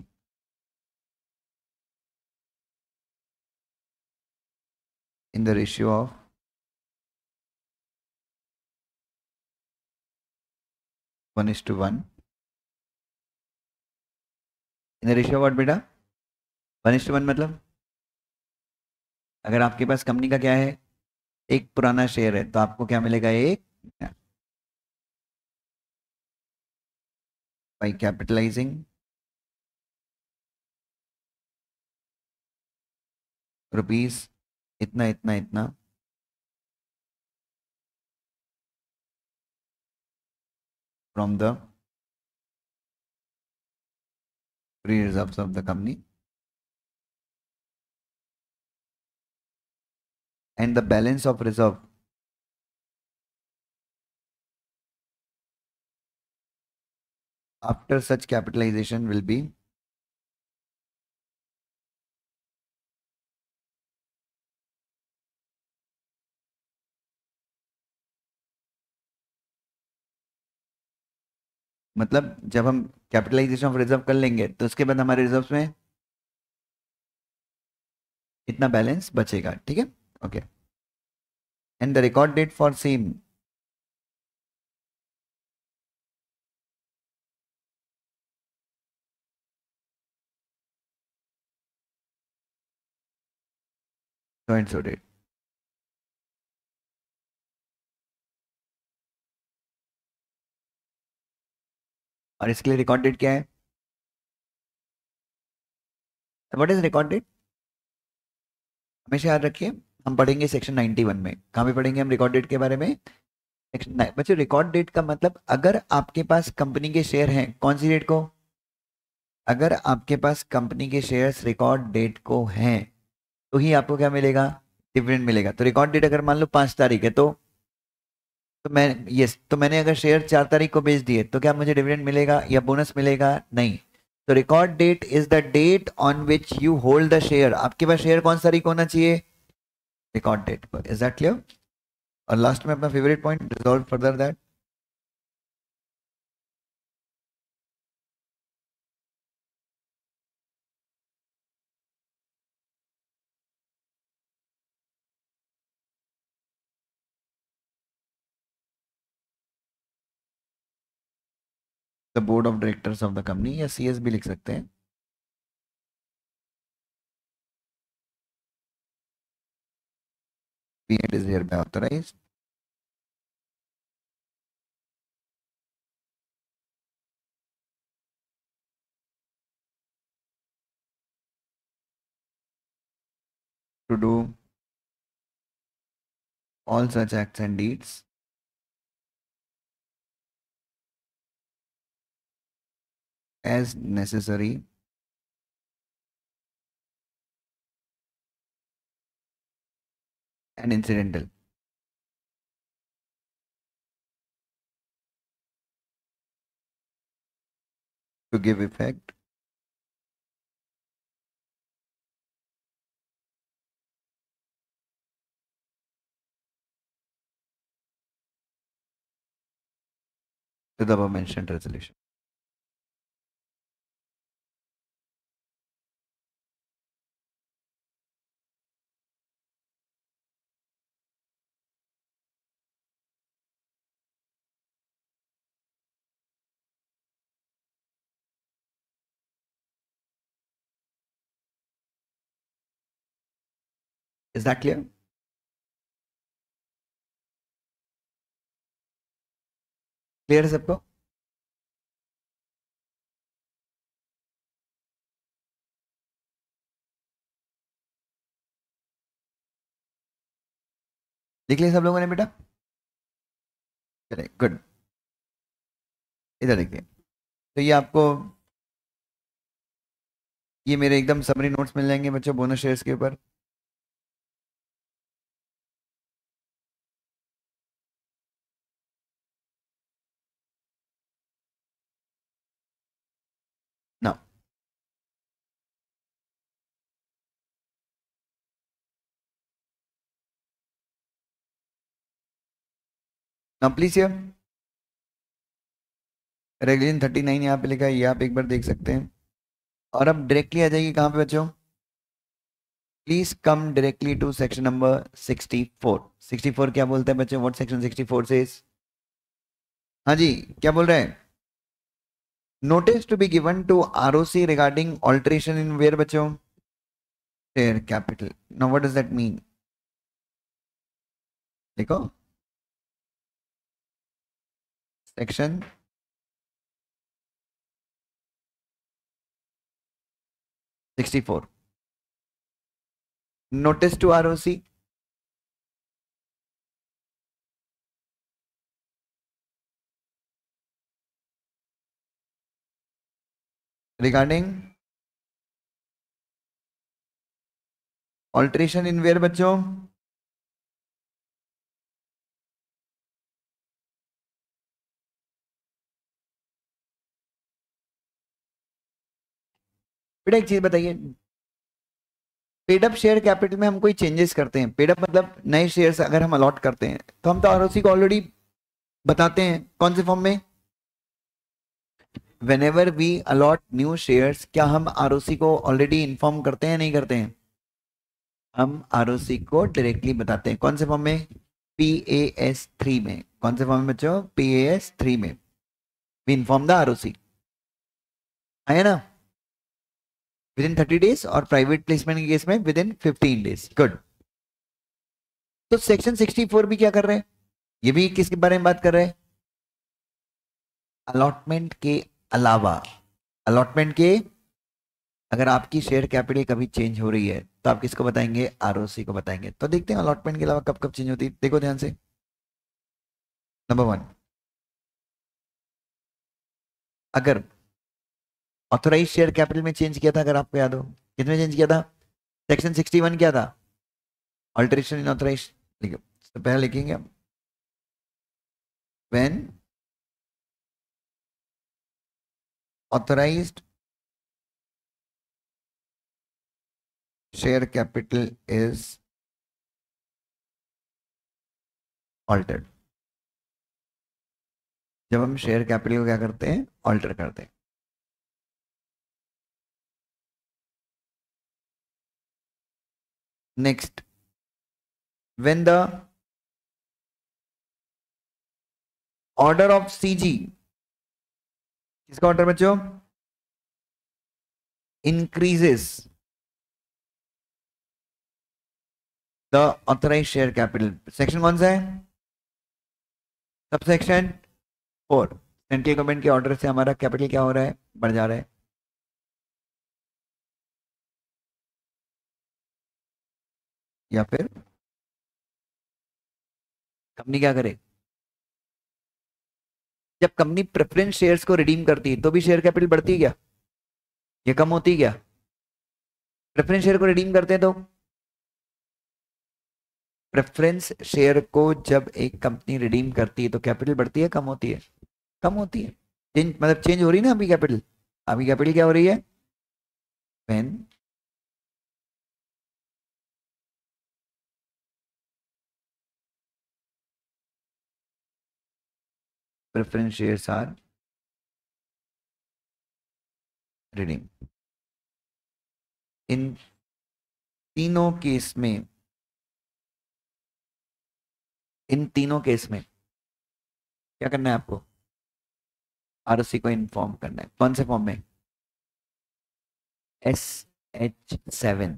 in the ratio of 1:1। In the ratio what बेटा? 1:1 मतलब अगर आपके पास company का क्या है, एक पुराना share है तो आपको क्या मिलेगा? एक बाई कैपिटलाइजिंग रुपीस इतना इतना इतना from the free reserves of the company and the balance of reserve after such capitalization will be मतलब जब हम कैपिटलाइजेशन ऑफ रिजर्व कर लेंगे तो उसके बाद हमारे रिजर्व्स में इतना बैलेंस बचेगा। ठीक है, okay. And the record date for same so and so date. और इसके लिए रिकॉर्ड डेट क्या है? What is record date? हमेशा याद रखिए, हम पढ़ेंगे सेक्शन 91 में। कहाँ पे पढ़ेंगे हम रिकॉर्ड डेट के बारे में? सेक्शन बच्चों, रिकॉर्ड डेट का मतलब अगर आपके पास कंपनी के शेयर हैं, कौन सी डेट को? अगर आपके पास कंपनी के शेयर्स रिकॉर्ड डेट को हैं तो ही आपको क्या मिलेगा? डिविडेंड मिलेगा। तो रिकॉर्ड डेट अगर मान लो 5 तारीख है तो मैं यस तो मैंने अगर शेयर 4 तारीख को बेच दिए तो क्या मुझे डिविडेंड मिलेगा या बोनस मिलेगा? नहीं। तो record date is the date on which you hold the share. आपके पास शेयर कौन सी तारीख होना चाहिए? रिकॉर्ड डेट पर। Is that clear? और लास्ट में अपना favourite point, resolve further that the board of directors of the company, या CS भी लिख सकते हैं। P&L is hereby authorized to do all such acts and deeds as necessary and incidental to give effect to the above mentioned resolution. Is that clear? Clear है सबको? लिख लिया सब लोगों ने बेटा? चलिए गुड। इधर देखिए, तो ये आपको ये मेरे एकदम समरी नोट्स मिल जाएंगे बच्चों बोनस शेयर्स के ऊपर। ना ना प्लीज हियर रेगुलेशन 39 यहाँ पे लिखा है, ये आप एक बार देख सकते हैं। और अब डायरेक्टली आ जाइए कहाँ पे बच्चों? Please come directly to section number 64। 64 क्या बोलते हैं बच्चों? व्हाट सेक्शन 64 से? हाँ जी, क्या बोल रहे हैं? Notice to be given to ROC regarding alteration in where बच्चों? Share capital. Now what does that mean? देखो, section 64, notice to ROC regarding alteration in where बच्चों? बेटा एक चीज बताइए, पेड अप शेयर कैपिटल में हम कोई चेंजेस करते हैं, पेड अप मतलब नए शेयर्स अगर हम अलॉट करते हैं तो हम तो आरओसी को ऑलरेडी बताते हैं, कौन से फॉर्म में? whenever we allot new shares, क्या हम आरओसी को ऑलरेडी इन्फॉर्म करते हैं नहीं करते हैं? हम आरओसी को डायरेक्टली बताते हैं, कौन से फॉर्म में? PAS3 में। कौन से फॉर्म में बच्चों? PAS3 में। वी इन्फॉर्म द आरओसी, है ना? विद इन 30 डेज और प्राइवेट प्लेसमेंट के केस में विद इन 15 डेज। गुड। तो सेक्शन 64 भी क्या कर रहे हैं? ये भी किसके बारे में बात कर रहे हैं? अलॉटमेंट के अलावा, अलॉटमेंट के अगर आपकी शेयर कैपिटल कभी चेंज हो रही है तो आप किसको बताएंगे? आरओसी को बताएंगे। तो देखते हैं अलॉटमेंट के अलावा कब कब चेंज होती है, देखो ध्यान से। नंबर 1, अगर ऑथोराइज शेयर कैपिटल में चेंज किया था, अगर आपको याद हो, किसमें चेंज किया था? सेक्शन 61 क्या था? Alteration in authorize. तो पहले लिखेंगे हम, when authorized share capital is altered. जब हम शेयर कैपिटल को क्या करते हैं? ऑल्टर करते हैं। Next, when the order of CG, किसका ऑर्डर बच्चों? Increases the authorise share capital. Section कौन सा है? Sub section 4। सेंट्रल गवर्नमेंट के ऑर्डर से हमारा कैपिटल क्या हो रहा है? बढ़ जा रहा है। या फिर कंपनी क्या करे? जब कंपनी प्रेफरेंस शेयर्स को रिडीम करती है तो भी शेयर कैपिटल बढ़ती है क्या? ये कम होती है क्या? प्रेफरेंस शेयर को रिडीम करते हैं तो प्रेफरेंस शेयर को जब एक कंपनी रिडीम करती है तो कैपिटल बढ़ती है कम होती है? कम होती है। चेंज मतलब चेंज हो रही है ना अभी कैपिटल। अभी कैपिटल क्या हो रही है? When preference shares are redeem. इन तीनों केस में, इन तीनों केस में क्या करना है आपको? आरओसी को इन्फॉर्म करना है। कौन से फॉर्म में? SH7।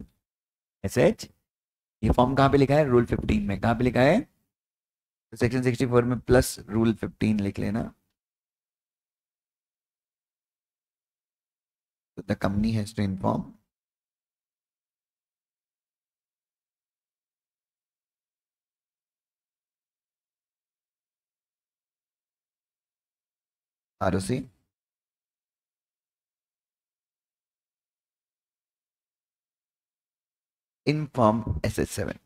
SH, ये फॉर्म कहाँ पे लिखा है? रूल 15 में। कहाँ पे लिखा है? तो सेक्शन 64 में प्लस रूल 15 लिख लेना। तो the company has to inform ROC in form SH7।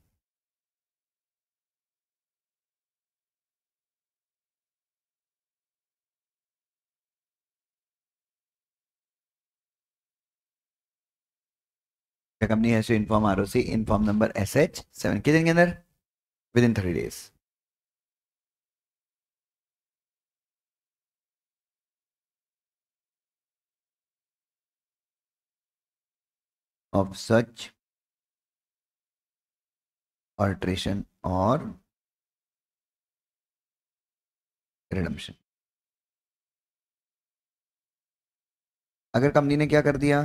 The company has to inform ROC in form number SH7 कितने दिन के अंदर? Within 30 days। of such alteration or redemption। अगर कंपनी ने क्या कर दिया?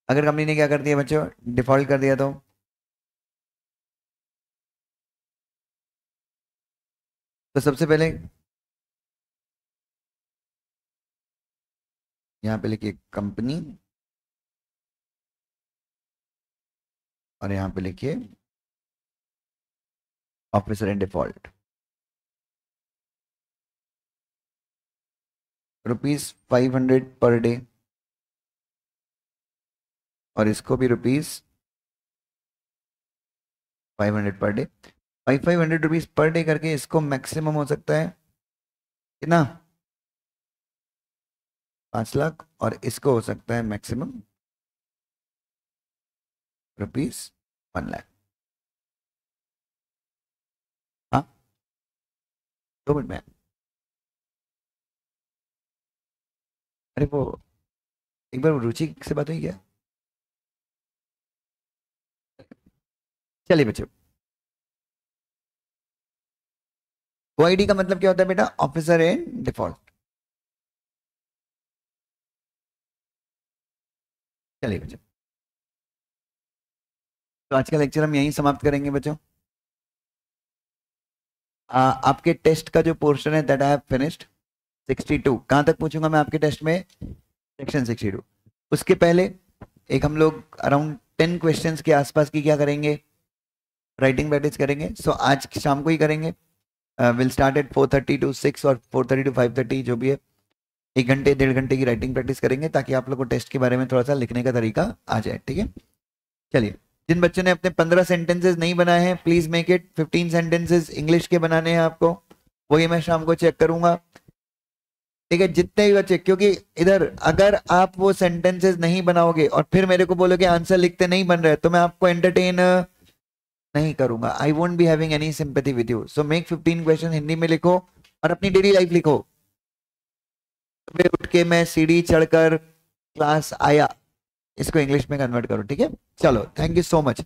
अगर कंपनी ने क्या कर दिया बच्चों? डिफॉल्ट कर दिया तो सबसे पहले यहां पे लिखिए कंपनी और यहां पे लिखिए officer in default. ₹500 per day और इसको भी ₹500 per day. 500 rupees per day करके इसको मैक्सिमम हो सकता है कितना? 5 लाख। और इसको हो सकता है मैक्सिमम ₹1 लाख। हाँ, 2 मिनट में। अरे वो एक बार रुचि से बात हुई क्या? चलिए बच्चों, OID का मतलब क्या होता है बेटा? Officer in default. चलिए बच्चों, तो आज का लेक्चर हम यहीं समाप्त करेंगे बच्चों। आपके टेस्ट का जो पोर्शन है दैट आई हैव फिनिश्ड। 62 कहाँ तक पूछूंगा मैं आपके टेस्ट में? सेक्शन 62। उसके पहले एक हम लोग अराउंड 10 क्वेश्चंस के आसपास की क्या करेंगे? राइटिंग प्रैक्टिस करेंगे। सो आज शाम को ही करेंगे। विल स्टार्ट एट 4:30 to 6 और 4:30 to 5:30 जो भी है। 1 घंटे 1.5 घंटे की राइटिंग प्रैक्टिस करेंगे ताकि आप लोग को टेस्ट के बारे में थोड़ा सा लिखने का तरीका आ जाए। ठीक है, चलिए। जिन बच्चों ने अपने 15 सेंटेंसेस नहीं बनाए हैं please make it 15 sentences English के बनाने हैं आपको। वही मैं शाम को चेक करूंगा। ठीक है, जितने भी बच्चे, क्योंकि इधर अगर आप वो सेंटेंसेस नहीं बनाओगे और फिर मेरे को बोलोगे आंसर लिखते नहीं बन रहे तो मैं आपको एंटरटेन नहीं करूंगा। I won't be having any sympathy with you. So make 15 question Hindi में लिखो और अपनी डेली लाइफ लिखो। सुबह उठ के मैं सीढ़ी चढ़कर क्लास आया, इसको इंग्लिश में कन्वर्ट करो। ठीक है, चलो, थैंक यू सो मच।